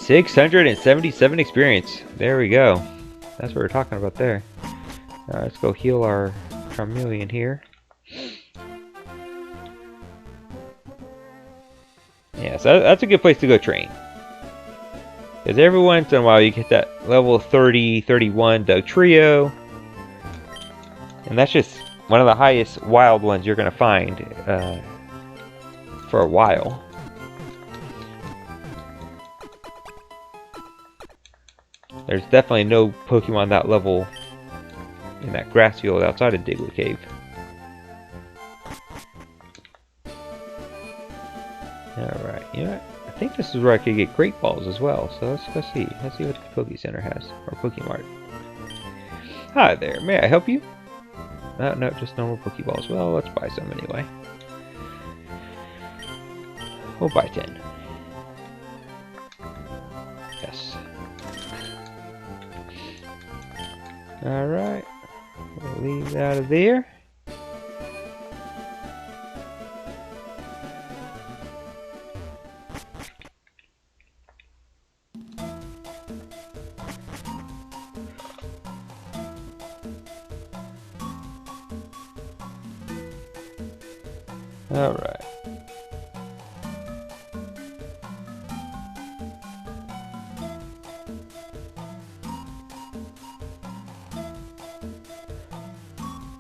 $677 experience. There we go. That's what we're talking about there. Let's go heal our Charmeleon here. Yeah, so that's a good place to go train. Because every once in a while you get that level 30, 31 Doug Trio. And that's just one of the highest wild ones you're going to find for a while. There's definitely no Pokemon that level in that grass field outside of Diglett Cave. Alright, you know what? I think this is where I could get Great Balls as well, so let's go see. Let's see what the Poke Center has, or Pokemart. Hi there, may I help you? No, just normal Pokeballs. Well, let's buy some anyway. We'll buy 10. Yes. Alright, we'll leave that out of there. Alright.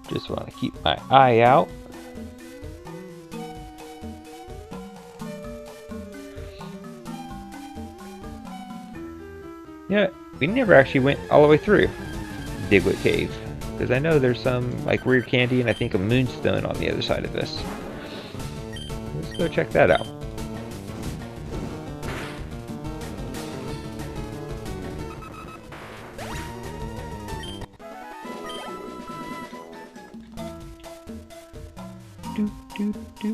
Just want to keep my eye out. Yeah, we never actually went all the way through Diglett Cave. Because I know there's some like rare candy and I think a moonstone on the other side of this. Let's go check that out. Do.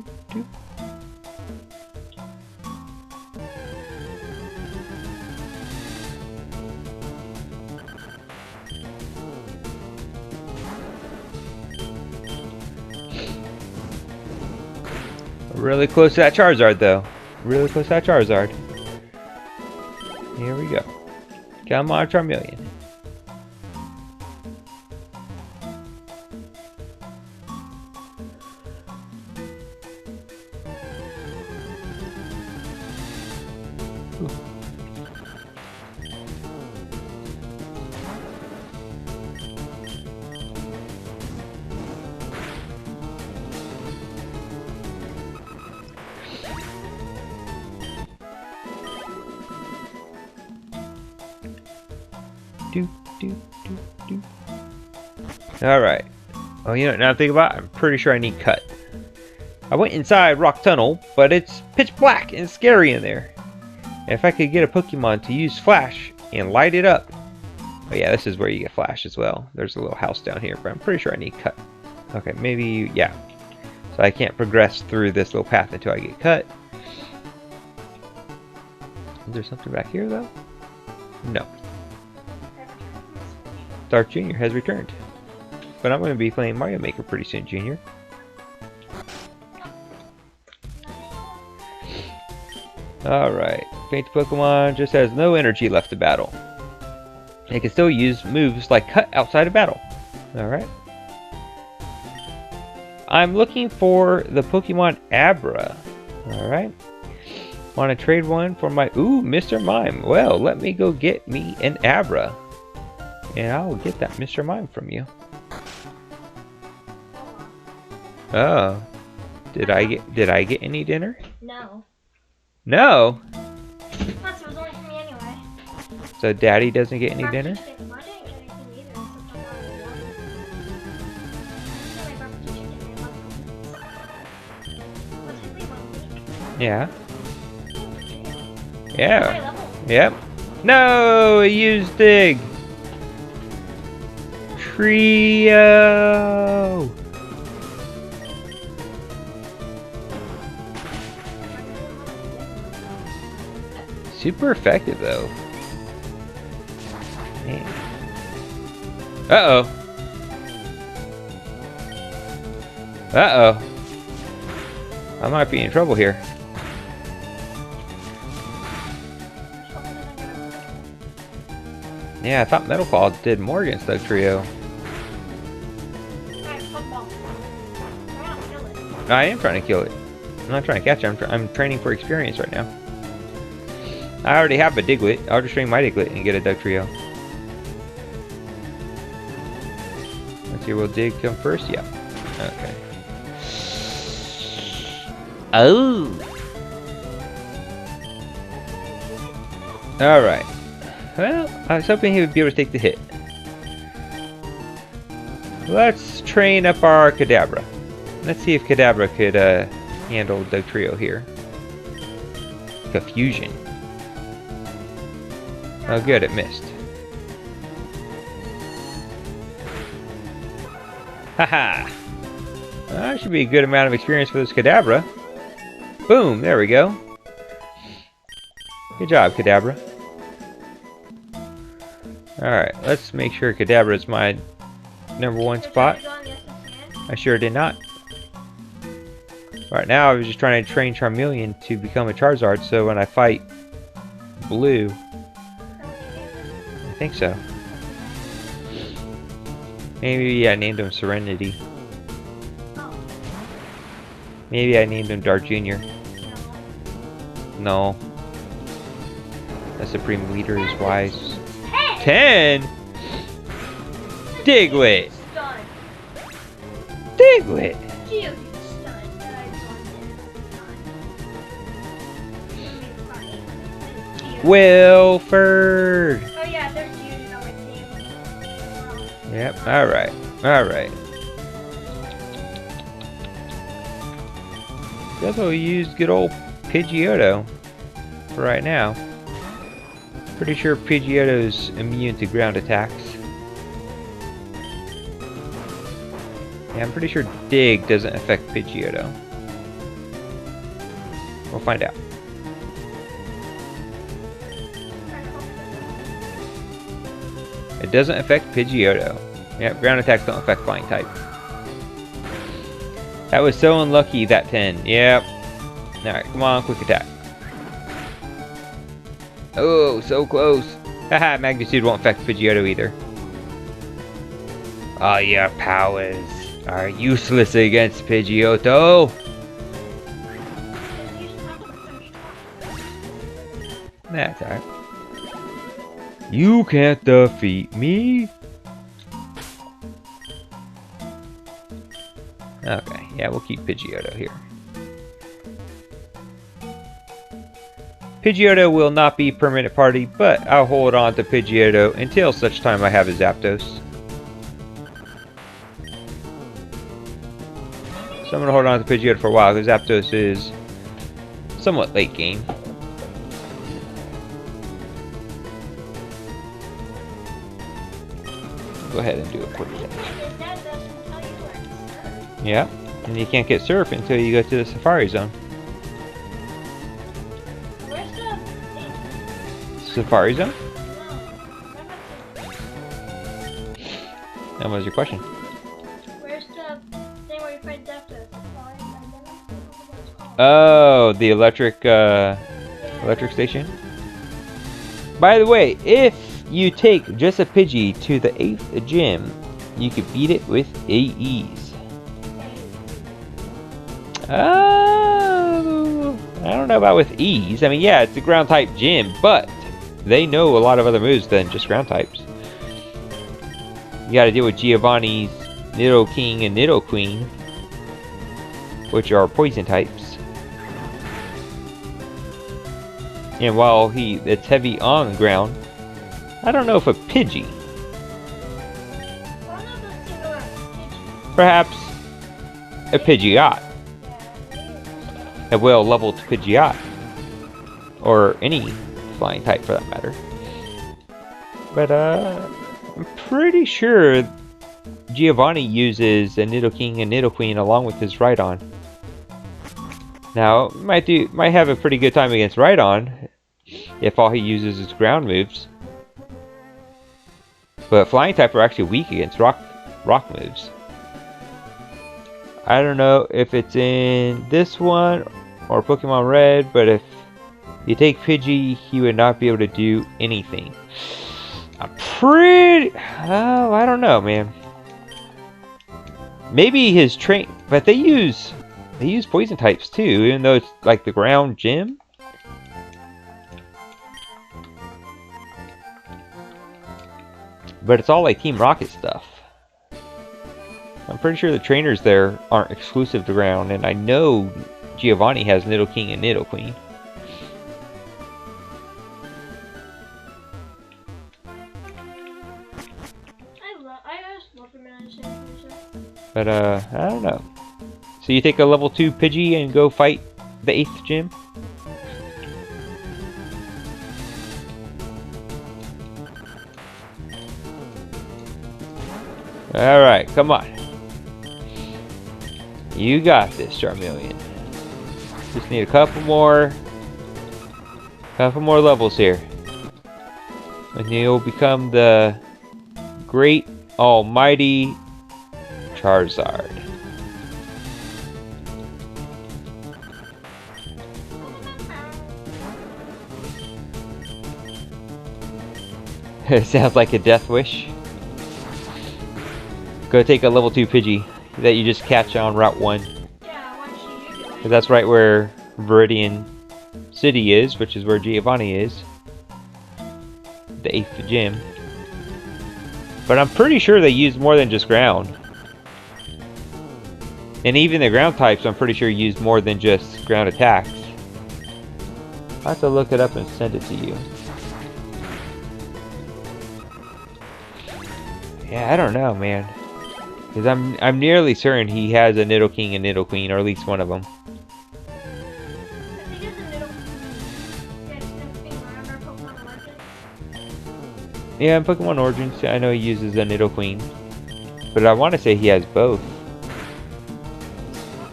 Really close to that Charizard, though. Really close to that Charizard. Here we go. Come on, Charmeleon. Do. Alright. Oh, you know, now think about it, I'm pretty sure I need Cut. I went inside Rock Tunnel, but it's pitch black and scary in there. And if I could get a Pokemon to use Flash and light it up. Oh yeah, this is where you get Flash as well. There's a little house down here, but I'm pretty sure I need Cut. Okay, maybe, yeah. So I can't progress through this little path until I get Cut. Is there something back here, though? No. Dark Jr. has returned. But I'm going to be playing Mario Maker pretty soon, Junior. Alright. Faint Pokemon just has no energy left to battle. It can still use moves like Cut outside of battle. Alright. I'm looking for the Pokemon Abra. Alright. Want to trade one for my... Ooh, Mr. Mime. Well, let me go get me an Abra. And I'll get that Mr. Mime from you. Oh. Did I get any dinner? No. No? Plus, it was only for me anyway. So Daddy doesn't get any dinner? I didn't get anything either, so Yeah. Yeah. Yep. No! It used Dig! Trio! Super effective though. Man. Uh-oh. Uh-oh. I might be in trouble here. Yeah, I thought Metal Claw did more against that trio. I am trying to kill it. I'm not trying to catch it. I'm training for experience right now. I already have a Diglett. I'll just train my Diglett and get a Dugtrio. Let's see, will Dig come first? Yeah. Okay. Oh! Alright. Well, I was hoping he would be able to take the hit. Let's train up our Kadabra. Let's see if Kadabra could handle Dugtrio here. Confusion. Oh good, it missed. Haha! That should be a good amount of experience for this Kadabra. Boom! There we go. Good job, Kadabra. Alright, let's make sure Kadabra is my #1 spot. I sure did not. Right now I was just trying to train Charmeleon to become a Charizard, so when I fight Blue... I think so. Maybe I named him Serenity. Maybe I named him Dark Jr. No. The Supreme Leader is wise. 10! Diglett! Diglett! Wilford! Oh yeah, there's you in our team. Yep, alright. Alright. Guess we'll use good old Pidgeotto for right now. Pretty sure Pidgeotto's immune to ground attacks. Yeah, I'm pretty sure Dig doesn't affect Pidgeotto. We'll find out. It doesn't affect Pidgeotto. Yep, ground attacks don't affect flying type. That was so unlucky, that 10. Yep. Alright, come on, quick attack. Oh, so close. Haha, Magnitude won't affect Pidgeotto either. All your powers are useless against Pidgeotto. That's alright. You can't defeat me. Okay, yeah, we'll keep Pidgeotto here. Pidgeotto will not be permanent party, but I'll hold on to Pidgeotto until such time I have a Zapdos. So I'm going to hold on to Pidgeotto for a while, because Zapdos is somewhat late game. Go ahead and do a quick attack. Yeah, and you can't get Surf until you go to the Safari Zone. Where's the Safari Zone? That was your question. Where's the thing where you fight Zapdos? Oh, the electric electric station. By the way, if you take just a Pidgey to the 8th gym, you could beat it with ease. I don't know about with ease. I mean, yeah, it's a ground type gym, but they know a lot of other moves than just ground types. You gotta deal with Giovanni's Nidoking and Nidoqueen, which are poison types. And while it's heavy on the ground, I don't know if a Pidgey. Perhaps a Pidgeot. A well-leveled Pidgeot. Or any flying type for that matter. But I'm pretty sure Giovanni uses a Nidoking and Nidoqueen along with his Rhydon. Now, might have a pretty good time against Rhydon if all he uses is ground moves. But flying type are actually weak against rock moves. I don't know if it's in this one or Pokemon Red, but if you take Pidgey, he would not be able to do anything. I don't know, man. Maybe his train, but they use poison types too, even though it's like the ground gym. But it's all like Team Rocket stuff. I'm pretty sure the trainers there aren't exclusive to ground, and I know Giovanni has Nidoking and Nidoqueen. But I don't know. So you take a level 2 Pidgey and go fight the 8th gym? Alright, come on. You got this, Charmeleon. Just need a couple more levels here. And you'll become the great almighty Charizard. It sounds like a death wish. Go take a level 2 Pidgey that you just catch on Route 1. Yeah, once you do. Because that's right where Viridian City is, which is where Giovanni is. The 8th gym. But I'm pretty sure they use more than just ground. And even the ground types, I'm pretty sure use more than just ground attacks. I'll have to look it up and send it to you. Yeah, I don't know, man. Because I'm nearly certain he has a Nidoking and Nidoqueen, or at least one of them. I think it's a Nidoking. Yeah, it's Nidoking. Remember Pokemon Origins? Yeah, in Pokemon Origins, I know he uses a Nidoqueen. But I want to say he has both.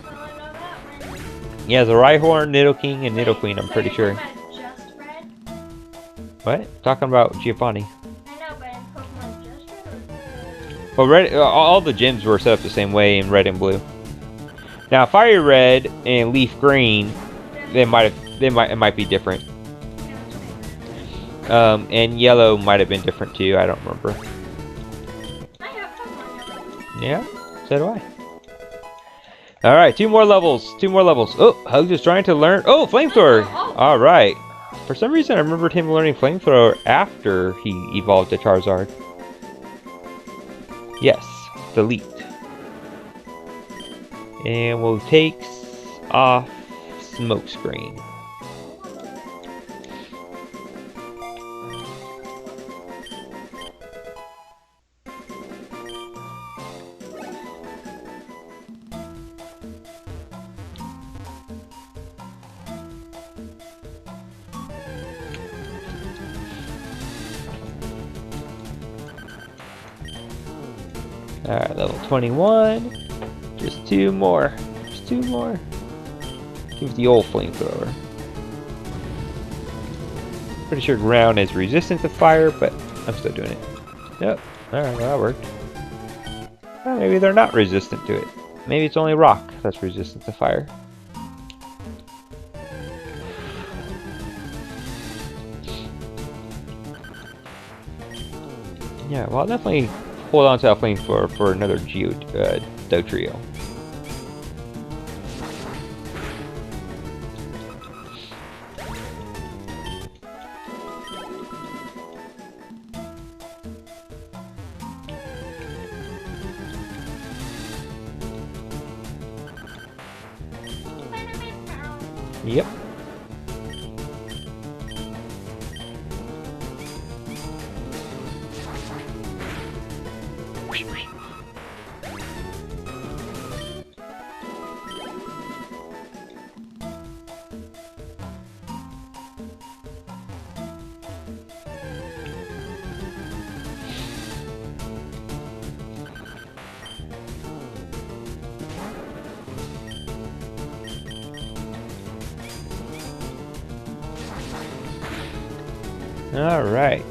Well, I know that one. He has a Rhyhorn, Nidoking, and Nidoqueen, I'm pretty sure. Just Red? What? Talking about Giovanni. I know, but in Pokemon Just Red or Well, Red, all the gyms were set up the same way in Red and Blue. Now, Fire Red and Leaf Green, it might be different. And Yellow might have been different too. I don't remember. I have Pokemon Yellow. Yeah, so do I. All right, 2 more levels. 2 more levels. Oh, Hugs is trying to learn. Oh, Flamethrower. Oh. All right. For some reason, I remembered him learning Flamethrower after he evolved to Charizard. Yes, delete. And we'll take off Smokescreen. Alright, level 21. Just 2 more. Just 2 more. Give the old Flamethrower. Pretty sure ground is resistant to fire, but I'm still doing it. Yep. Alright, well, that worked. Well, maybe they're not resistant to it. Maybe it's only rock that's resistant to fire. Yeah, well, I'll definitely hold on to that flame for another Dug Trio. Yep. Alright,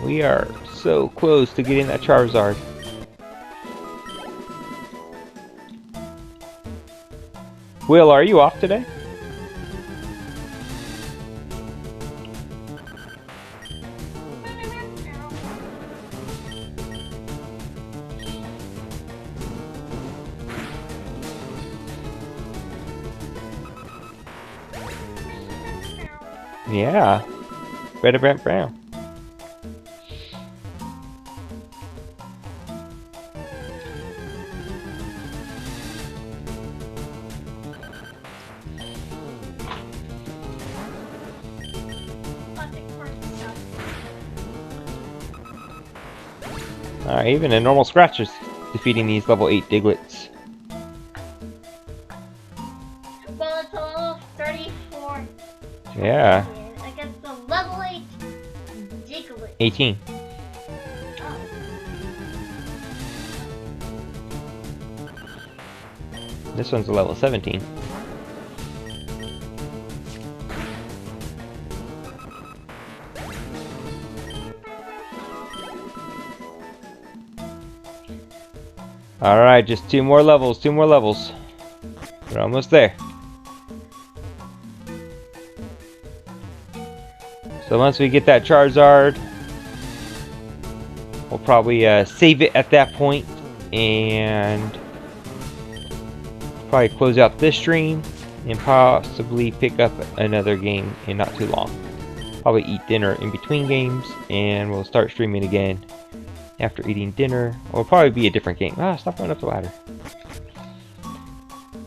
we are so close to getting that Charizard. Will, are you off today? Yeah. Better Brown. Alright, even a normal scratch is defeating these level 8 Diglets. Well, it's a level 34. Yeah. Against the level 8 Diglett. 18. Oh. This one's a level 17. Alright, just two more levels. We're almost there. So once we get that Charizard, we'll probably save it at that point and probably close out this stream and possibly pick up another game in not too long. Probably eat dinner in between games and we'll start streaming again after eating dinner. Or it'll probably be a different game. Ah, stop going up the ladder.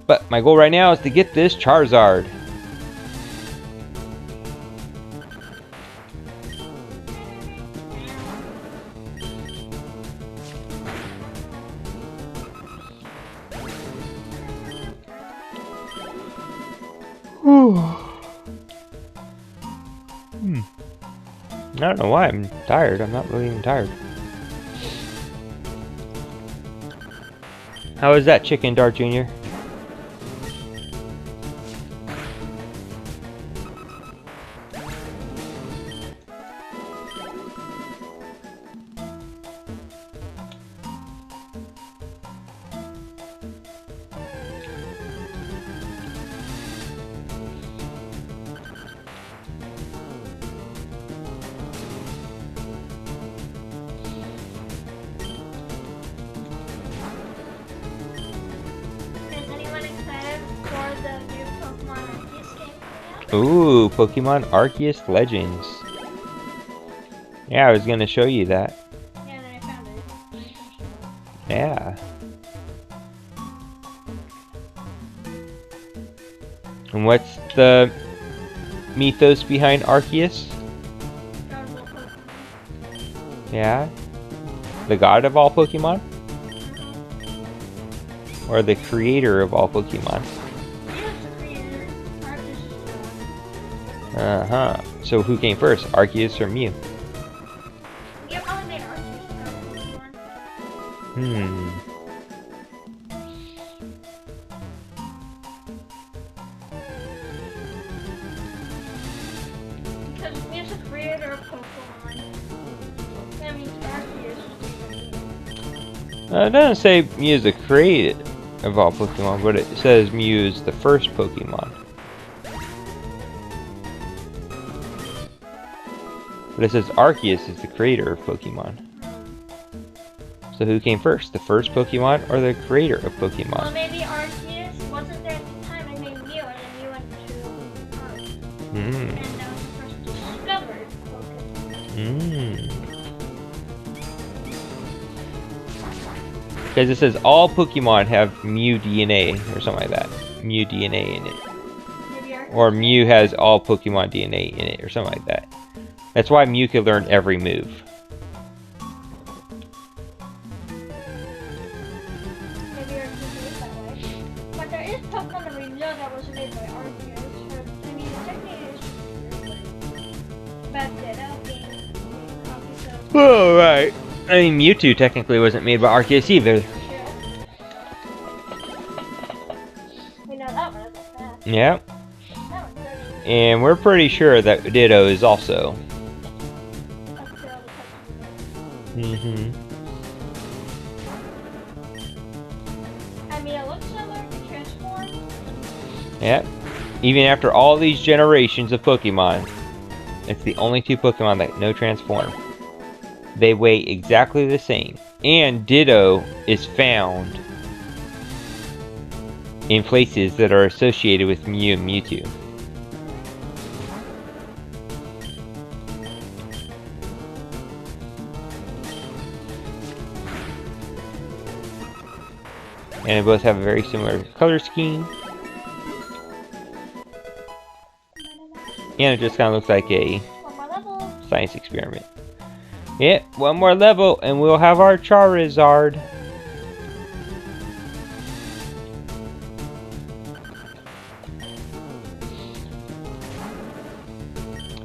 But my goal right now is to get this Charizard. I don't know why I'm tired. I'm not really even tired. How is that chicken, Dart Jr.? Ooh, Pokemon Arceus Legends. Yeah, I was gonna show you that. Yeah, then I found it. Yeah. And what's the mythos behind Arceus? Yeah? The god of all Pokemon? Or the creator of all Pokemon? Uh-huh. So who came first, Arceus or Mew? Yeah, probably made Arceus. Because Mew's the creator of Pokemon. That means Arceus is It doesn't say Mew is the creator of all Pokemon, but it says Mew is the first Pokemon. But it says Arceus is the creator of Pokemon. So who came first? The first Pokemon or the creator of Well, Pokemon? maybe Arceus wasn't there at the time and made Mew, and then Mew went to Earth. Hmm. And that was the first discovered Pokemon. Hmm. Because it says all Pokemon have Mew DNA or something like that. Mew DNA in it. Maybe Arceus. Or Mew has all Pokemon DNA in it or something like that. That's why Mew can learn every move. Maybe Arceus is that way. But there is Pokemon that we know that was made by Arceus. I mean, technically it's just bad Ditto being copies of. Oh, right. I mean, Mewtwo technically wasn't made by Arceus either. We know that one isn't bad. Yeah. That one's dirty. And we're pretty sure that Ditto is also. That's the other Pokemon. Mm-hmm. I mean, it looks similar to Transform. Yeah. Even after all these generations of Pokemon, it's the only two Pokemon that no transform. They weigh exactly the same. And Ditto is found in places that are associated with Mew and Mewtwo. And they both have a very similar color scheme. And it just kind of looks like a One more level. science experiment. Yeah, one more level and we'll have our Charizard.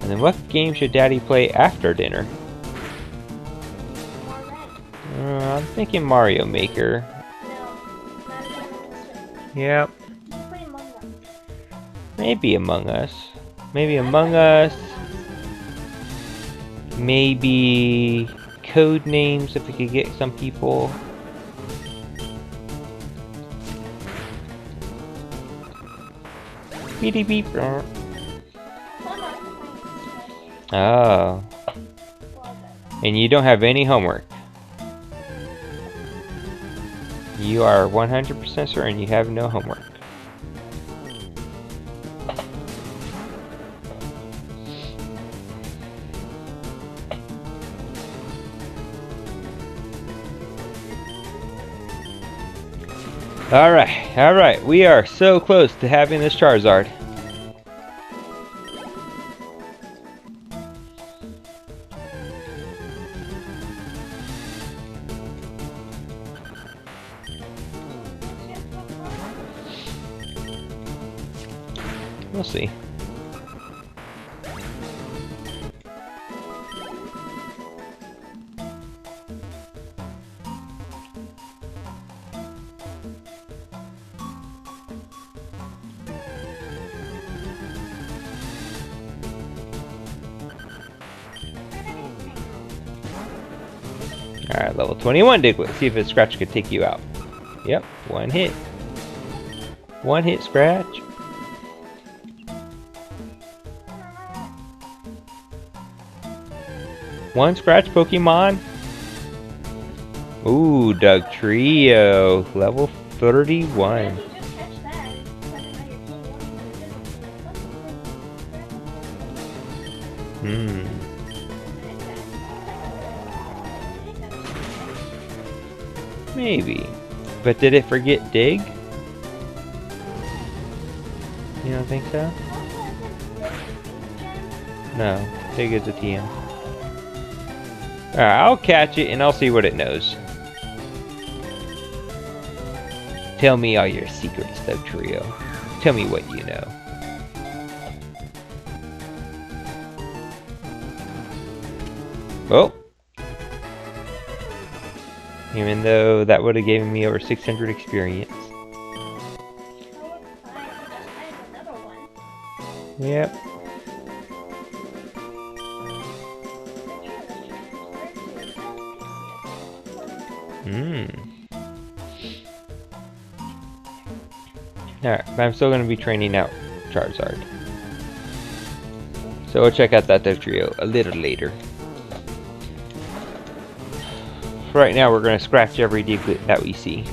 And then what game should Daddy play after dinner? More red. I'm thinking Mario Maker. No. Not even on the Switch. Yep. Just play Among Us. Maybe Among Us. Maybe Among Us. Maybe Code Names if we could get some people. Beep beep. Oh. And you don't have any homework. You are 100% certain you have no homework. Alright, we are so close to having this Charizard. We'll see. Alright, level 21 Diglett. See if a scratch could take you out. Yep, one hit. One hit scratch. One scratch Pokemon. Ooh, Dugtrio. Level 31. Hmm. Maybe. But did it forget Dig? You don't think so? No. Dig is a TM. Alright, I'll catch it and I'll see what it knows. Tell me all your secrets, Dugtrio. Tell me what you know. Oh! Even though that would have given me over 600 experience. Yep. Alright, but I'm still going to be training out Charizard. So we'll check out that Dugtrio a little later. For right now, we're going to scratch every Diglett that we see.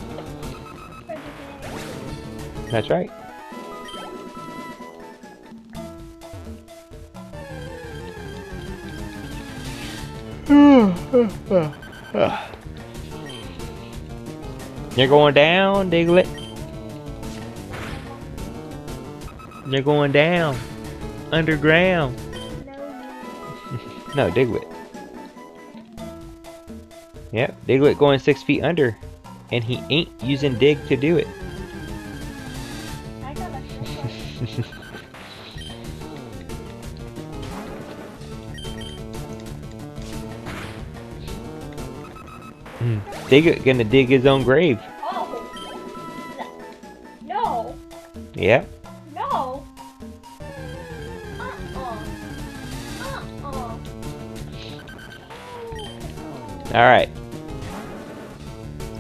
That's right. You're going down, Diglett. You're going down. Underground. No, Diglett. Yep, Diglett going 6 feet under. And he ain't using Dig to do it. I got a Diglett gonna dig his own grave. Oh! No! Yep. No! Alright.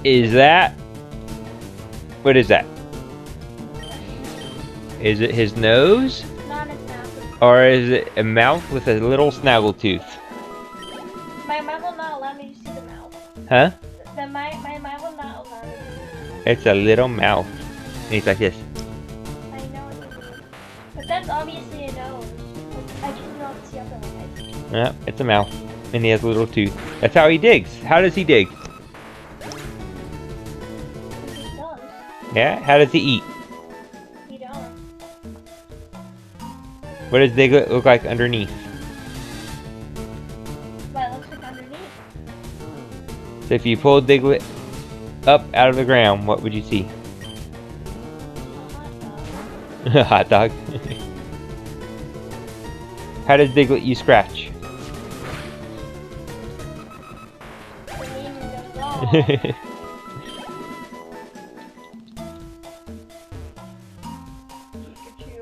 Is that... What is that? Is it his nose? Not a snapper. Or is it a mouth with a little snaggle tooth? My mind will not allow me to see the mouth. Huh? My mind will not allow me to see It's a little mouth. And he's like this. I know what you mean. But that's obviously a nose. I just don't see otherwise. Yep, it's a mouth. And he has a little tooth. That's how he digs. How does he dig? He just does. Yeah? How does he eat? He don't. What does Diglett look like underneath? But it looks like underneath. So if you pull Diglett up out of the ground, what would you see? A A hot hot dog. dog. How does Diglett use scratch? The name of the dog. Pikachu.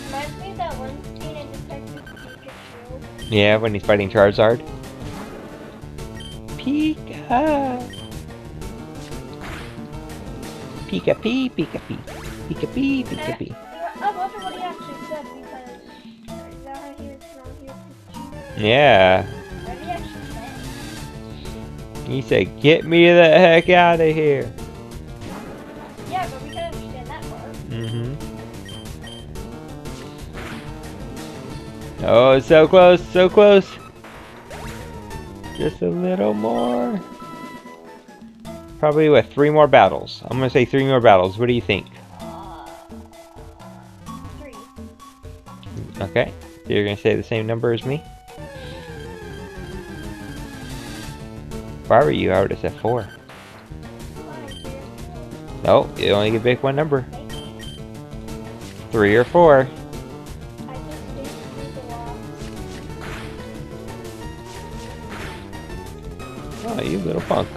Reminds me of that one scene in Detective Pikachu. Yeah, when he's fighting Charizard. Pika! Pika pee, Pika pee. Pika pee, Pika pee. I wonder what he actually said because is that how he was from here? Yeah. What did he actually say? He said, get me the heck out of here. Yeah, but we can understand that part. Mm-hmm. Oh, it's so close, so close. Just a little more. Probably, what, 3 more battles? I'm gonna say 3 more battles. What do you think? 3. Okay. So you're gonna say the same number as me? If I were you, I would have said 4. No, you only get pick one number. 3 or 4. I just stayed through the wall. Oh, you little punk.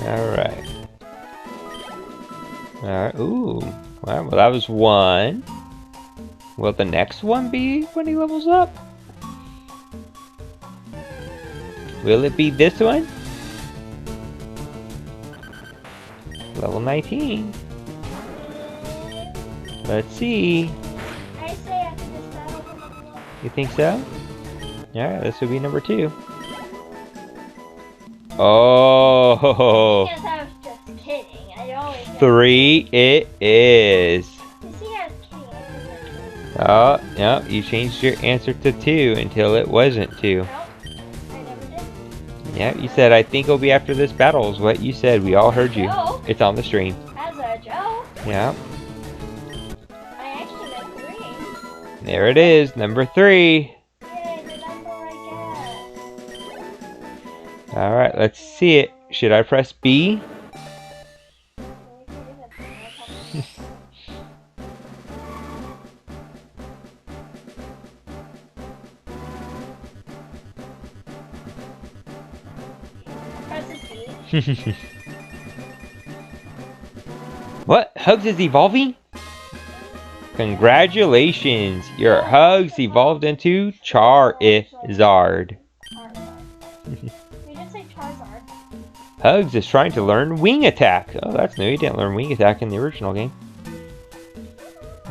Alright. Alright, ooh. Well, that was 1. Will the next one be when he levels up? Will it be this one? Level 19. Let's see. I say after this battle, we'll level up. You think so? Yeah, this would be number 2. Oh, Yes, I was just kidding. I always get 3 it is. You see, I was kidding. I was just kidding. Oh, no, you changed your answer to 2 until it wasn't 2. Nope, I never did. Yeah, you said, I think it'll be after this battle is what you said. We all heard you. Joke. It's on the stream. As a joke, Yeah, I actually meant 3. there it is, number 3. Yay, the number I guess. Alright, let's see it. Should I press B? Press the C. What? Hugs is evolving? Congratulations! Your Hugs evolved into Charizard. Charizard. You did say Charizard. Hugs is trying to learn Wing Attack. Oh, that's new. He didn't learn Wing Attack in the original game.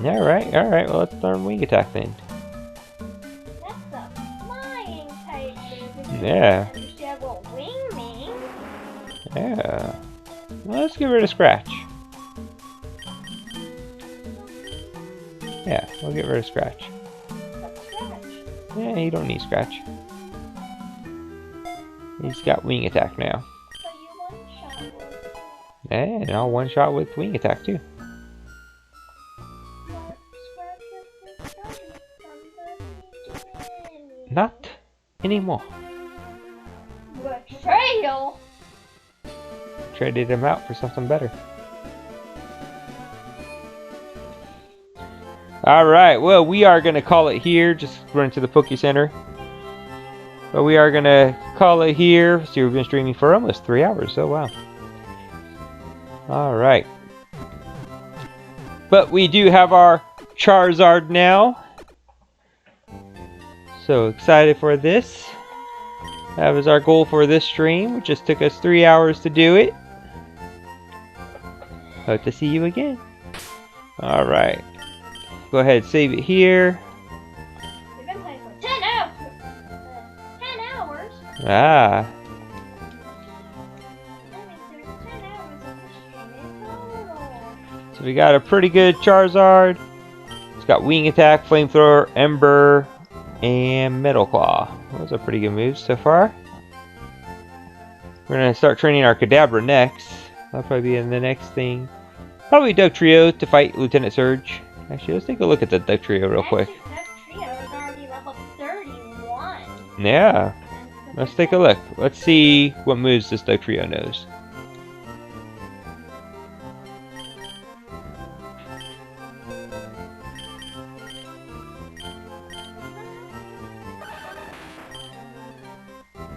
Alright, alright. Well, let's learn Wing Attack then. That's a flying type move. Yeah. Understand what wing means? Yeah. Well, let's get rid of Scratch. Yeah, we'll get rid of Scratch. What's Scratch? Yeah, you don't need Scratch. He's got Wing Attack now. So you one-shot with... And I'll one-shot with Wing Attack too. But Scratch was study from the beginning. Not anymore. Betrayal! Traded him out for something better. Alright, well, we are going to call it here. Just run to the Poke Center. But we are going to call it here. See, we've been streaming for almost 3 hours. Oh, wow. Alright. But we do have our Charizard now. So excited for this. That was our goal for this stream. It just took us 3 hours to do it. Hope to see you again. Alright. Go ahead, save it here. We've been playing for 10 hours! 10 hours? Ah. That means there's 10 hours of the stream in total. So we got a pretty good Charizard. It's got Wing Attack, Flamethrower, Ember, and Metal Claw. Those are pretty good moves so far. We're going to start training our Kadabra next. That'll probably be in the next thing. Probably Dugtrio to fight Lieutenant Surge. Actually, let's take a look at the Dugtrio real quick. That trio is already level 31. Yeah. Let's take a look. Let's see what moves this Dugtrio knows.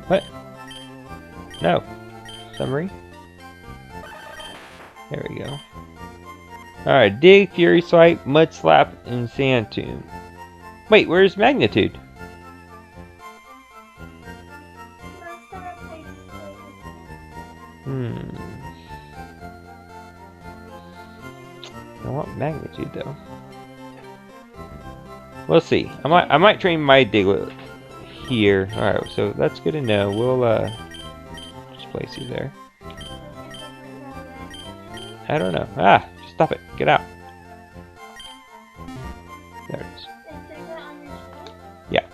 What? No. Summary. There we go. Alright, Dig, Fury Swipe, Mud Slap, and Sand Tomb. Wait, where's Magnitude? I want Magnitude though. We'll see. I might train my Diglett here. Alright, so that's good to know. We'll just place you there. I don't know. Ah, stop it. Get out. There it is. Yeah.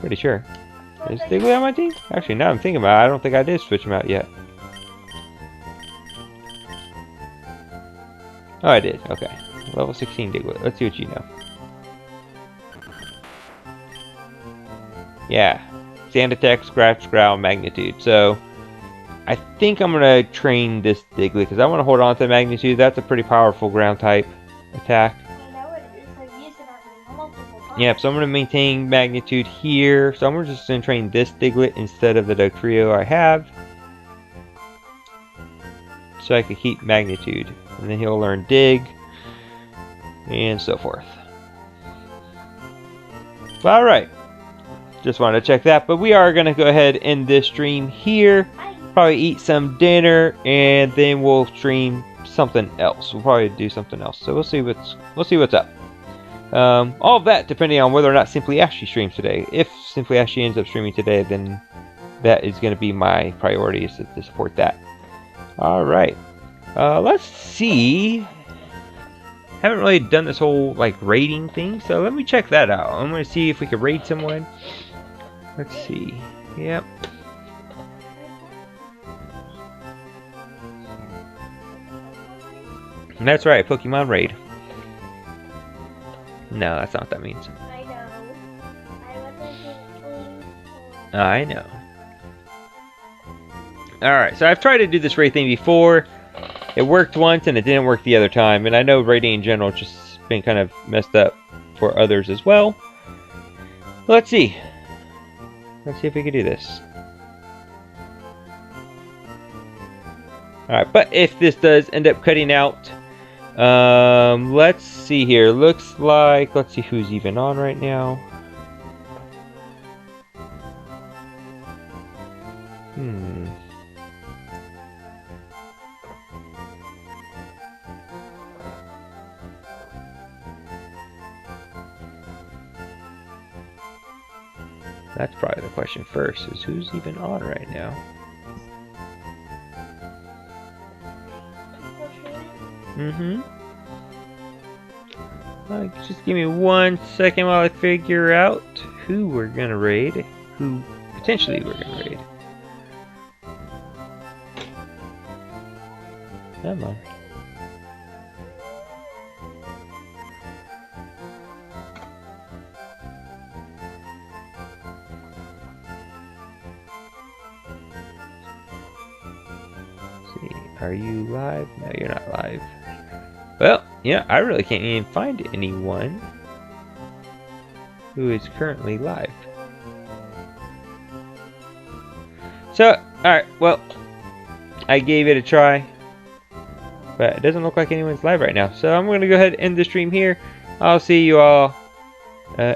Pretty sure. Is Diglett on my team? Actually, now I'm thinking about it, I don't think I did switch him out yet. Oh, I did. Okay. Level 16 Diglett. Let's see what you know. Yeah. Sand Attack, Scratch, Growl, Magnitude. So, I think I'm going to train this Diglett because I want to hold on to Magnitude. That's a pretty powerful ground type attack. I know it is. I've used it on multiple times. Yeah, so I'm going to maintain Magnitude here. So I'm just going to train this Diglett instead of the Dugtrio I have. So I can keep Magnitude. And then he'll learn Dig. And so forth. Alright. Just wanted to check that. But we are going to go ahead and end this stream here. Probably eat some dinner. And then we'll stream something else. We'll probably do something else. So we'll see what's up. All of that depending on whether or not Simply Ashley streams today. If Simply Ashley ends up streaming today, then that is going to be my priority, is to support that. Alright. Let's see. Haven't really done this whole like raiding thing, so let me check that out. I'm going to see if we can raid someone. Let's see. Yep. That's right, Pokemon Raid. No, that's not what that means. I know. I know. Alright, so I've tried to do this raid thing before. It worked once and it didn't work the other time. And I know raiding in general has just been kind of messed up for others as well. Let's see. Let's see if we can do this. Alright, but if this does end up cutting out, let's see here. Looks like, let's see who's even on right now. That's probably the question first, is who's even on right now? Mm-hmm. Just give me 1 second while I figure out who we're gonna raid. Who potentially we're gonna raid. Come on. Let's see, are you live? No, you're not live. Well, yeah, I really can't even find anyone who is currently live. So, alright, well, I gave it a try, but it doesn't look like anyone's live right now. So I'm going to go ahead and end the stream here. I'll see you all in